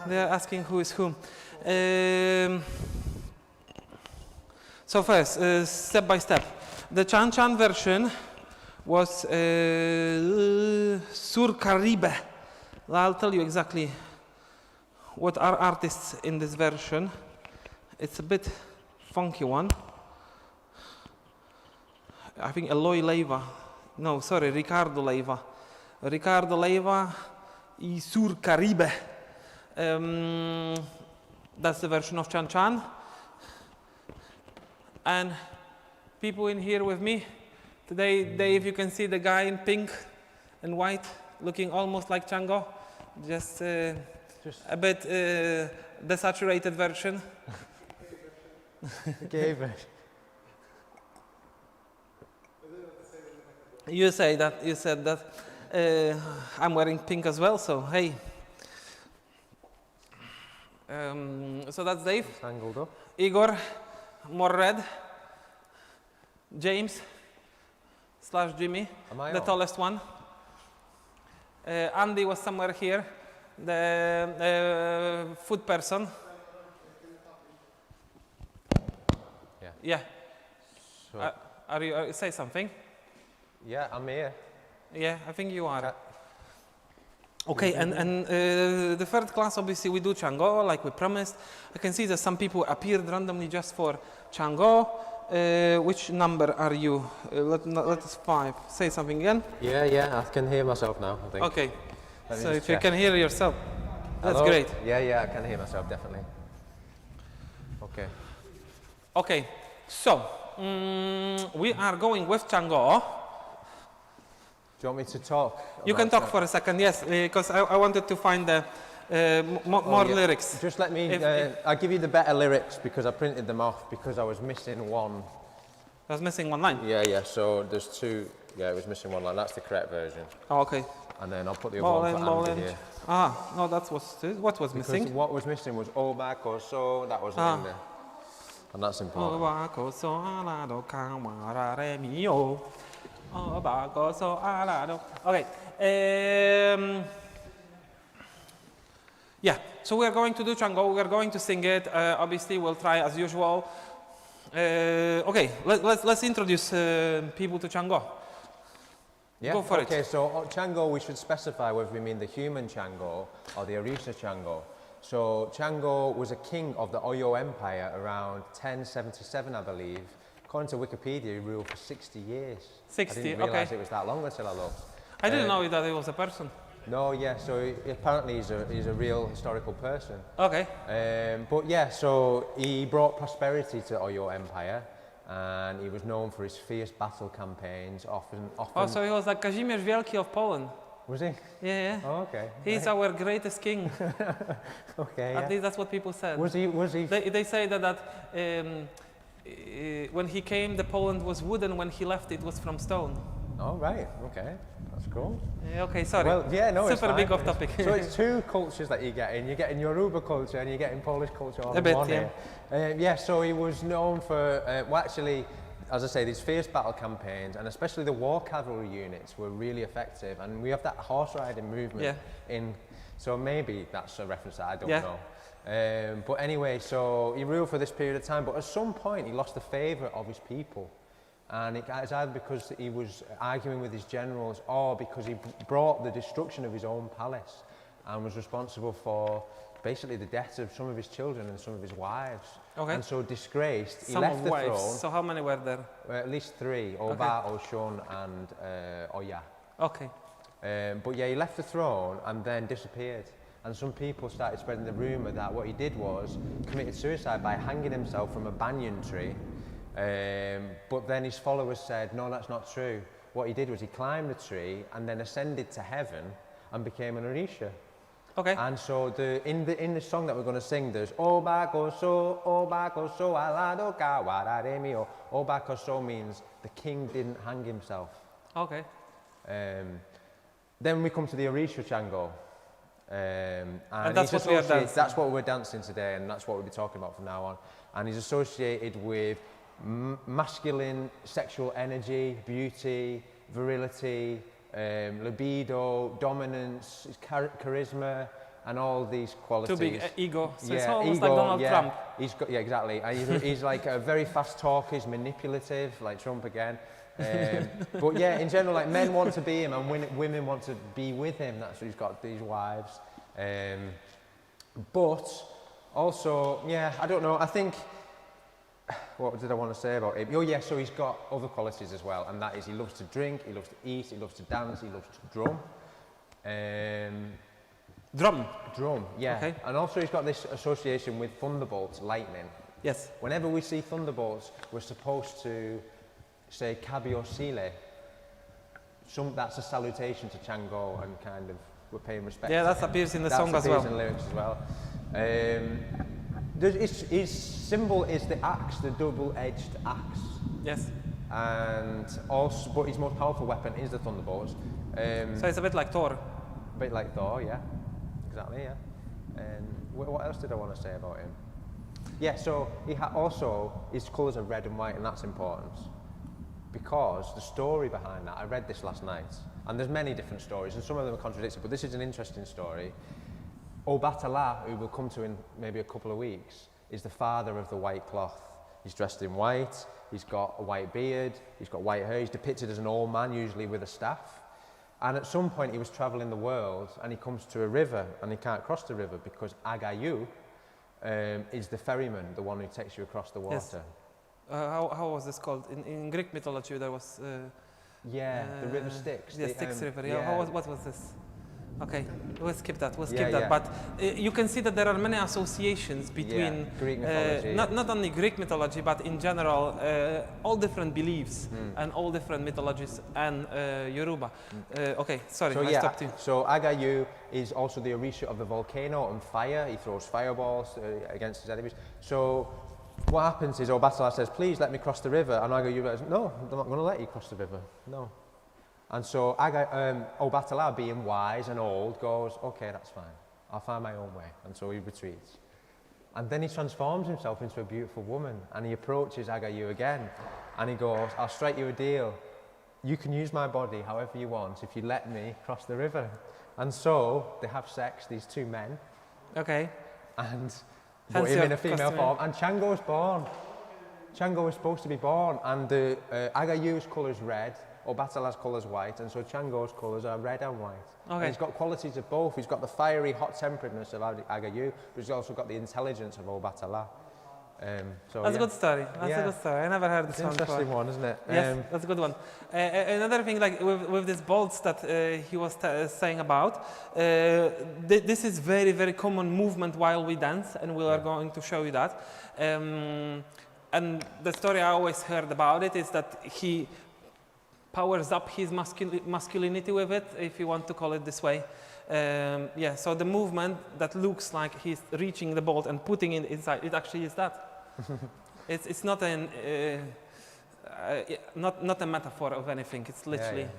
They're asking who is who. So first, step by step. The Chan Chan version was Sur Caribe. I'll tell you exactly what are artists in this version. It's a bit funky one. I think Eloy Leiva. No, sorry, Ricardo Leiva. Ricardo Leiva y Sur Caribe. That's the version of Chan Chan. And people in here with me today, if you can see the guy in pink and white, looking almost like Chango, just a bit desaturated version. You said that I'm wearing pink as well, so hey. So that's Dave. Angled up. Igor, more red. James / Jimmy, the tallest one. Andy was somewhere here, the food person. Yeah. So, Are you? Say something. yeah, I'm here. Yeah, I think you are. Okay, and the third class, obviously, we do Chango, like we promised. I can see that some people appeared randomly just for Chango. Which number are you? Let us 5. Say something again. Yeah, I can hear myself now, I think. Okay, Let me so just if you check. can hear yourself, that's Hello? great. Yeah, I can hear myself, definitely. Okay. Okay, so we are going with Chango. Do you want me to talk? You can about talk for a second, yes, because I wanted to find the more yeah. lyrics. Just let me, If- I'll give you the better lyrics because I printed them off because I was missing one. I was missing one line. Yeah, so there's 2, it was missing one line, that's the correct version. Oh, okay. And then I'll put the other one for Andy here. Ah, no, what was Because missing? what was missing was Oba, Koso, that wasn't in there. And that's important. Koso, alado, Kawo, rere, mio. Koso, alado. Okay. Yeah, so we are going to do Chango. We are going to sing it. Obviously, we'll try as usual. Okay, let's introduce people to Chango. Yeah, Go for it. Okay, so Chango, we should specify whether we mean the human Chango or the Orisa Chango. So Chango was a king of the Oyo Empire around 1077, I believe. According to Wikipedia, he ruled for 60 years. 60, I didn't realise okay. it was that long until I looked. I didn't know that it was a person. No, yeah, so apparently he's a real historical person. Okay. But yeah, so he brought prosperity to Oyo Empire, and he was known for his fierce battle campaigns, often... Oh, so he was like Kazimierz Wielki of Poland. Was he? Yeah. Oh, okay. He's our greatest king. Okay, At least that's what people said. Was he... They say that when he came, the Poland was wooden. When he left, it was from stone. Oh, right, okay. That's cool. Yeah, okay, sorry. Well, yeah, no, it's super fine. big off topic. So it's 2 cultures that you get in. You're getting Yoruba culture and you're getting Polish culture all A in bit, one yeah. here. Yeah, so he was known for, well, actually, as I say, these fierce battle campaigns, and especially the war cavalry units, were really effective. And we have that horse riding movement in, so maybe that's a reference that I don't know. But anyway, so he ruled for this period of time, but at some point he lost the favour of his people. And it's either because he was arguing with his generals or because he brought the destruction of his own palace and was responsible for basically the deaths of some of his children and some of his wives. And so disgraced, he left the throne. So how many were there? At least 3, Oba, Oshun and Oya. Okay. But yeah, he left the throne and then disappeared. And some people started spreading the rumour that what he did was committed suicide by hanging himself from a banyan tree. But then his followers said, no, that's not true. What he did was he climbed the tree and then ascended to heaven and became an Orisha. Okay. And so in the song that we're going to sing, there's Oba koso, alado kawarare mio. Oba koso means the king didn't hang himself. Okay. Then we come to the Orisha Chango. And that's what we are dancing. That's what we're dancing today, and that's what we'll be talking about from now on. And he's associated with masculine sexual energy, beauty, virility, libido, dominance, charisma, and all these qualities. Too big ego. So it's Yeah, almost ego, like Donald Trump. He's got, yeah, exactly. And he's like a very fast talker, he's manipulative, like Trump again. But yeah, in general, like men want to be him and women want to be with him. That's why he's got these wives. But also, yeah, I don't know. I think, what did I want to say about him? Oh yeah, so he's got other qualities as well, and that is he loves to drink, he loves to eat, he loves to dance, he loves to drum. Drum, yeah. Okay. And also he's got this association with thunderbolts, lightning. Yes. Whenever we see thunderbolts, we're supposed to say Kabio, sile. That's a salutation to Chango, and kind of we're paying respect. Yeah, that appears in the song as well. That appears in lyrics as well. His symbol is the axe, the double-edged axe. Yes. And also, but his most powerful weapon is the thunderbolts. So it's a bit like Thor. A bit like Thor, yeah. Exactly, yeah. And what else did I want to say about him? Yeah, so he also, his colours are red and white, and that's important. Because the story behind that, I read this last night, and there's many different stories, and some of them are contradictory, but this is an interesting story. Obatala, who we'll come to in maybe a couple of weeks, is the father of the white cloth. He's dressed in white, he's got a white beard, he's got white hair, he's depicted as an old man, usually with a staff. And at some point he was travelling the world, and he comes to a river, and he can't cross the river because Agayu is the ferryman, the one who takes you across the water. Yes. How was this called? In Greek mythology there was... the river Styx. The Styx river, yeah. What was this? Okay, we'll skip that, Yeah. But you can see that there are many associations between Greek mythology. Not only Greek mythology, but in general, all different beliefs and all different mythologies and Yoruba. Okay, sorry, So I stopped you. So Agayu is also the Orisha of the volcano and fire. He throws fireballs against his enemies. So what happens is Obatala says, please let me cross the river. And Agayu says, no, I'm not going to let you cross the river. No. And so Obatala, being wise and old, goes, okay, that's fine. I'll find my own way. And so he retreats. And then he transforms himself into a beautiful woman. And he approaches Agayu again. And he goes, I'll strike you a deal. You can use my body however you want if you let me cross the river. And so they have sex, these two men. Okay. And put him in a female form. And Chango is born. Chango was supposed to be born. And Agayu's colour is red. Obatala's colour is white, and so Chango's colours are red and white. Okay. And he's got qualities of both. He's got the fiery, hot-temperedness of Agayu, but he's also got the intelligence of Obatala. That's a good story. That's a good story. I never heard this one before. Interesting one, isn't it? Yes, that's a good one. Another thing, like with these bolts that he was saying about, this is very, very common movement while we dance, and we are going to show you that. And the story I always heard about it is that he powers up his masculinity with it, if you want to call it this way. So the movement that looks like he's reaching the bolt and putting it inside, it actually is that. It's not not a metaphor of anything. It's literally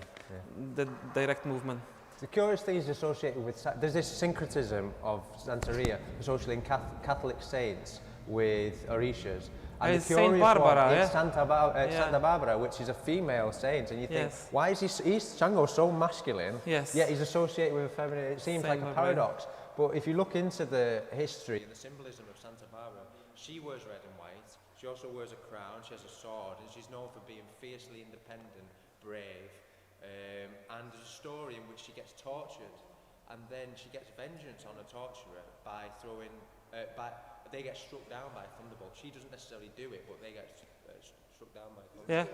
the direct movement. The curious thing is associated with, there's this syncretism of Santeria, especially in Catholic saints with Orishas. And It's the Saint curious Barbara, one, yeah? it's Santa Barbara, which is a female saint, and you think, Yes. why is he's Chango so masculine, Yes. yet he's associated with a feminine? It seems Saint like a Barbara. paradox. But if you look into the history and the symbolism of Santa Barbara, she wears red and white. She also wears a crown. She has a sword, and she's known for being fiercely independent, brave. And there's a story in which she gets tortured, and then she gets vengeance on a torturer by throwing. They get struck down by a thunderbolt. She doesn't necessarily do it, but they get struck down by a thunderbolt. Yeah.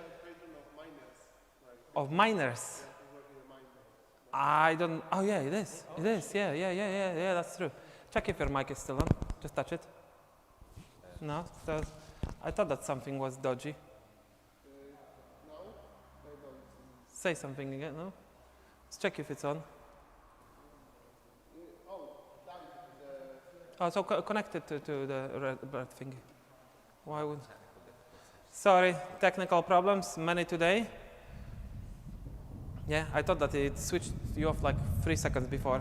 Of miners. I don't. Oh yeah, it is. It is. Yeah. That's true. Check if your mic is still on. Just touch it. No. I thought that something was dodgy. Say something again. No. Let's check if it's on. Oh, so connected to the red thingy. Why would? Sorry, technical problems. Many today. Yeah, I thought that it switched you off like 3 seconds before.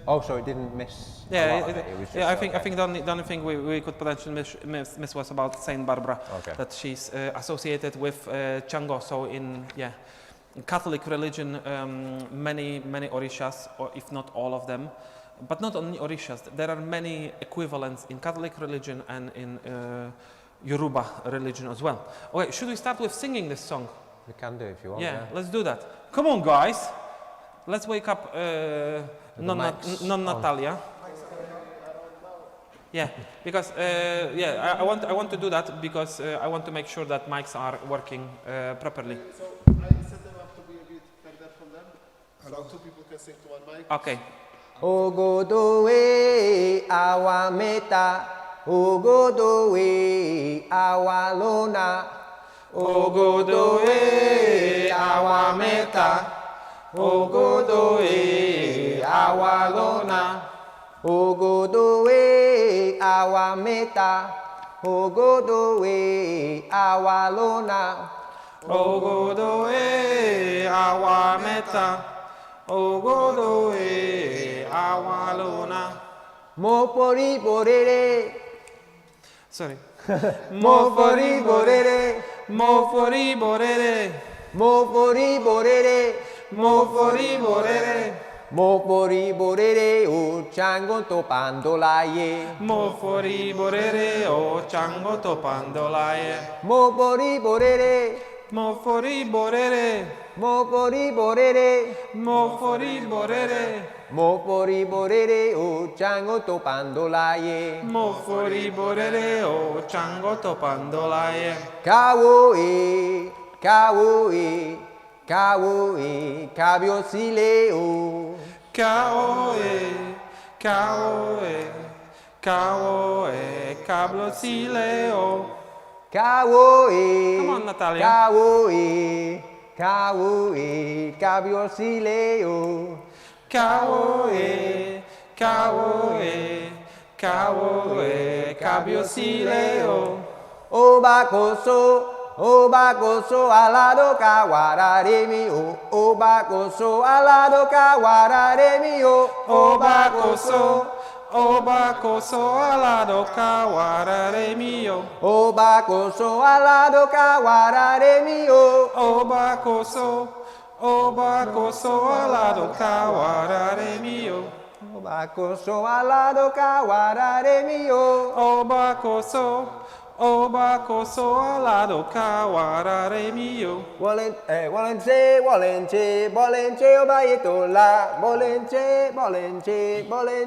Oh, so it didn't miss. Yeah, a lot of it was just, I think the only thing we could potentially miss was about Saint Barbara. Okay. That she's associated with Chango. So in Catholic religion, many orishas, or if not all of them, but not only orishas. There are many equivalents in Catholic religion and in Yoruba religion as well. Okay, should we start with singing this song? We can do if you want. Yeah, let's do that. Come on, guys. Let's wake up Natalia. Yeah, because I want to do that because I want to make sure that mics are working properly. So I set them up to be a bit further from them, so 2 people can sing to one mic. Okay. Ogodo e awa meta, Ogodo e awa lona, Ogodo e awa meta, Ogodo e awa lona, Ogodo e awa meta, Ogodo e awa lona, Ogodo e awa meta, Ogodo e awa lona. Moforibo rere, Sorry. Moforibo rere, Moforibo rere, Moforibo rere, Moforibo rere, Moforibo rere, o Chango topando laye. Moforibo rere, o Chango topando laye. Moforibo rere, Moforibo rere, Moforibo rere, Moforibo rere, Moforibo rere, o Chango topando laye. Moforibo rere, o Chango topando laye. Kawo e, Kawo e, Kawo e, Kabio sile o. Kawo e, Kawo e, Kawo e, Kabio sile o. Kawo e, Come on, Natalia. Kawo e, Kawo e, Kabio sile o. Kawo e, Kawo e, Kawo e, Kabio sile o. Oba koso, alado kawara mi o. Oba koso, alado kawara mi o. Oba koso, alado kawara mio. Oba koso, alado kawara mi o. Oba koso, alado kawara mio. Oba koso, alado kawara mi o. Oba koso, alado kawara mio. Bolen cheoba itola. Bolen cheoba itola. Bolen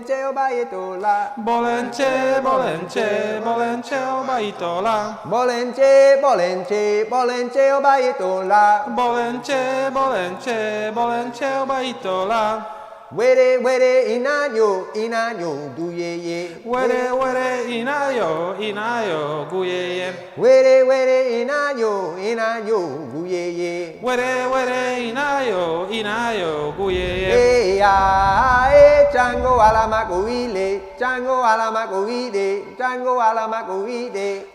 cheoba itola. Bolen cheoba itola. Bolen cheoba itola. Were inanyo duyeye. Were inayo guyeye. Were inanyo guyeye. Were inayo guyeye. Chango alamakoide, Chango alamakoide, Chango alamakoide.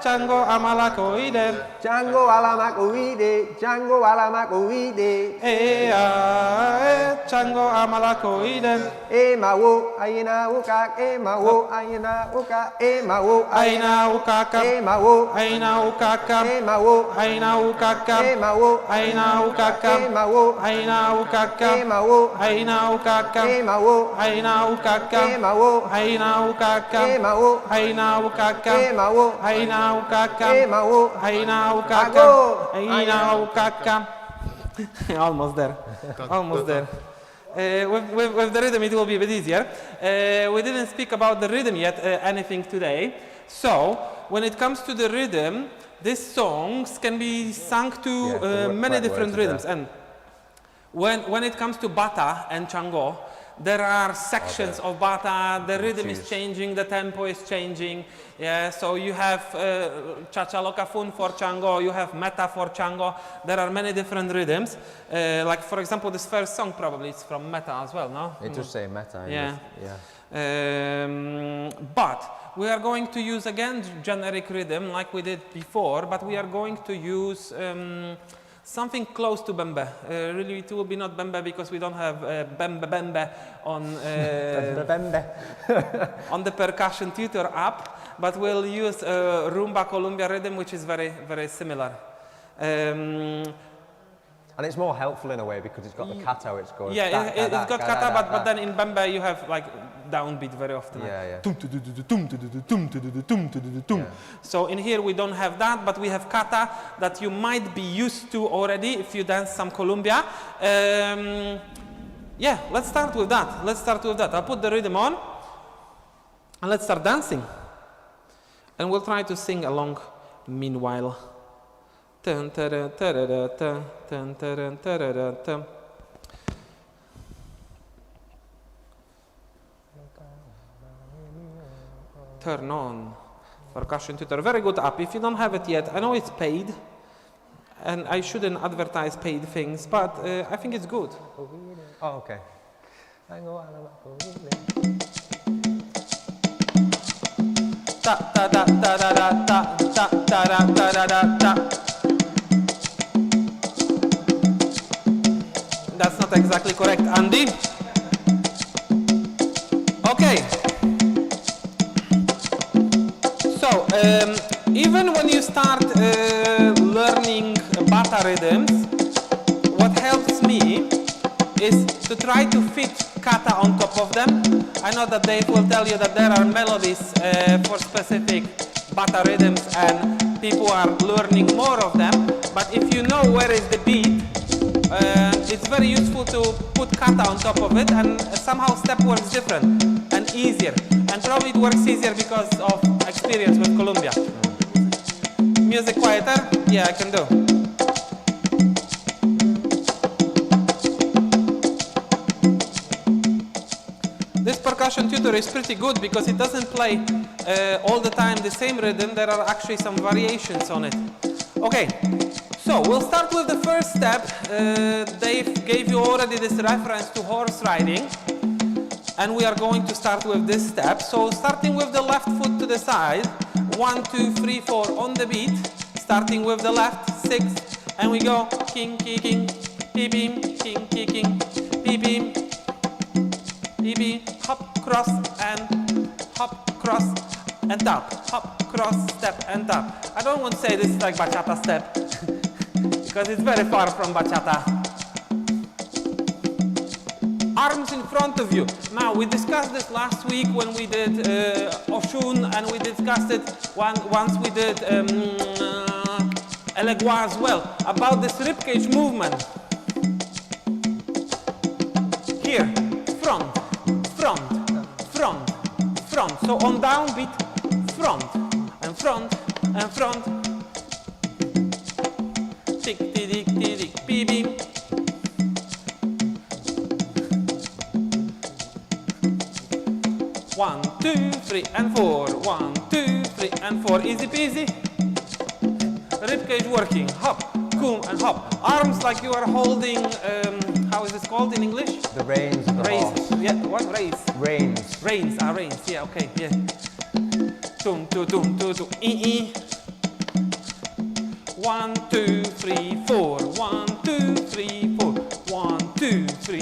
Chango amalakoide. Chango alamakoide, Chango alamakoide. Chango amalako iden. Emawo, aina ukak, emawo, aina uka, emawo, Aina ukaka. emawo, Aina ukaka. emawo, Aina ukaka. emawo, Aina ukaka. emawo, Aina ukaka. emawo, Aina ukaka. emawo, Aina ukaka. emawo, Aina ukaka. emawo, Aina ukaka. emawo, Aina ukaka. emawo, Aina ukaka. Ago. Aina ukaka. Almost there. Almost there. With the rhythm, it will be a bit easier. We didn't speak about the rhythm yet, anything today. So, when it comes to the rhythm, these songs can be sung to many different rhythms. And when it comes to bata and chango, there are sections of bata, the rhythm is changing, the tempo is changing. Yeah, so you have chachalokafun for chango, you have meta for chango. There are many different rhythms. Like for example, this first song probably is from meta as well, no? It does say meta. Yeah. Yeah. But we are going to use again generic rhythm like we did before, but we are going to use something close to Bembe. Really, it will be not Bembe because we don't have Bembe on on the percussion tutor app, but we'll use Rumba Columbia rhythm, which is very, very similar. And it's more helpful in a way because it's got the kata, it's got Yeah, it's got kata, but then in Bembe you have like downbeat very often. Yeah, Tum, tu, du, du, du, tum, tu, du, du, tum, tu, du, du, tum, tu, du, du, tum. Yeah. So in here we don't have that, but we have kata that you might be used to already if you dance some Columbia. Yeah, let's start with that. Let's start with that. I'll put the rhythm on and let's start dancing. And we'll try to sing along meanwhile. Turn on percussion tutor. Very good app. If you don't have it yet, I know it's paid, and I shouldn't advertise paid things, but I think it's good. Oh, okay. Ta ta da da da da ta ta ta da da da da. That's not exactly correct, Andy. Okay. So, even when you start learning bata rhythms, what helps me is to try to fit kata on top of them. I know that Dave will tell you that there are melodies for specific bata rhythms and people are learning more of them, but if you know where is the beat, it's very useful to put kata on top of it, and somehow step works different and easier. And probably it works easier because of experience with Columbia. Music quieter? Yeah, I can do. This percussion tutor is pretty good because it doesn't play all the time the same rhythm. There are actually some variations on it. Okay. So, we'll start with the first step. Dave gave you already this reference to horse riding. And we are going to start with this step. So, starting with the left foot to the side. 1, 2, 3, 4 on the beat. Starting with the left, 6. And we go king, king, beam, king, king, beam, beam, hop, cross, and hop, cross, and tap. Hop, cross, step, and tap. I don't want to say this is like bachata step. Because it's very far from bachata. Arms in front of you. Now, we discussed this last week when we did Oshun, and we discussed it once we did Elegua as well, about this ribcage movement. Here, front, front, front, front. So on downbeat, front, and front, and front. Tick, tick, tick, tick, beep, beep. One, 2, 3, and 4. 1, 2, 3, and 4. Easy peasy. Ribcage working. Hop, coom, and hop. Arms like you are holding. How is this called in English? The reins of the horse. Yeah. What reins? Reins. Reins. Reins. Yeah. Okay. Yeah. Tum, tum, tum, tum, tum. 1, 2, 3, 4. 1, 2, 3, 4. 1, 2, 3.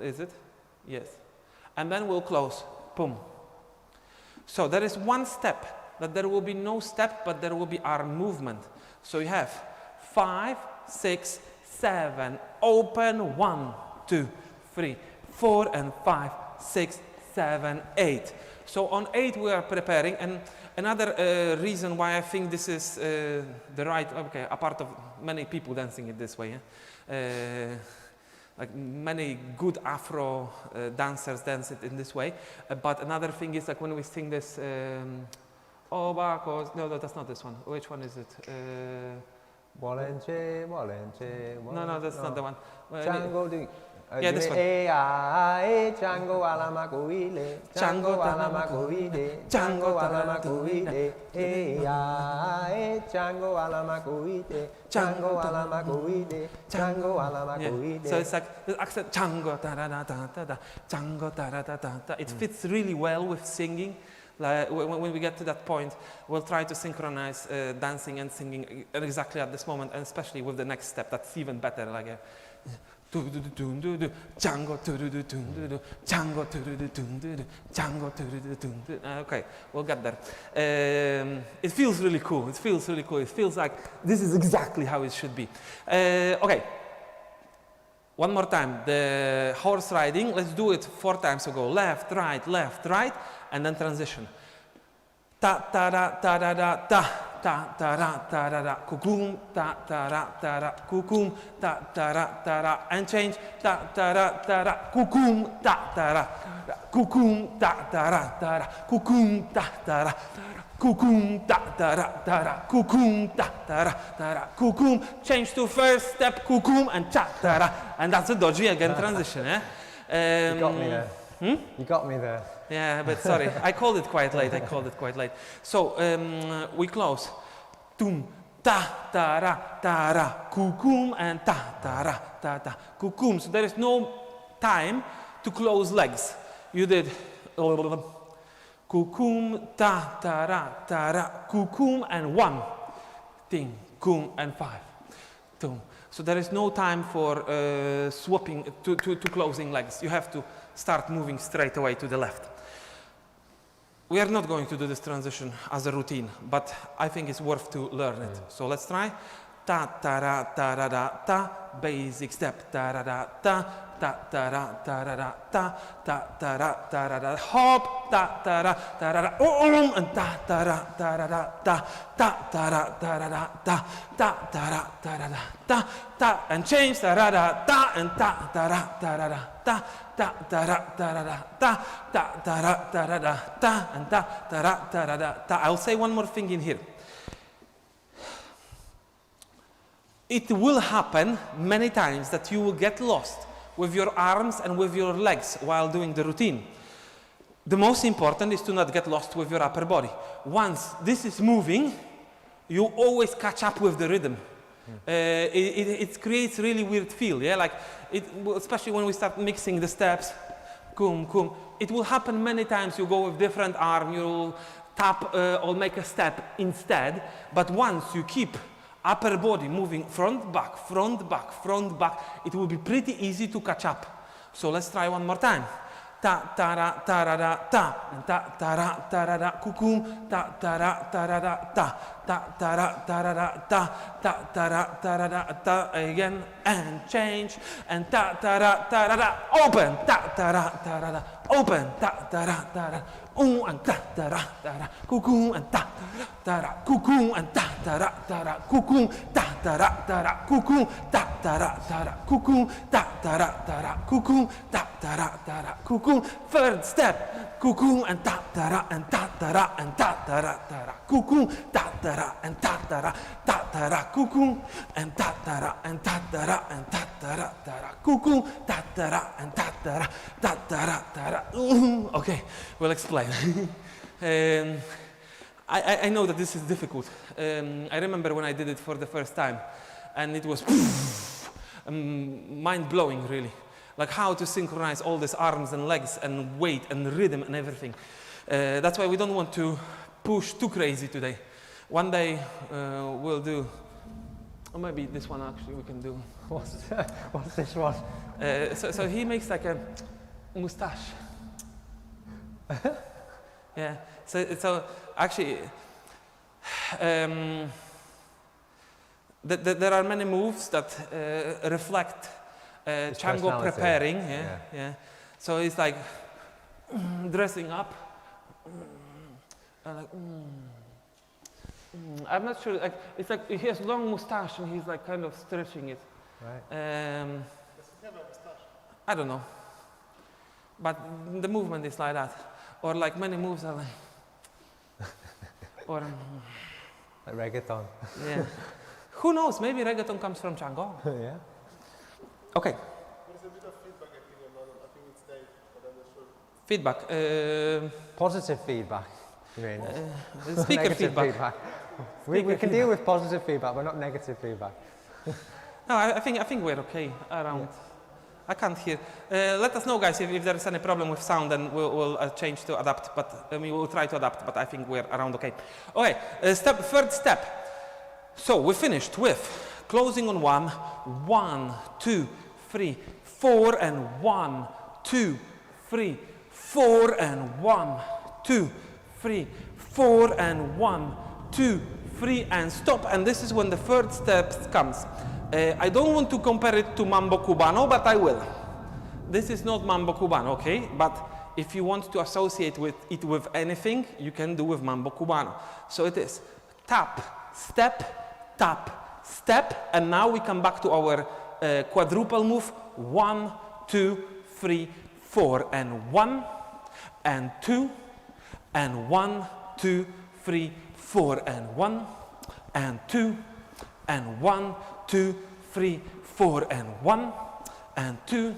Is it? Yes. And then we'll close. Boom. So there is one step that there will be no step, but there will be arm movement. So you have 5, 6, 7, open, 1, 2, 3, 4, and 5, 6, 7, 8. So on 8 we are preparing, and another reason why I think this is the right, okay, apart of many people dancing it this way, like many good Afro dancers dance it in this way, but another thing is like when we sing this, no, that's not this one. Which one is it? Bolen, No, that's not the one. Chango, yeah, this one. Chango alama kuile, Chango alama kuile, Chango alama kuile, Chango alama kuile, Chango alama kuile, Chango alama kuile. So it's like the accent, Chango da da da da da, Chango da da da da. It fits really well with singing. Like when we get to that point, we'll try to synchronize dancing and singing exactly at this moment, and especially with the next step. That's even better. Like a Chango, Chango, Chango. Okay, we'll get there. It feels really cool. It feels really cool. It feels like this is exactly how it should be. Okay. One more time. The horse riding. Let's do it 4 times. So go left, right, and then transition. Ta ta da ta da da ta. Ta ta ra ta ra ra, kukum, ta ta ra ta ra, kukum, ta ta ra ta ra, and change, ta ta ra ta ra, kukum, ta ta ra, kukum, ta ta ra ta ra, kukum, ta ta ra, kukum, ta ta ra ta ra, kukum, ta ta ra ta ra, kukum. Change to first step, kukum, and cha ta ra, and that's a dodgy again transition. You got me there. You got me there. Yeah, but sorry, I called it quite late. So we close. Tum, ta, ta, ra, kukum, and ta, ta, kukum. So there is no time to close legs. You did kukum, ta, ra, kukum, and 1. Ting, kum, and 5. Tum. So there is no time for swapping, to closing legs. You have to start moving straight away to the left. We are not going to do this transition as a routine, but I think it's worth to learn it. So let's try. Ta ta ra ta ra da ta, basic step. Ta ra da ta, ta ta ra ta ra da ta, ta ta ra ta ra da hop, ta ta ra and ta ta ra da ta, ta ta ra da ta, ta ta ra da ta, and change ta ra da ta and ta ta ra da ta. Ta ta ra ta ra da ta, ta ta ra ta ra da ta, and ta ta ra da ta. I'll say one more thing in here. It will happen many times that you will get lost with your arms and with your legs while doing the routine. The most important is to not get lost with your upper body. Once this is moving, you always catch up with the rhythm. It creates really weird feel, yeah, like especially when we start mixing the steps, kum kum. It will happen many times. You go with different arm, you'll tap or make a step instead. But once you keep upper body moving front back, it will be pretty easy to catch up. So let's try one more time. Ta ta ra da ta, and ta ra da kukum, ta ra da ta, ta ra da ta, again, and change, and ta ra da open, ta ra da open, ta ra and ta ra kukum, and ta ra kukum, and ta ra kukum, ta ra kukum, ta ra kukum, ta ra kukum, ta ra kukum. Third step, kukum, and ta ra and ta ra and ta ra kukum, ta ra and ta ra kukum, and ta ra and ta ra and ta ra kukum, ta ra and ta ra. Okay, we'll explain. I know that this is difficult. I remember when I did it for the first time, and it was mind-blowing, really. Like how to synchronize all these arms and legs and weight and rhythm and everything. That's why we don't want to push too crazy today. One day we'll do, or maybe this one actually we can do. What's this one? So he makes like a mustache. Yeah. So actually, there are many moves that reflect Chango personality. preparing. Yeah. So it's like dressing up. Like, I'm not sure. Like it's like he has long mustache and he's like kind of stretching it. Right. Does he have a mustache? I don't know. But the movement is like that. Or like many moves are like. Or. Like reggaeton. Yeah. Who knows? Maybe reggaeton comes from Chango. Yeah. Okay. There's a bit of feedback, I think, on London. I think it's Dave, but I'm not sure. Feedback. Positive feedback. You mean? Speaker Negative feedback. We Speaker can deal with positive feedback, but not negative feedback. No, I think we're okay around. I can't hear. Let us know, guys, if there is any problem with sound, then we'll change to adapt. But we will try to adapt. But I think we're around okay. Okay. Third step. So we finished with closing on 1, 1, 2, 3, 4, and 1, 2, 3, 4, and 1, 2, 3, 4, and 1, 2, 3, and stop. And this is when the third step comes. I don't want to compare it to Mambo Cubano, but I will. This is not Mambo Cubano, okay? But if you want to associate it with anything, you can do with Mambo Cubano. So it is tap, step, and now we come back to our quadruple move. 1, 2, 3, 4, and 1, and 2, and 1, 2, 3, 4, and 1, and 2, and 1, 2, 3, 4, and 1, and 2,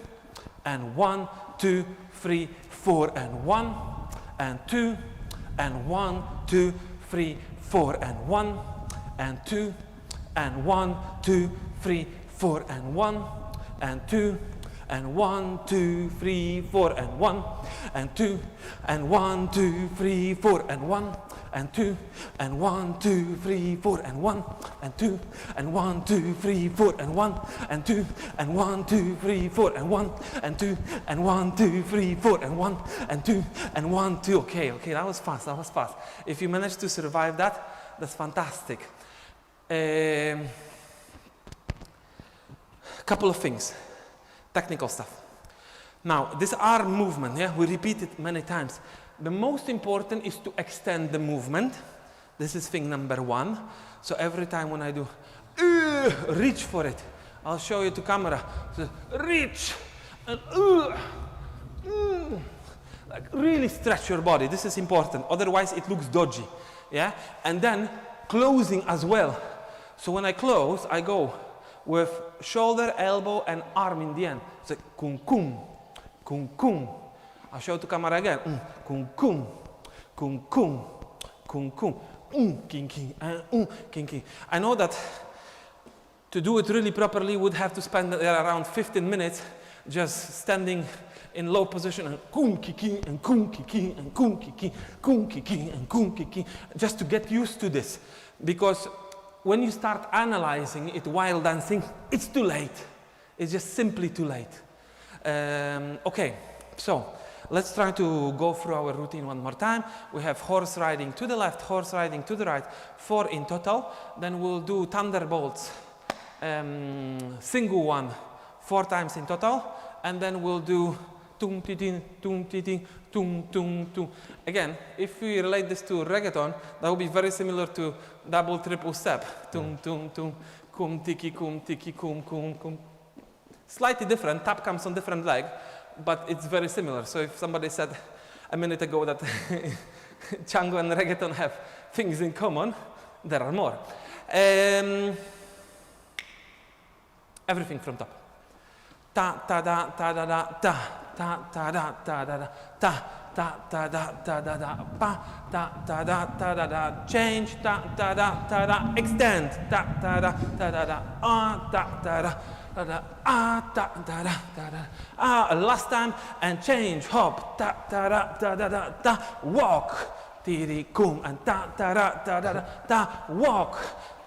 and 1, 2, 3, 4, and 1, and 2, and 1, 2, 3, 4, and 1, and 2, and 1, 2, 3, 4, and 1, and 2, and 1, 2, 3, 4, and 1, and 2, and 1, 2, 3, 4, and 1, and 2, and 1, 2, 3, 4, and 1, and 2, and 1, 2, 3, 4, and 1, and 2, and 1, 2, 3, 4, and 1, and 2, and 1, 2, 3, 4, and 1, and 2, and 1, 2. Okay, that was fast. If you manage to survive that, that's fantastic. Couple of things, technical stuff. Now, this arm movement, we repeat it many times. The most important is to extend the movement. This is thing number 1. So every time when I do, reach for it. I'll show you to camera. So reach, and like really stretch your body. This is important. Otherwise, it looks dodgy. Yeah, and then closing as well. So when I close, I go with shoulder, elbow, and arm in the end. So kum kum, kum kum. I'll show it to camera again. Kum kum, kum kum, kum kum. King king, king king. I know that to do it really properly would have to spend around 15 minutes just standing in low position and kum kiki and kum kiki and kum kiki, kum kiki and kum kiki, just to get used to this. Because when you start analyzing it while dancing, it's too late. It's just simply too late. Okay, so let's try to go through our routine one more time. We have horse riding to the left, horse riding to the right, 4 in total. Then we'll do thunderbolts, single one, 4 times in total. And then we'll do tum ti tum ti tum tum tum. Again, if we relate this to reggaeton, that would be very similar to double triple step. Tum tum tum, kum tiki kum kum kum. Slightly different. Tap comes on different leg, but it's very similar. So if somebody said a minute ago that Chango and reggaeton have things in common, there are more. Everything from top. Ta ta da ta da da ta ta ta da ta da da ta ta ta da ta da da pa ta ta da ta da da change ta ta da extend ta ta da ta da last time and change hop ta walk tiri kum and ta walk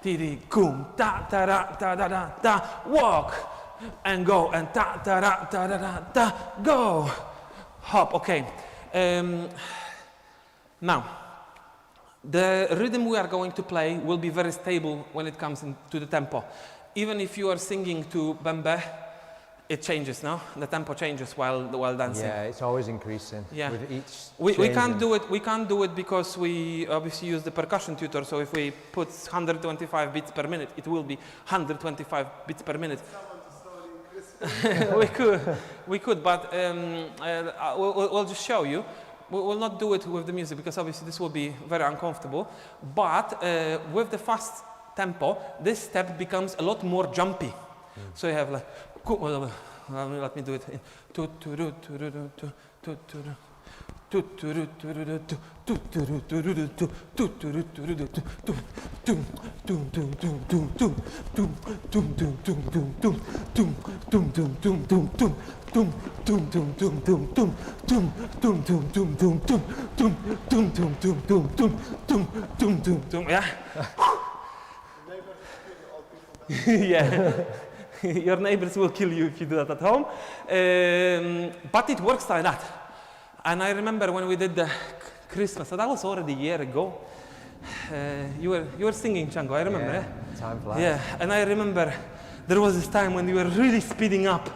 Tiri kum, ta ta ra ta da da da. Walk and go and ta ta ra ta da da da. Go. Hop. Okay. Now, the rhythm we are going to play will be very stable when it comes into the tempo. Even if you are singing to Bembe, it changes, no? The tempo changes while dancing. Yeah, it's always increasing. Yeah. With each We can't changing. do it. We can't do it because we obviously use the percussion tutor. So if we put 125 beats per minute, it will be 125 beats per minute. we could, but we'll just show you. We'll not do it with the music because obviously this will be very uncomfortable. But with the fast tempo, this step becomes a lot more jumpy. So you have like, let me do it. Yeah. Yeah. Your neighbors will kill you if you do that at home. But it works like that. And I remember when we did the Christmas, so that was already a year ago. You were singing, Chango, I remember. Yeah, time flies. Yeah, and I remember there was this time when you were really speeding up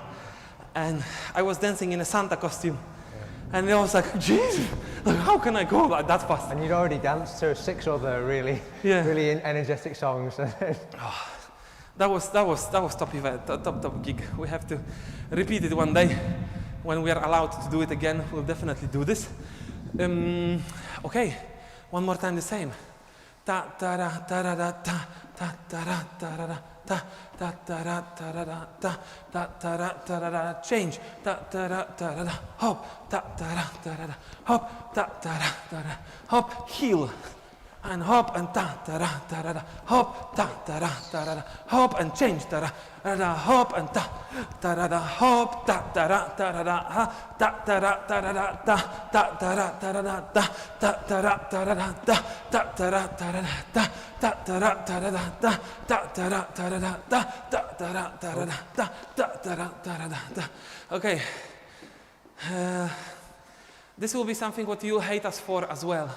and I was dancing in a Santa costume. Yeah. And I was like, jeez, like, how can I go like that fast? And you'd already danced to 6 other really energetic songs. That was top event, top gig. We have to repeat it one day. When we are allowed to do it again, we'll definitely do this. Okay, one more time the same. Ta ta ra ta ra da ta ta ta ra ta ra da ta ta ta ra ta ra da ta ta ta ra ta ra da. Change. Ta ta ra ta ra da. Hop. Ta ta ra ta ra da. Hop. Ta ta ra ta ra. Hop. Heel. And hop and ta ta ra ta ra da. Hop. Ta ta ra ta ra da. Hop and change. Ta ra ra da. Hop and ta ta ra da. Hop. Ta ta ra ta ra da. Ha. Ta ta ra ta ra da. Ta ta ta ra ta ra da. Ta ta ta ra ta ra da. Ta ta ta ra ta ra da. Ta ta ta ra ta ra da. Ta ta ta ra ta ra da. Ta ta ta ra ta ra da. Ta ta ta ra ta ra da. Okay. This will be something what you'll hate us for as well.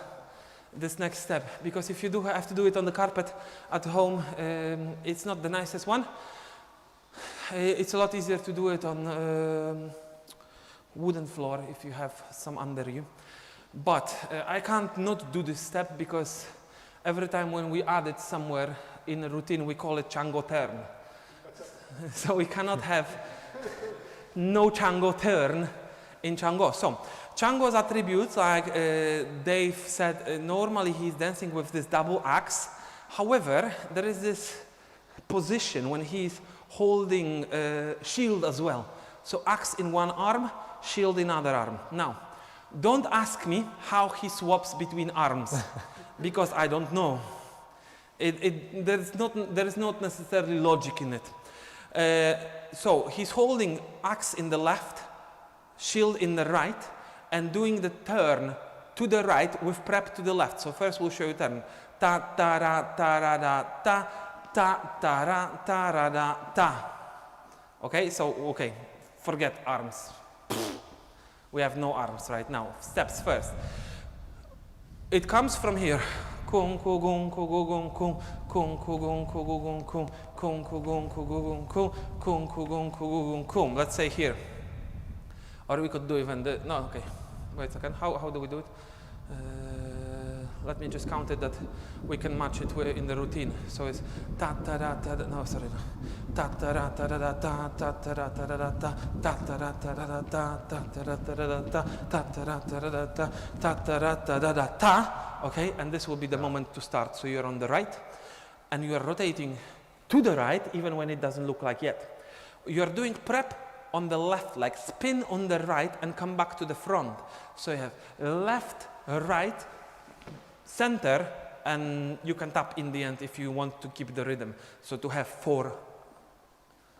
This next step, because if you do have to do it on the carpet at home, it's not the nicest one. It's a lot easier to do it on wooden floor if you have some under you. But I can't not do this step because every time when we add it somewhere in a routine, we call it Chango turn. So we cannot have no Chango turn in Chango. So Chango's attributes, like Dave said, normally he's dancing with this double axe. However, there is this position when he's holding shield as well. So axe in one arm, shield in other arm. Now, don't ask me how he swaps between arms, because I don't know. There is not necessarily logic in it. So he's holding axe in the left, shield in the right, and doing the turn to the right with prep to the left. So first we'll show you turn. Ta ta ra ta ra da ta ta ta ra ta ra da ta. Okay, so forget arms. We have no arms right now. Steps first. It comes from here. Kung kung kung kung kung kung kung kung kung kung kung kung kung kung kung kung. Let's say here. Or we could do even the, no, okay, wait a second, how do we do it? Let me just count it that we can match it in the routine. So it's ta ta ra ta da, no, sorry, ta ta ra ta da ta ta ta ra ta da ta ta ta ra ta da ta ta ta ra ta da ta ta ta ra ta da ta ta ta ra ta da ta. Okay, and this will be the moment to start. So you're on the right, and you are rotating to the right, even when it doesn't look like yet. You are doing prep on the left, like spin on the right and come back to the front. So you have left, right, center, and you can tap in the end if you want to keep the rhythm. So to have 4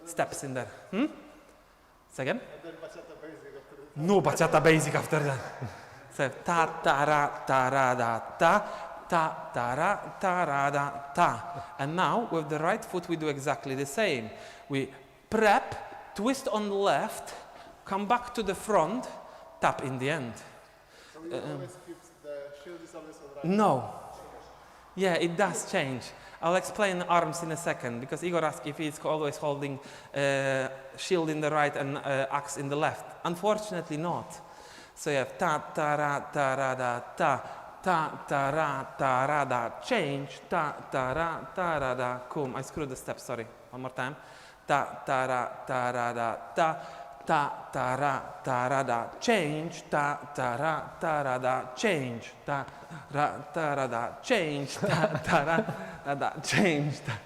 steps in there. Second? No bachata basic after that. So ta ta ra da ta ta, ta, ra, ta, ra, da, ta. And now with the right foot we do exactly the same. We prep, twist on the left, come back to the front, tap in the end. So we always keep the shield is always on right. No. Yeah, it does change. I'll explain arms in a second because Igor asked if he's always holding shield in the right and axe in the left. Unfortunately not. So you have ta, ta, ra, ta, ra, da, ta, ta, ta, ra, da, change, ta, ta, ra, da, cum. I screwed the step, sorry. One more time. Ta, ta, ra, da, ta, ta, ta, ra, da, change, ta, ta, ra, da, change, ta, ra, da, change, ta, ta, ra, da, change, ta,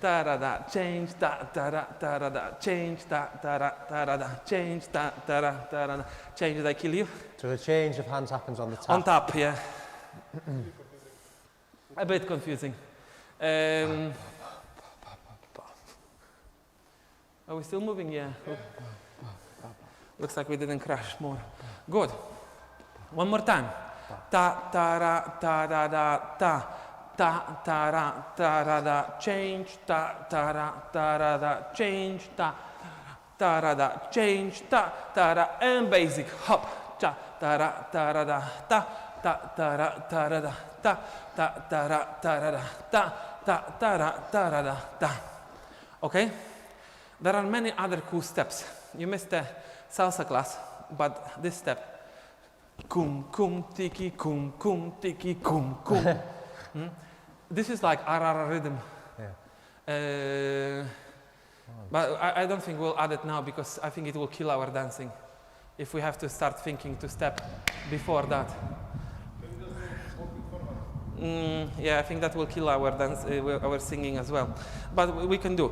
ta, da, change, ta, ta, ra, da, change, ta, ta, ra, da, change, ta, ta, ra, da, change. Did I kill you? So the change of hands happens on the tap. On top, yeah. A bit confusing. Are we still moving? Yeah. Looks like we didn't crash more. Good. One more time. Ta, ta, ra, ta, da, da, ta. Ta, ta, ra, da, change. Ta, ta, ra, da, change. Ta, ta, ra, change. Ta, ra, and basic. Hop. Ta, ra, da, ta. Ta, ra, da, ta. Ta, ra, da, ta. Ta, ra, da, ta. Okay? There are many other cool steps. You missed the salsa class, but this step, kum kum tiki kum kum tiki kum kum. This is like RR rhythm. Yeah. But I don't think we'll add it now because I think it will kill our dancing if we have to start thinking to step before that. Yeah, I think that will kill our dance, our singing as well. But we can do.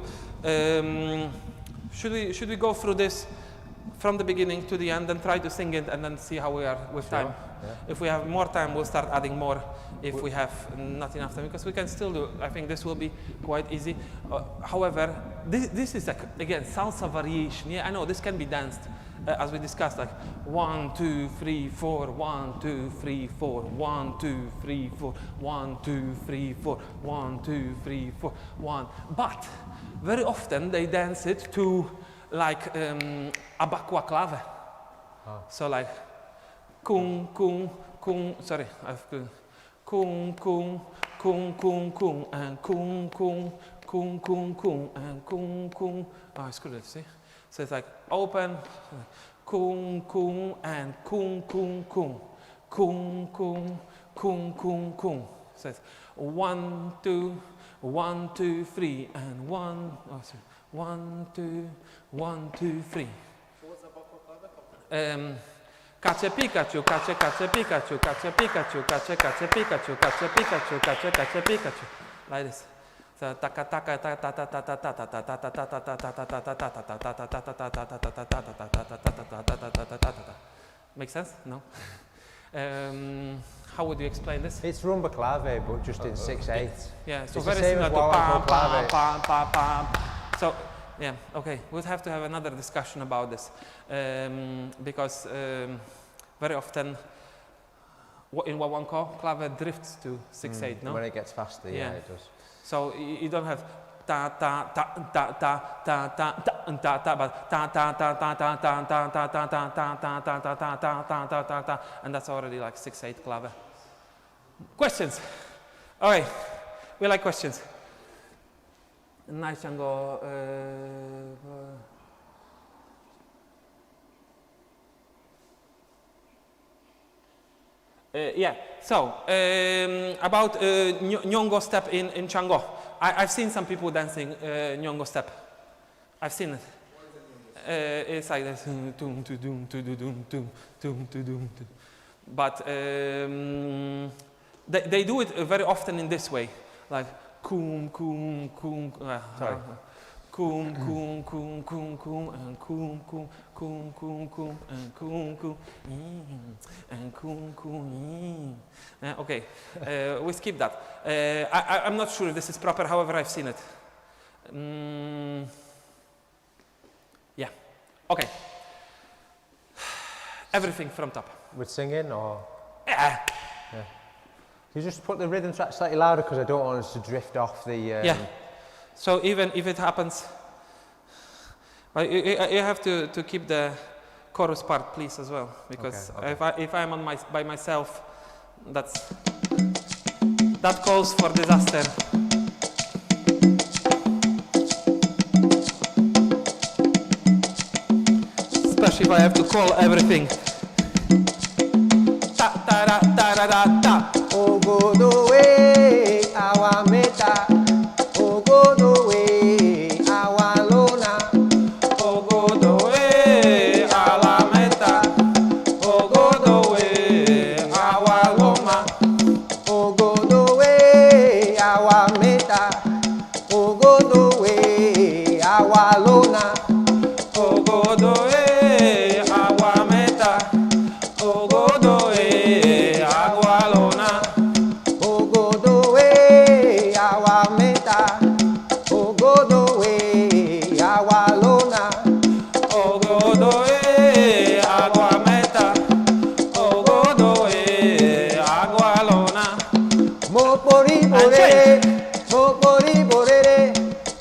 Should we go through this from the beginning to the end and try to sing it and then see how we are with time? Yeah. If we have more time, we'll start adding more. If we have not enough time, because we can still do. I think this will be quite easy. However, this is again salsa variation. Yeah, I know this can be danced. As we discussed, like 1, 2, 3, 4, 1, 2, 3, 4, 1, 2, 3, 4, 1, 2, 3, 4, 1, 2, 3, 4, 1. But very often they dance it to like abakwa clave. So like kung kung kung. Sorry, I've kung kung kung kung kung and kung kung kung kung kung and kung kung. Oh, I screwed it. See. So it's like open, kung kung and kung kung kung, kung kung kung kung kung. So it's 1, 2, 1, 2, 3 and 1. Oh, sorry. 1, 2, 1, 2, 3. Kacze Pikachu, kacze kacze Pikachu, kacze Pikachu, kacze kacze Pikachu, kacze Pikachu, kacze kacze Pikachu. Like this. So taka taka ta ta ta ta ta ta ta ta ta ta ta ta ta ta ta. Make sense? No. How would you explain this? It's rumba clave, but just in 6/8. Yeah, so It's very the same similar as to guaguancó pam pam clave. pam pam pam. So yeah, okay, we'll have to have another discussion about this because very often in guaguancó clave drifts to 6/8. No. When it gets faster, yeah, it does. So you don't have ta ta ta ta ta ta ta ta ta but ta ta ta ta ta ta ta ta ta ta ta ta ta ta ta ta ta ta ta, and that's already like 6/8 clave. Questions? All right, we like questions. Nice, Chango. Yeah, so about Nyongo step in Chango. I've seen some people dancing Nyongo step. I've seen it. It's like this. But they do it very often in this way, like kum kum kum. Sorry. Kum kum kum kum kum and kum kum kum kum kum and kum kum and kum kum. Okay, we skip that. I'm not sure if this is proper. However, I've seen it. Yeah. Okay. Everything from top. With singing or? Yeah. You just put the rhythm track slightly louder because I don't want us to drift off the... Yeah. So even if it happens, well, you have to keep the chorus part, please, as well, because if I'm on by myself, that calls for disaster. Especially if I have to call everything. Ta ta ra ta ra ra ta. Ogodo we awa meta. Ogodo we awa lona. Ogodo we ala meta. Ogodo we awa loma. Ogodo we awa meta. Ogodo we awa lona. Ogodo we agua meta. Ogodo we agua lona. Ogodo we awa meta. Ogodo we awa lona. Ogodo we agua meta. Ogodo we agua lona. Moforibo rere, Moforibo rere,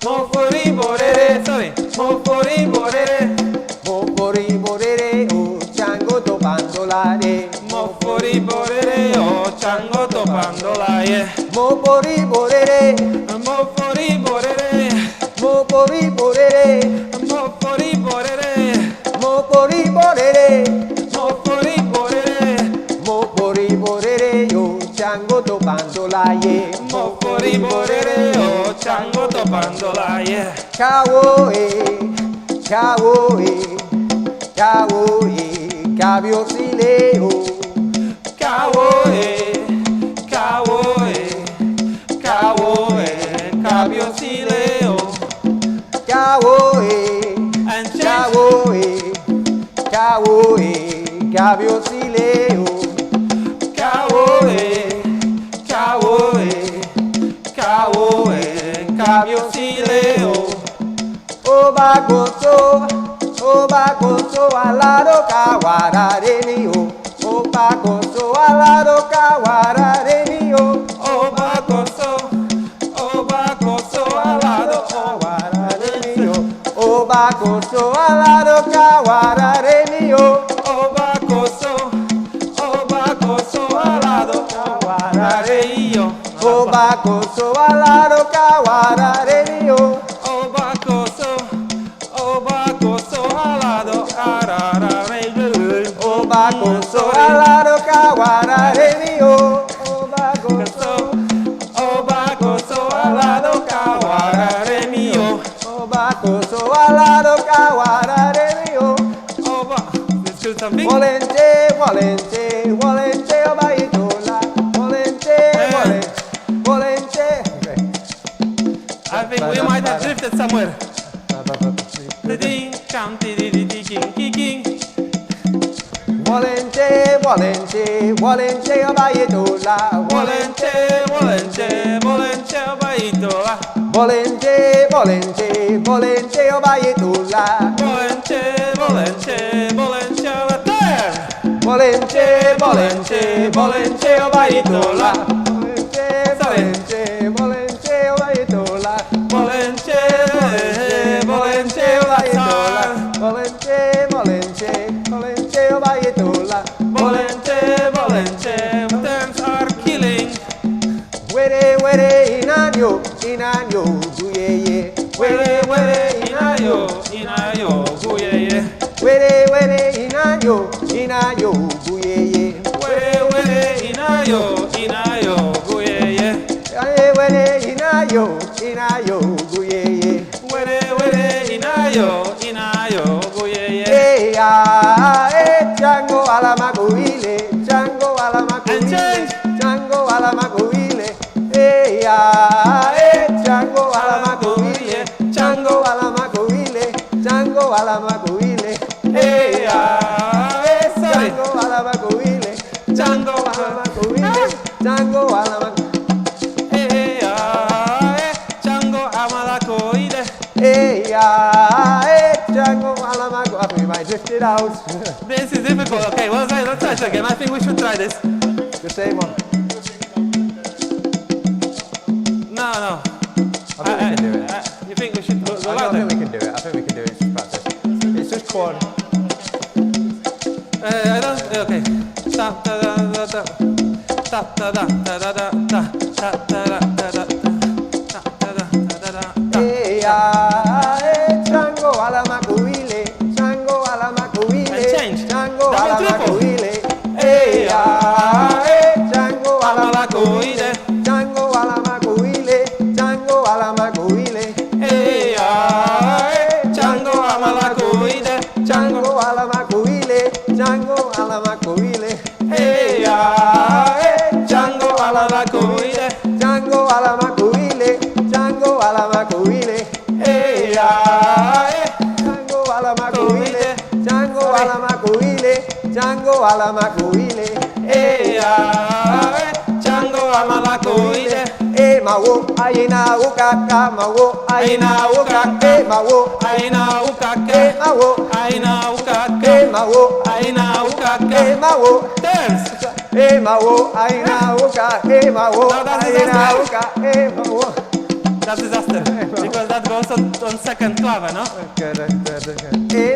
Moforibo rere, sorry. Moforibo rere. Moforibo rere, oh Chango topando laye. Moforibo rere, oh Chango topando laye. Moforibo rere, Moforibo rere. Moforibo rere, Moforibo rere. Moforibo rere, Moforibo rere. Moforibo rere, oh Chango topando laye. Moforibo rere, oh Chango topando laye. Kawo Kawo Kawo Kabio sile oh. Kawo Kawo Kawo Kabio sile oh. Kawo And Kawo Kawo Kabio sile oh. Kawo Kawo Kawo Kabio sile oh. Oba koso alado kawarare mi o. Oba koso alado kawarare mi o. Oba koso alado Kawarare mi o. Oba koso alado kawarare mi o. Oba koso alado kawarare yo. Oba koso alado kawarare mi o. Oba koso alado kararare yo. Oba koso alado kawarare mi o. Oba koso alado kawarare mío. Oba koso alado kawarare mi o. Let's do something. Volente, volente, volente, oba itola. Volente, volente. I think we might have drifted somewhere. Ding, cham, king. Volente, volente, volente, oba itola. Volente, baitola. Volente, volente, volente, oba itola. Volente, return. Volente, volente, volente, oba itola. Volente, Sorry. volente, oba itola. Volente, oba itola. return. Volente, volente, oba itola. Volente, returns are killing. Were, inanyo, duyeye. Were, inayo, guyeye. Were, inanyo, duyeye. Were, inayo, guyeye. Were, inayo, duyeye. Were, inayo, guyeye. Chango alamakuile, Chango alamakuile, And Chango alamakuile. Chango alamakuile, Chango alamakuile, Chango alamakuile. Sorry. Chango alamakuile, Chango alamakuile, Chango alamakuile. Chango amalakoide. Chango alamakuile. We might drift it out. This is difficult. Okay, let's try it again. I think we should try this. The same one. one. I don't. Okay. Da da da da da. Da da da da da da da. Da da da da da da. Da da da da da da. Chango a la macuile, Chango a la macuile, And change. Chango a Double la triple. macuile, Chango a la macuile, Chango a la macuile, Chango a la macuile, Chango amalacuide. Chango a la macuile, Chango a la macuile, Chango amalacuide. Chango a la macuile, Chango a la macuile, Chango a la macuile, Chango a la macuile, Chango a la macuile, Chango amalacuide. Mawo, aina ukaka, mawo, aina ukaka, mawo, Aina ukake. mawo, Aina ukake. mawo, Aina ukake. mawo, Dance. mawo, aina ukaka, mawo, No, that's aina disaster. ukaka, mawo. That's disaster. Because that goes on second clave, no?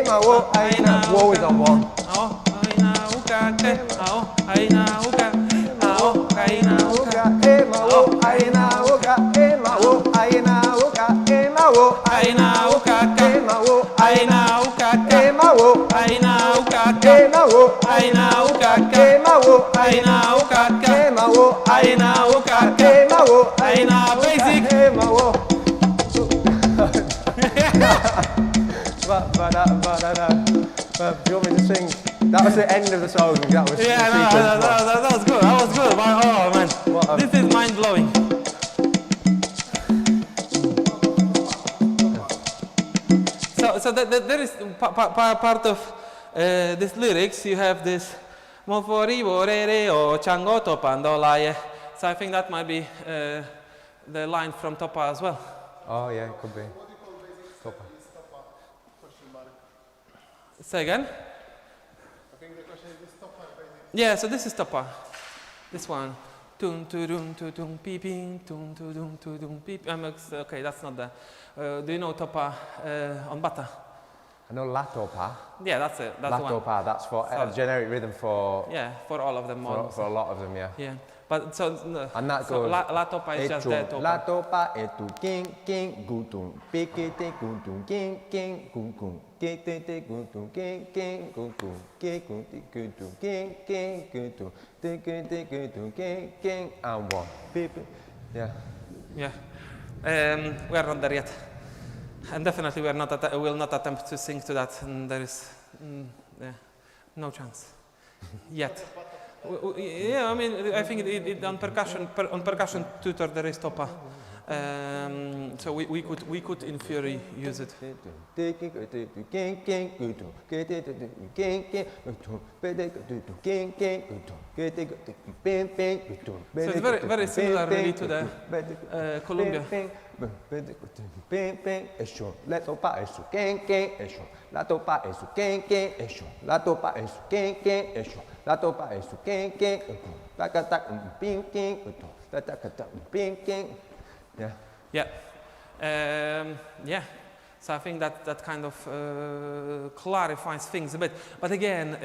Mawo, aina, woe is on one. Ao, aina ukake. Ao, aina ukake. Ao, aina ukake. Mawo, aina ukaka, mawo, aina ukaka, mawo, Aina ukake. mawo, Aina ukake. mawo, Aina ukake. mawo, Aina ukake. mawo, Aina ukake. mawo, Aina ukake. mawo, Aina basic. mawo. But do you want me to sing? That was the end of the song. That was Yeah, the no, sequence. that was good. That was good. Oh man, What a- this is mind blowing. So there is part of this lyrics. You have this Moforibo, rere, or Chango, topa, and laye. So I think that might be the line from Topa as well. Oh yeah, could be. Topa. Say again? I think the question is topa, basically. Yeah, so this is Topa. This one. Tun tu dum tu dum peeping, tun tu dum tu dum peep. Okay, that's not the. Do you know Topa on Bata? I know la topa. Yeah, that's it. That's La the one. topa, that's for So- a generic rhythm for, Yeah, for all of them. for a lot of them, yeah. Yeah, but so. And that so goes. La Topa is just there. La Topa. topa etu king king gutum pikete gutum king king gutum kete gutum king king gutum gutum king king gutum gutum king king and one. Yeah. Yeah, we are not there yet, and definitely we are not. Will not attempt to sing to that. And there is, yeah, no chance yet. Yeah, I mean, I think on percussion tutor there is Topa, so we could in theory use it. So it's very similar really to the Columbia. La topa es su ken eso. La topa es su ken eso. La topa es su ken eso. La topa es su ken ta ta ta ping king ta ta ta ping king. Yeah. Yeah, yeah. So I think that kind of clarifies things a bit. But again,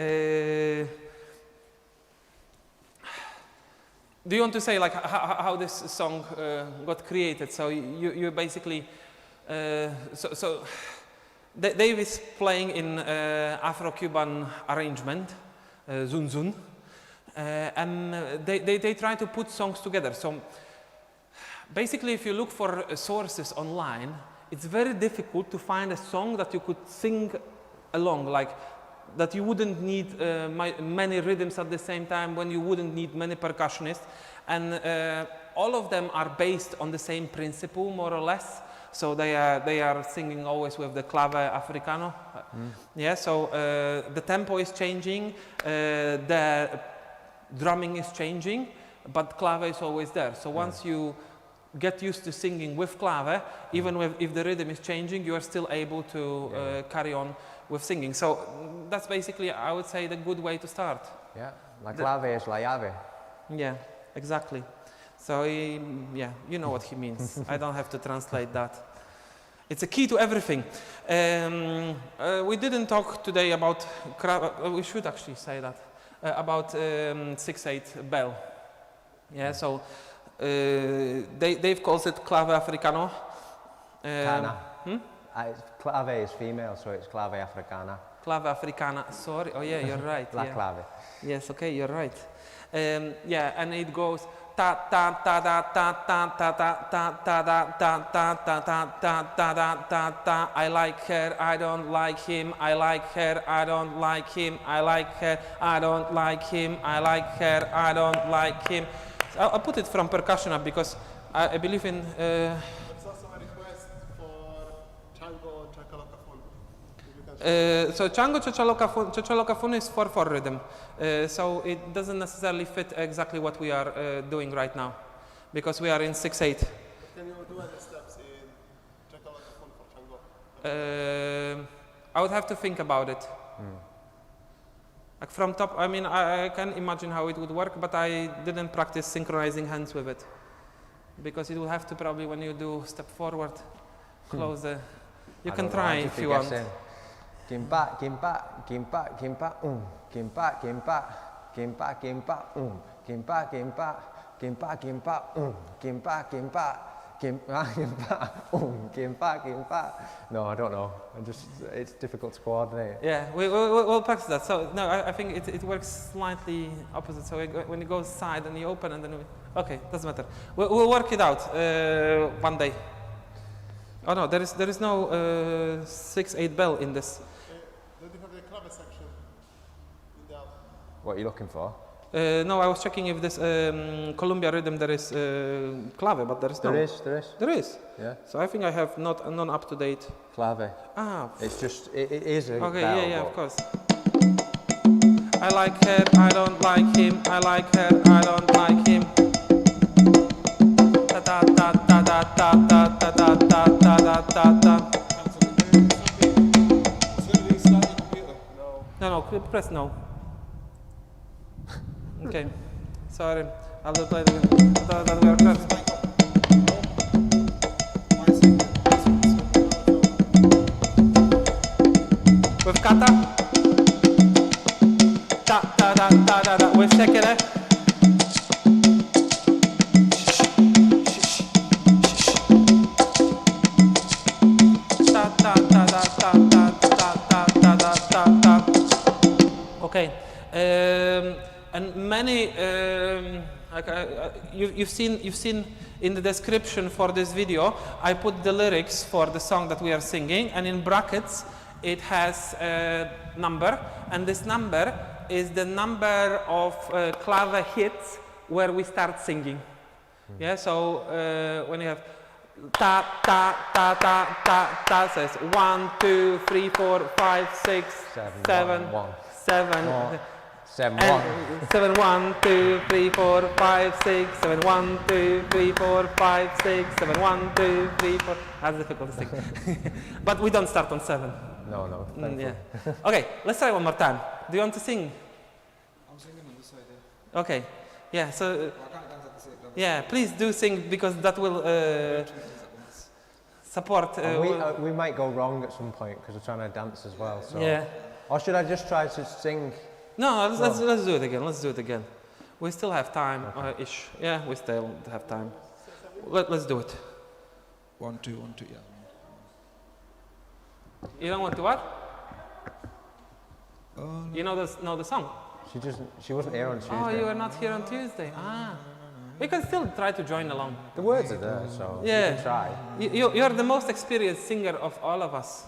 do you want to say like how this song got created? So you basically, so Dave is playing in afro-Cuban arrangement, zun zun, and they try to put songs together. So basically, if you look for sources online, it's very difficult to find a song that you could sing along, like that you wouldn't need many rhythms at the same time, when you wouldn't need many percussionists, and all of them are based on the same principle, more or less. So they are singing always with the clave africano. Yeah. So the tempo is changing, the drumming is changing, but clave is always there. So once you get used to singing with clave, even if the rhythm is changing, you are still able to carry on with singing. So that's basically, I would say, the good way to start. Yeah. La clave es la llave. Yeah, exactly. So yeah, you know what he means. I don't have to translate that. It's a key to everything. We didn't talk today about, we should actually say that, about 6/8 bell. Yeah, so they've called it clave africano. Cana. Clave is female, so it's clave africana. Clave africana, sorry. Oh yeah, you're right. La yeah. clave. Yes, okay, you're right. Yeah, and it goes ta ta ta da ta ta ta ta ta ta da ta ta ta ta ta ta da ta ta. I like her, I don't like him. I like her, I don't like him. I like her, I don't like him. I like her, I don't like him. So I'll put it from percussion up because I believe in. There's also a request for Chango Chakalokafun. So Chango Chachalokafun is 4/4 rhythm, so it doesn't necessarily fit exactly what we are doing right now, because we are in 6/8. Can you do any steps in Chakalokafun for Chango? I would have to think about it. Like from top, I mean, I can imagine how it would work, but I didn't practice synchronizing hands with it, because it will have to probably, when you do step forward, close the. You can try if you want. Gimpa, gimpa, gimpa, gimpa, gimpa, gimpa, gimpa, gimpa, gimpa, gimpa, gimpa, gimpa, gimpa, gimpa, gimpa, gimpa, gimpa. No, I don't know. It's difficult to coordinate. Yeah, we'll practice that. So no, I think it works slightly opposite. So when it goes side and you open and then okay, doesn't matter. We'll work it out one day. Oh no, there is no 6/8 bell in this. Don't you have the clave section in the album? What are you looking for? No, I was checking if this Columbia rhythm there is clave, but there is no. There is. There is. Yeah. So I think I have not up to date. Clave. Ah. It's just, it is a Okay, bell, yeah, but of course. I like her, I don't like him. I like her, I don't like him. Ta ta ta ta ta ta ta ta ta ta ta ta ta. No, press no. Okay, sorry. I'll do play that we are correct. With kata. Ta ta da ta da da. With sekere. Ta ta ta da ta ta ta ta ta da ta ta. Okay. And many, like you've seen in the description for this video, I put the lyrics for the song that we are singing, and in brackets it has a number, and this number is the number of clave hits where we start singing. Yeah, so when you have ta ta ta ta ta ta, says 1, 2, 3, 4, 5, 6, 7, 7. 7, 1. 7, 1, 2, 3, 4, 5, 6, 7, 1, 2, 3, 4, 5, 6, 7, 1, 2, 3, 4. That's difficult to sing. But we don't start on 7. No. Yeah. Okay, let's try one more time. Do you want to sing? I'm singing on this side, yeah. Okay. Yeah, so. I can't dance at the same time. Yeah, please do sing because that will support. We might go wrong at some point because we're trying to dance as well. So. Yeah. Or should I just try to sing? No, let's do it again. Let's do it again. We still have time, ish. Yeah, we still have time. Let's do it. 1, 2, 1, 2, yeah. You don't want to what? You know the song? She wasn't here on Tuesday. Oh, you were not here on Tuesday. Ah. We can still try to join along. The words are there, so yeah. you can try. You're the most experienced singer of all of us.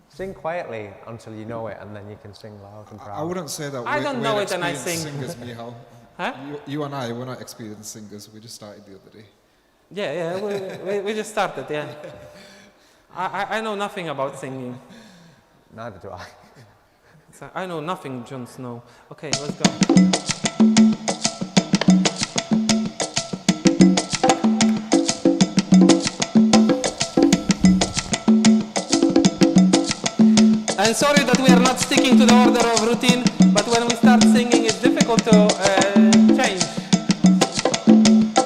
Sing quietly until you know it, and then you can sing loud and proud. I wouldn't say that I don't know it and I sing. Singers, Michal. Huh? You and I, we're not experienced singers. We just started the other day. Yeah, we just started, yeah. I know nothing about singing. Neither do I. So I know nothing, Jon Snow. Okay, let's go. I'm sorry that we are not sticking to the order of routine, but when we start singing, it's difficult to change.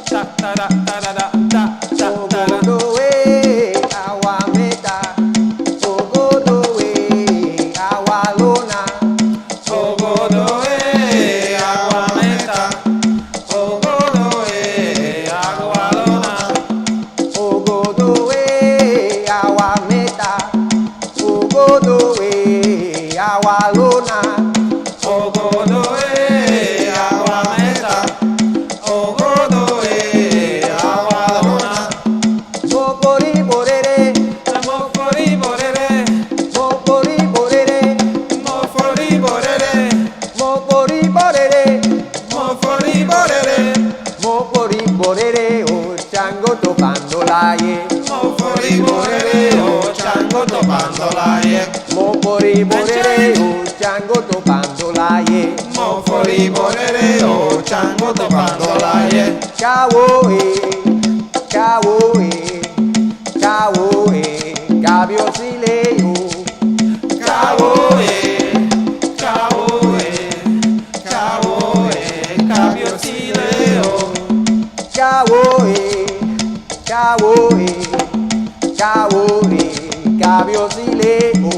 Ta ta da ta da da ta ta ta da. Moforibo rere, oh, Chango topando laye. Moforibo rere, oh, Chango topando laye. Kawo, Kawo, Kawo, Kabio sile, oh. Kawo, Kawo, Kawo, Kabio sile, oh. Kawo, Kawo, Kawo, Kabio sile, oh.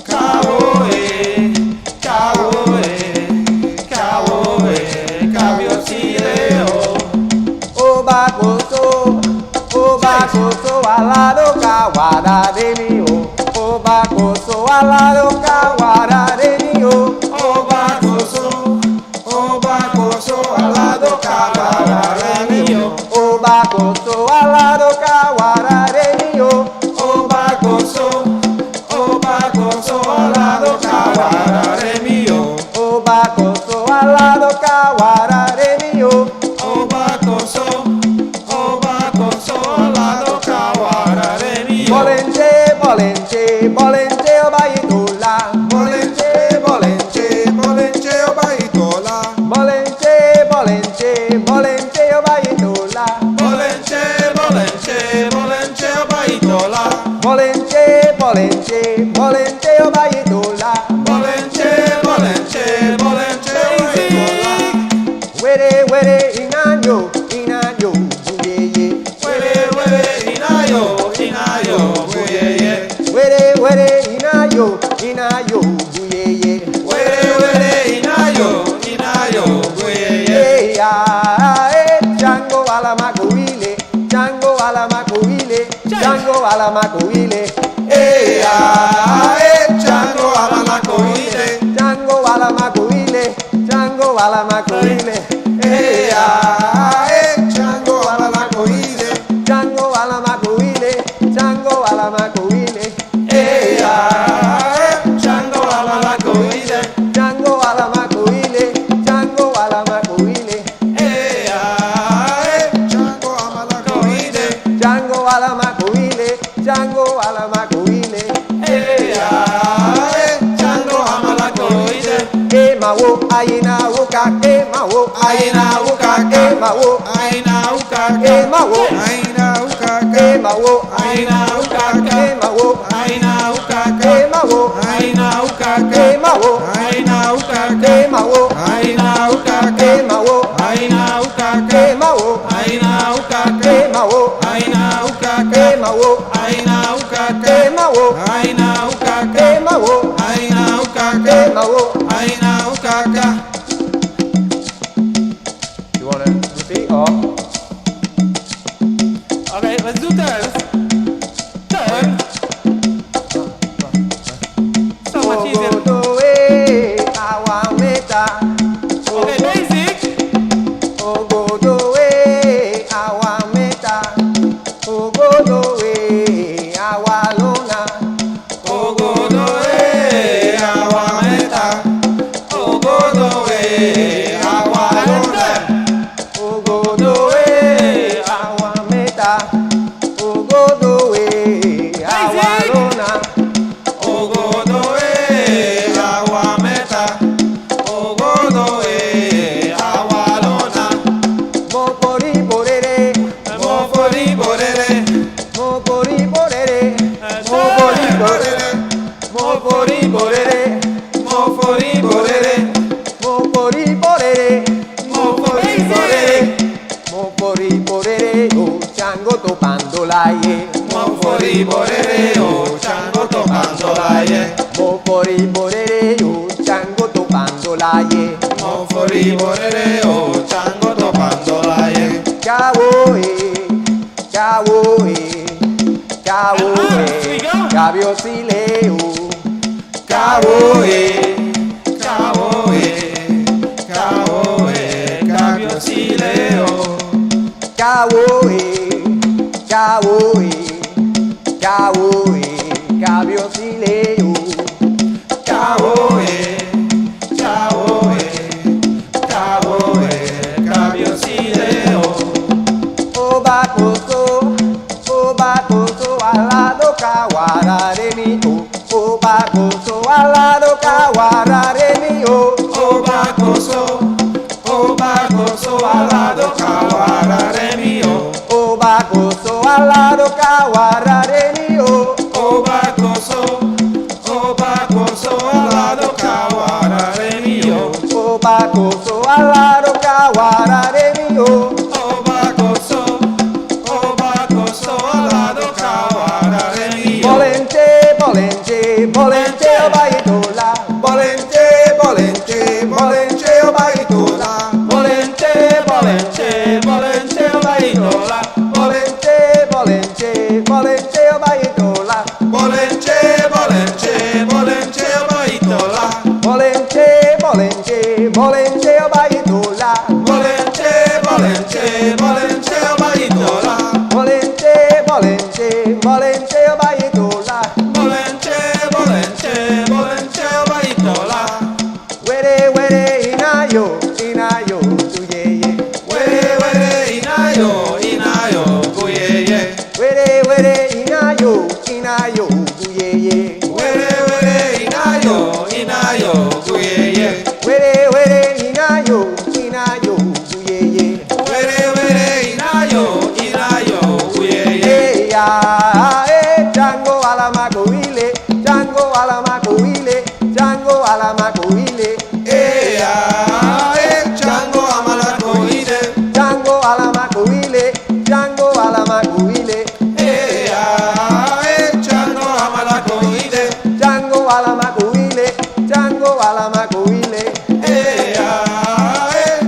Kawo, Kawo, Kawo, Kabio sile, oh. Oba koso, alado kawara de mi, oh. Oba koso, alado kawara de mi, oh. Oba koso, alado kawara de mi, oh. Oba koso, alado kawara de mi, oh. Oba koso, alado kawara de mi, oh. Oba koso, alado kawara de mi, oh. Oba koso, alado kawara de mi, oh. Bolenche, bolenche, bolenche, obaitola. Bolenche, bolenche, bolenche, obaitola. Bolenche, bolenche, bolenche, obaitola. Bolenche, bolenche, bolenche, obaitola. Bolenche, bolenche, bolenche, obaitola. Bolenche, bolenche, bolenche, obaitola. Were, were, inayo, inayo, uyeye. Were, were, inayo, inayo, buyeye. Were, were, inayo, inayo, uyeye. Were, were, inayo, inayo, buyeye. Hey, Chango a la macuile, Chango a la macuile, Chango a la macuile. Hey, Chango a la coile. Chango a la macuile, Chango a la macuile. Hey, Chango a la coile. Chango a la macuile, Chango a la macuile. Hey, Chango a la coile. Chango a la macuile, Chango a la macuile. Hey, Chango a la coile. Chango a la macuile, Chango a la macuile. Hey, Chango a la coile. Mawo, ayina wuka, mawo, Aina uka, mawo, aina uka, mawo, aina uka, mawo, aina uka, mawo, aina uka, mawo, aina uka, mawo, aina uka, mawo, aina uka, mawo, aina uka, mawo, aina uka, mawo, aina uka, mawo, aina uka, mawo, aina uka, mawo, aina uka, mawo. aina uka. You wanna repeat or? Okay, let's do turns. Turn. So much easier. Ogodo awameta. Okay, basic. Ogodo awameta. Ogodo awalona. Ogodo awameta. Ogodo awalona. Ogodo awameta. Ogodo awalona. Ogodo awameta. Ogodo awalona. Moforibo rere. Moforibo rere. Moforibo rere. Moforibo rere. Moforibo rere. Moforibo rere. Moforibo rere. Moforibo rere. Moforibo rere. Oh, Chango topando laye. Moforibo rere. Oh, Chango topando laye. Moforibo rere. Oh, Chango topando laye. Moforibo rere. Oh, Chango topando laye. Kawo, Kawo, Kawo, Kabio sile, oh. Kawo, Kawo, Kawo, Kabio sile, oh. Kawo, Kawo, Kawo, Kabio sile, oh. Kawo, Kawo, Kawo, Kabio sile, oh. Oba koso, alado kawara de mi, oh. Oba koso, che, Bolen cheoba itola. Bolen che, cheoba itola. Bolen che, cheoba itola. Cheoba itola. Were were inayo, inayo tuyeye. Were inayo, kuyeye. Were were inayo, inayo tuyeye. Were inayo, kuyeye. Were were inayo, inayo tuyeye. Were inayo, kuyeye. Chango ala makuile, Chango ala makuile, Chango ala makuile. Chango amala koide. Chango ala makuile, Chango ala makuile. Chango amala koide. Chango ala makuile, Chango ala makuile.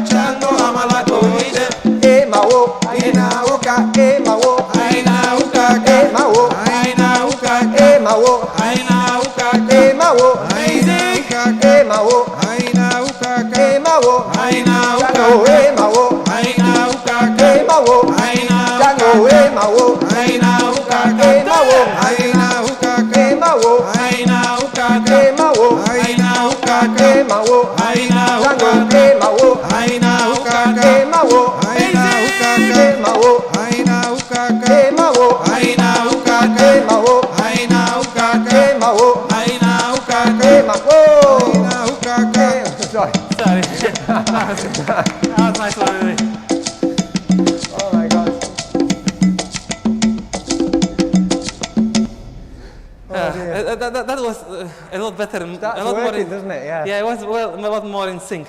Chango amala koide. Mawo, Aina uka, mawo, aina uka, mawo, aina uka, mawo, aina uka, mawo, aina uka, mawo, aina uka, mawo, aina uka, Chango mawo, aina uka, mawo, aina Chango mawo, aina uka, mawo, aina uka, mawo, aina uka, mawo, aina uka, mawo, aina Chango uka, mawo, aina uka, mawo, aina uka, mawo, aina uka, mawo, aina uka, mawo, aina uka, mawo, aina uka, mawo. aina uka, Sorry. Sorry. That was nice one. Oh my God. That was a lot better. That's a lot working, more doesn't it? Yeah. Yeah, it was a lot more in sync.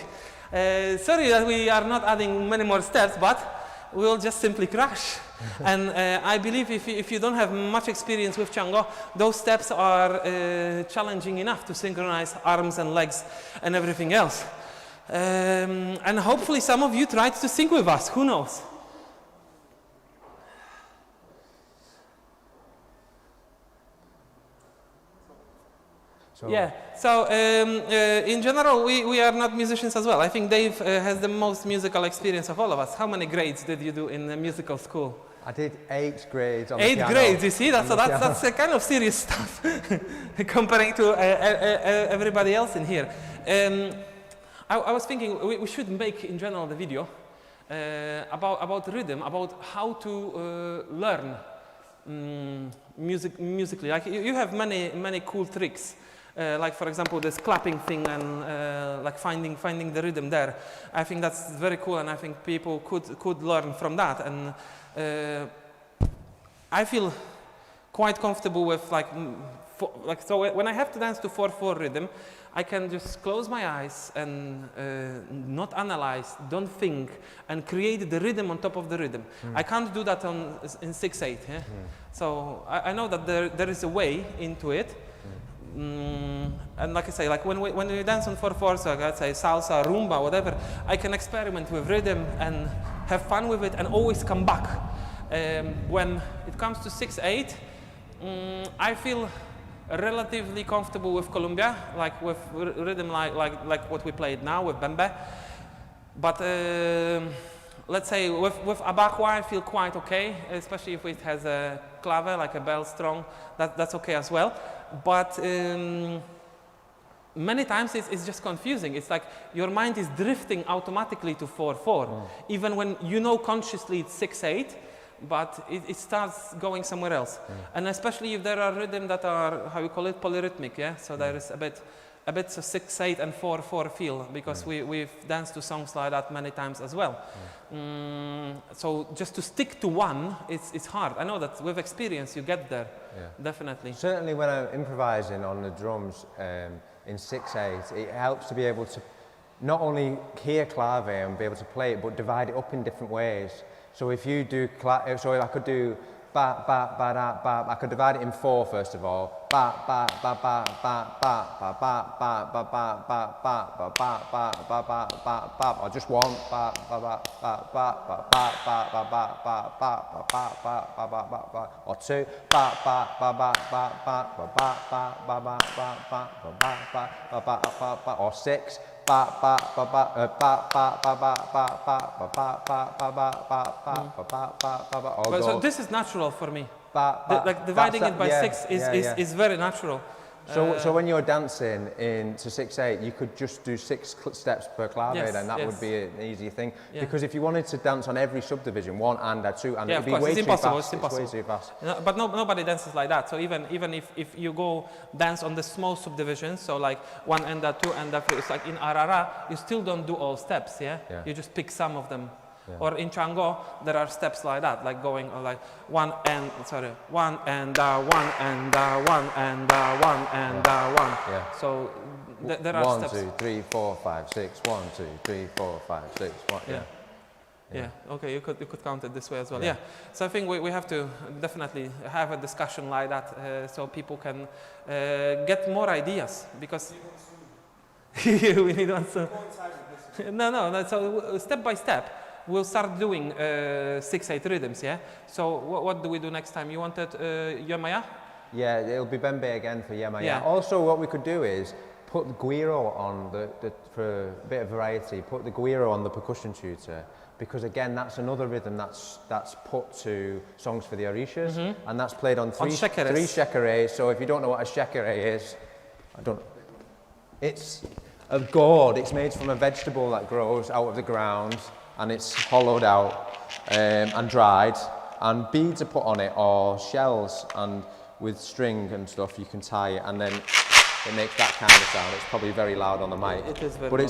Sorry that we are not adding many more steps, but we'll just simply crash. And I believe if you don't have much experience with Chango, those steps are challenging enough to synchronize arms and legs and everything else. And hopefully some of you tried to sync with us, who knows? So Yeah, so in general, we are not musicians as well. I think Dave has the most musical experience of all of us. How many grades did you do in the musical school? I did 8 grades on the 8 piano. grades, you see? That's On the that's a kind of serious stuff comparing to everybody else in here. I was thinking we should make, in general, the video about rhythm, about how to learn musically. Like you have many cool tricks. Like for example this clapping thing and like finding the rhythm there. I think that's very cool, and I think people could learn from that. And I feel quite comfortable with like so when I have to dance to 4/4 rhythm, I can just close my eyes and not analyze, don't think, and create the rhythm on top of the rhythm. I can't do that in 6/8. Yeah? So I know that there is a way into it. And like I say, like when we dance on 4/4, so let's say salsa, rumba, whatever, I can experiment with rhythm and have fun with it and always come back. When it comes to 6/8, I feel relatively comfortable with Colombia, like with rhythm like what we played now with Bembe. But let's say with Abakwa, I feel quite okay, especially if it has a clave, like a bell strong, that's okay as well. But many times it's just confusing. It's like your mind is drifting automatically to 4/4, even when you know consciously it's 6/8, but it starts going somewhere else. And especially if there are rhythms that are, how you call it, polyrhythmic, yeah? So there is a bit of 6/8 and 4/4 feel, because we've danced to songs like that many times as well. So just to stick to one, it's hard. I know that with experience you get there, definitely. Certainly when I'm improvising on the drums in 6/8, it helps to be able to not only hear clave and be able to play it, but divide it up in different ways. So if you do, so I could do ba ba ba da ba. I could divide it in 4 first of all. Ba ba ba ba ba ba ba ba ba ba ba ba ba ba ba ba ba ba ba ba, or just 1 ba ba ba ba ba ba ba ba ba ba ba ba ba ba ba ba ba ba, or 2 ba ba ba ba ba ba ba ba ba ba ba ba ba ba ba ba ba ba, or 6 ba ba ba ba ba ba ba ba ba ba ba ba ba ba ba ba ba ba ba ba. Well, so this is natural for me. Ba, ba. Like dividing That's it by yeah, 6 yeah. is very natural. So when you're dancing to 6/8, you could just do 6 steps per clave, Yes, then that yes. would be an easier thing. Yeah. Because if you wanted to dance on every subdivision, 1 and 2 and Yeah, it'd be of course, way it's too impossible. fast. It's impossible. Way too fast. No, but nobody dances like that. So even if you go dance on the small subdivisions, so like 1 and 2 and 3, it's like in Arara, you still don't do all steps. Yeah, Yeah. you just pick some of them. Yeah. Or in Chango, there are steps like that, like going like 1 and 1 and 1 and 1 and 1 and 1. Yeah. So there are 1, steps. 2, 3, 4, 5, 6. 1, 2, 3, 4, 5, 6. 1. Yeah. Yeah. Okay, you could count it this way as well. Yeah. So I think we have to definitely have a discussion like that, so people can get more ideas, because we need one soon. No. So step by step, we'll start doing 6/8 rhythms. Yeah. So what do we do next time? You wanted Yamaya? Yeah, it'll be Bembe again for Yema. Yeah. Also, what we could do is put the guiro on for a bit of variety. Put the guiro on the percussion tutor, because again, that's another rhythm that's put to songs for the Orishas, and that's played on three shekeres. So if you don't know what a shekere is, It's a gourd. It's made from a vegetable that grows out of the ground, and it's hollowed out and dried, and beads are put on it, or shells, and with string and stuff you can tie it, and then it makes that kind of sound. It's probably very loud on the mic. It is very but loud.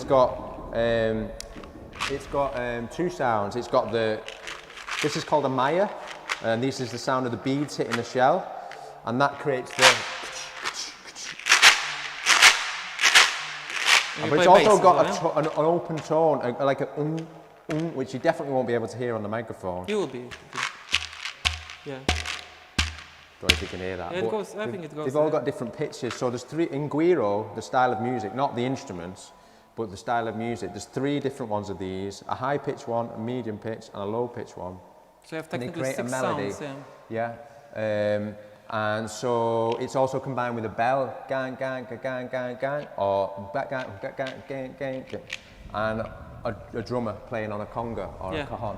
it's got 2 sounds. It's got this is called a maya, and this is the sound of the beads hitting the shell, and that creates the. But it's also got an open tone, like a which you definitely won't be able to hear on the microphone. You will be. Yeah. Don't know if you can hear that. Yeah, it goes, I think it goes. They've all got different pitches. So there's 3 in guiro, the style of music, not the instruments, but the style of music. There's 3 different ones of these: a high pitch one, a medium pitch, and a low pitch one. So you have And they technically create 6 a melody. sounds. Yeah. And so it's also combined with a bell, gang, gang, gang, gang, gang, or back, gang, gang, gang, gang, gang, and a drummer playing on a conga or a cajon.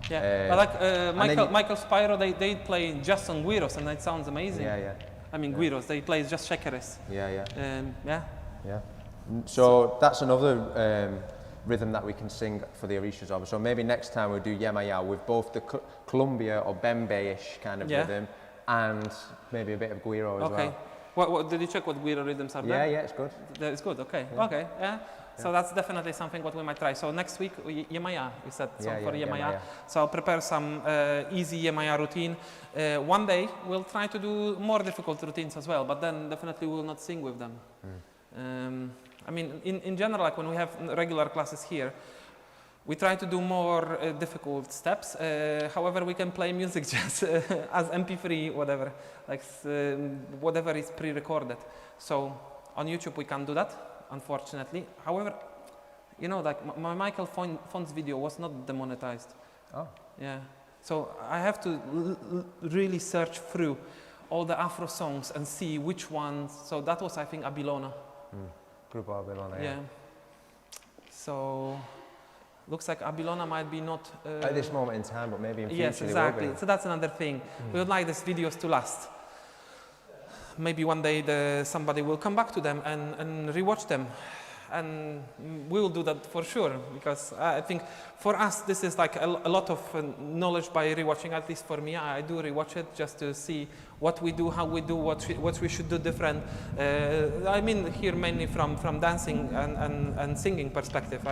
Yeah, but like Michael Spyro, they play just on guiros, and it sounds amazing. Yeah. I mean, guiros, they play just shekeres. Yeah. Yeah. So that's another rhythm that we can sing for the Orishas of. So maybe next time we'll do Yemaya with both the Columbia or Bembe-ish kind of rhythm, and maybe a bit of guiro as well. What did you check what guiro rhythms are there? Yeah, it's good. It's good, okay. So that's definitely something what we might try. So next week, Yemaya, you said, song for Yemaya. So I'll prepare some easy Yemaya routine. One day, we'll try to do more difficult routines as well, but then definitely we will not sing with them. I mean, in general, like when we have regular classes here, we try to do more difficult steps. However, we can play music just as MP3, whatever, like whatever is pre-recorded. So on YouTube we can't do that, unfortunately. However, you know, like my Michael Font's video was not demonetized. Oh. Yeah. So I have to really search through all the Afro songs and see which ones. So that was, I think, Abilona. Grupo Abilona. Yeah. So. Looks like Abilona might be not... at this moment in time, but maybe in future. Yes, exactly. So that's another thing. We would like these videos to last. Maybe one day somebody will come back to them and rewatch them. And we will do that for sure, because I think for us this is like a lot of knowledge by rewatching, at least for me. I do rewatch it just to see what we do, how we do, what we should do different. I mean here mainly from dancing and singing perspective.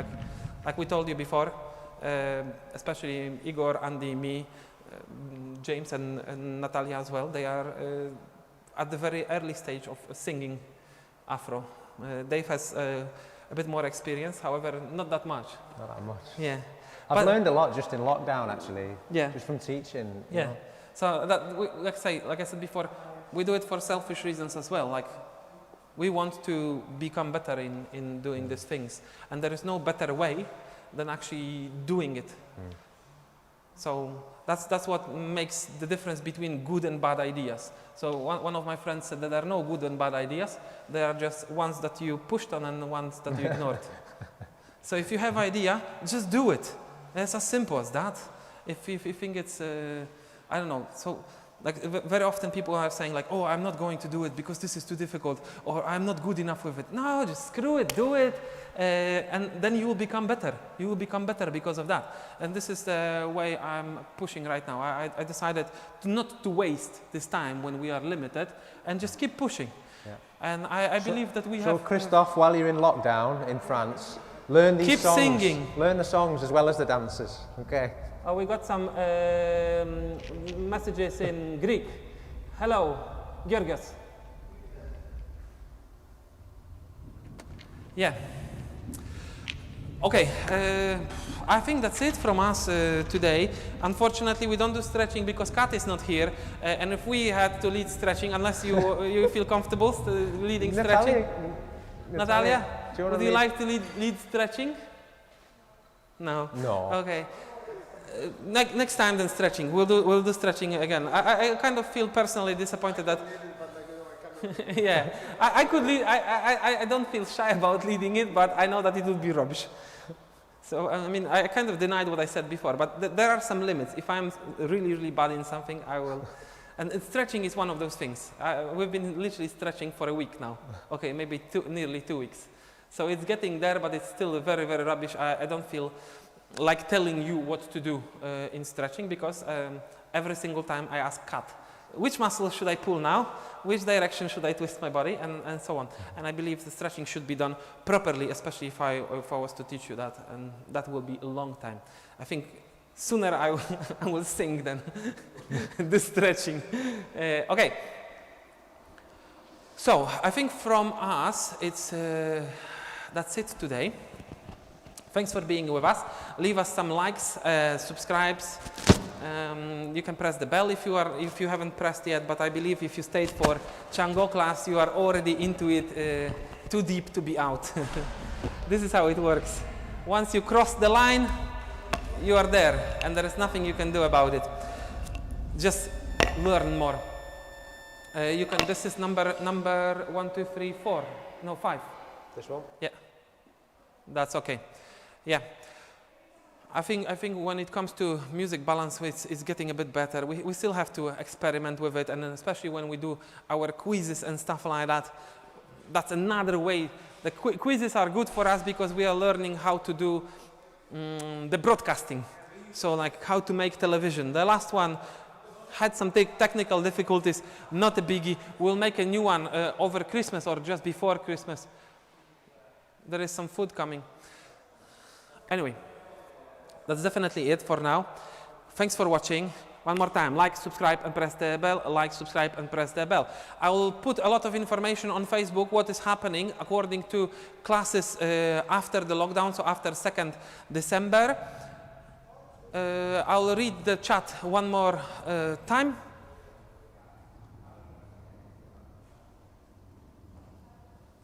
Like we told you before, especially Igor, Andy, me, James and Natalia as well, they are at the very early stage of singing Afro. Dave has a bit more experience, however, not that much. Not that much. Yeah. I've learned a lot just in lockdown, actually. Yeah. Just from teaching. Yeah. So like I said before, we do it for selfish reasons as well. Like, we want to become better in doing these things, and there is no better way than actually doing it. So that's what makes the difference between good and bad ideas. So one of my friends said that there are no good and bad ideas. There are just ones that you pushed on and ones that you ignored. So if you have idea, just do it. It's as simple as that. If you think it's, I don't know, so like very often people are saying like, oh, I'm not going to do it because this is too difficult, or I'm not good enough with it. No, just screw it, do it, and then you will become better. You will become better because of that. And this is the way I'm pushing right now. I decided not to waste this time when we are limited and just keep pushing. Yeah. And I believe that we have... So Christophe, while you're in lockdown in France, learn these Keep songs. singing. Learn the songs as well as the dances, okay? Oh, we got some messages in Greek. Hello, Georgios. Yeah. Okay, I think that's it from us today. Unfortunately, we don't do stretching because Kat is not here. And if we had to lead stretching, unless you feel comfortable leading stretching. Natalia, would you like to lead stretching? No. No. Okay. Next time then stretching. We'll do stretching again. I kind of feel personally disappointed that. Yeah, I could lead. I don't feel shy about leading it, but I know that it would be rubbish. So I mean, I kind of denied what I said before, but there are some limits. If I'm really bad in something, I will. And stretching is one of those things. We've been literally stretching for a week now. Okay, maybe nearly 2 weeks. So it's getting there, but it's still very rubbish. I don't feel like telling you what to do in stretching, because every single time I ask Kat, which muscle should I pull now? Which direction should I twist my body? And so on. And I believe the stretching should be done properly, especially if I was to teach you that. And that will be a long time. I think sooner I will sing than the stretching. Okay. So I think from us, that's it today. Thanks for being with us. Leave us some likes, subscribes. You can press the bell if you haven't pressed yet. But I believe if you stayed for Chango class, you are already into it too deep to be out. This is how it works. Once you cross the line, you are there, and there is nothing you can do about it. Just learn more. You can. This is number 1, 2, 3, 4. No, 5. This one? Yeah. That's okay. Yeah, I think when it comes to music balance, it's getting a bit better. We still have to experiment with it, and especially when we do our quizzes and stuff like that. That's another way. The quizzes are good for us because we are learning how to do the broadcasting. So like how to make television. The last one had some technical difficulties, not a biggie. We'll make a new one over Christmas or just before Christmas. There is some food coming. Anyway, that's definitely it for now. Thanks for watching. One more time, like, subscribe, and press the bell. Like, subscribe, and press the bell. I will put a lot of information on Facebook, what is happening according to classes after the lockdown, so after 2nd December. I'll read the chat one more time.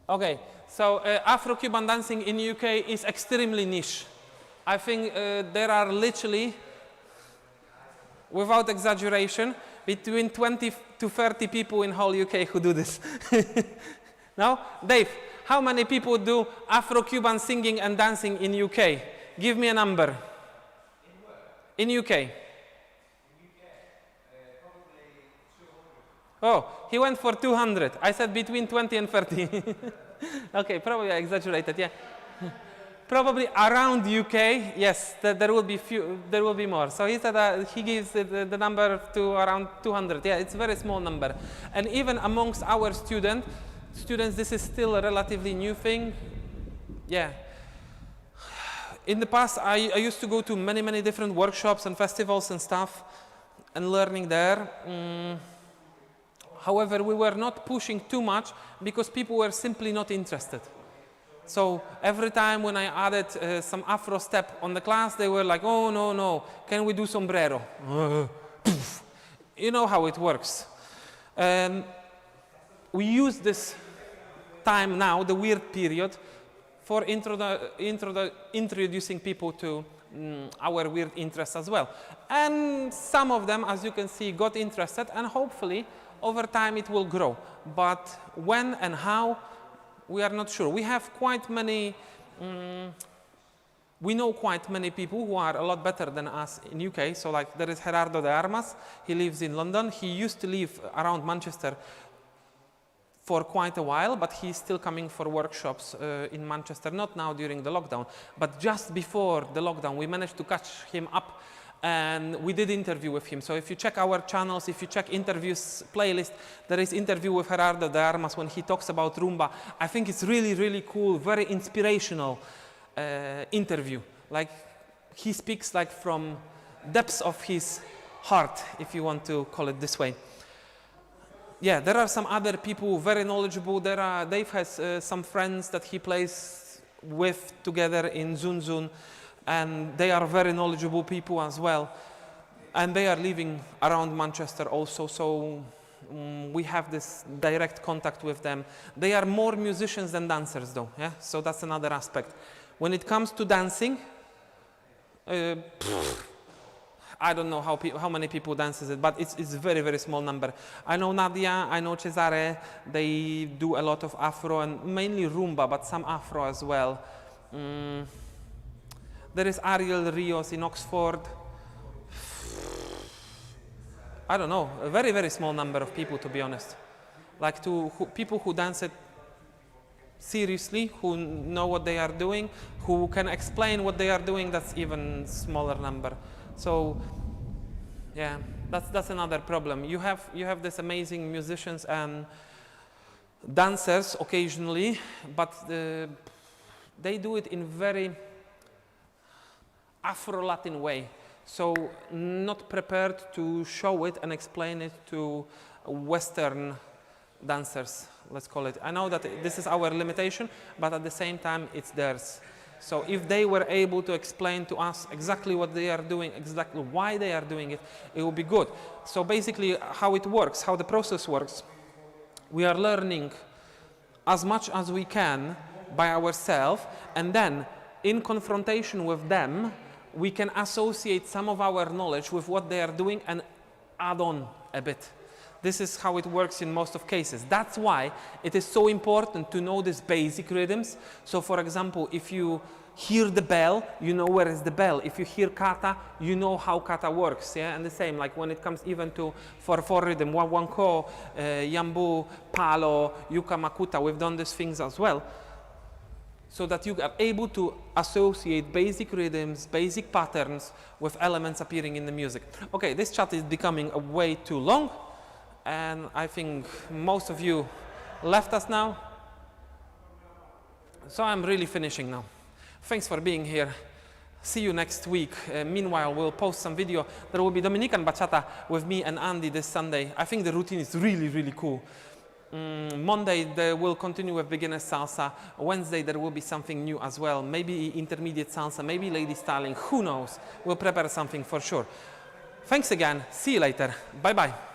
Okay, so Afro-Cuban dancing in UK is extremely niche. I think there are literally, without exaggeration, between 20 to 30 people in whole UK who do this. Now, Dave, how many people do Afro-Cuban singing and dancing in UK? Give me a number. In UK? In UK, probably 200. Oh, he went for 200. I said between 20 and 30. Okay, probably I exaggerated, yeah. Probably around UK, yes, there will be more. So he said he gives the number to around 200. Yeah, it's a very small number. And even amongst our students, this is still a relatively new thing. Yeah. In the past, I used to go to many different workshops and festivals and stuff and learning there. However, we were not pushing too much because people were simply not interested. So every time when I added some Afro step on the class, they were like, oh, no, can we do sombrero? You know how it works. We use this time now, the weird period, for introducing people to our weird interests as well. And some of them, as you can see, got interested, and hopefully over time it will grow. But when and how, we are not sure. We have quite many we know quite many people who are a lot better than us in UK. So like there is Gerardo de Armas. He lives in London. He used to live around Manchester for quite a while, but he's still coming for workshops in Manchester, not now during the lockdown, but just before the lockdown, we managed to catch him up and we did interview with him. So if you check our channels, if you check interviews playlist, there is interview with Gerardo de Armas when he talks about rumba. I think it's really, really cool, very inspirational interview. Like he speaks like from depths of his heart, if you want to call it this way. Yeah, there are some other people very knowledgeable. Dave has some friends that he plays with together in Zun Zun, and they are very knowledgeable people as well. And they are living around Manchester also, so we have this direct contact with them. They are more musicians than dancers though, yeah? So that's another aspect. When it comes to dancing, I don't know how many people dances it, but it's a very, very small number. I know Nadia, I know Cesare, they do a lot of Afro and mainly rumba, but some Afro as well. There is Ariel Rios in Oxford. I don't know, a very, very small number of people, to be honest. Like people who dance it seriously, who know what they are doing, who can explain what they are doing, that's even smaller number. So, yeah, that's another problem. You have these amazing musicians and dancers occasionally, but they do it in very Afro-Latin way. So not prepared to show it and explain it to Western dancers, let's call it. I know that this is our limitation, but at the same time, it's theirs. So if they were able to explain to us exactly what they are doing, exactly why they are doing it, it would be good. So basically how it works, how the process works, we are learning as much as we can by ourselves, and then in confrontation with them, we can associate some of our knowledge with what they are doing and add on a bit. This is how it works in most of cases. That's why it is so important to know these basic rhythms. So for example, if you hear the bell, you know where is the bell. If you hear kata, you know how kata works. Yeah? And the same, like when it comes even to 4/4 rhythm, wawanko, yambu, palo, yuka makuta, we've done these things as well. So that you are able to associate basic rhythms, basic patterns with elements appearing in the music. Okay, this chat is becoming way too long. And I think most of you left us now. So I'm really finishing now. Thanks for being here. See you next week. Meanwhile, we'll post some video. There will be Dominican bachata with me and Andy this Sunday. I think the routine is really, really cool. Monday, we'll continue with beginner salsa. Wednesday, there will be something new as well. Maybe intermediate salsa, maybe lady styling. Who knows? We'll prepare something for sure. Thanks again. See you later. Bye-bye.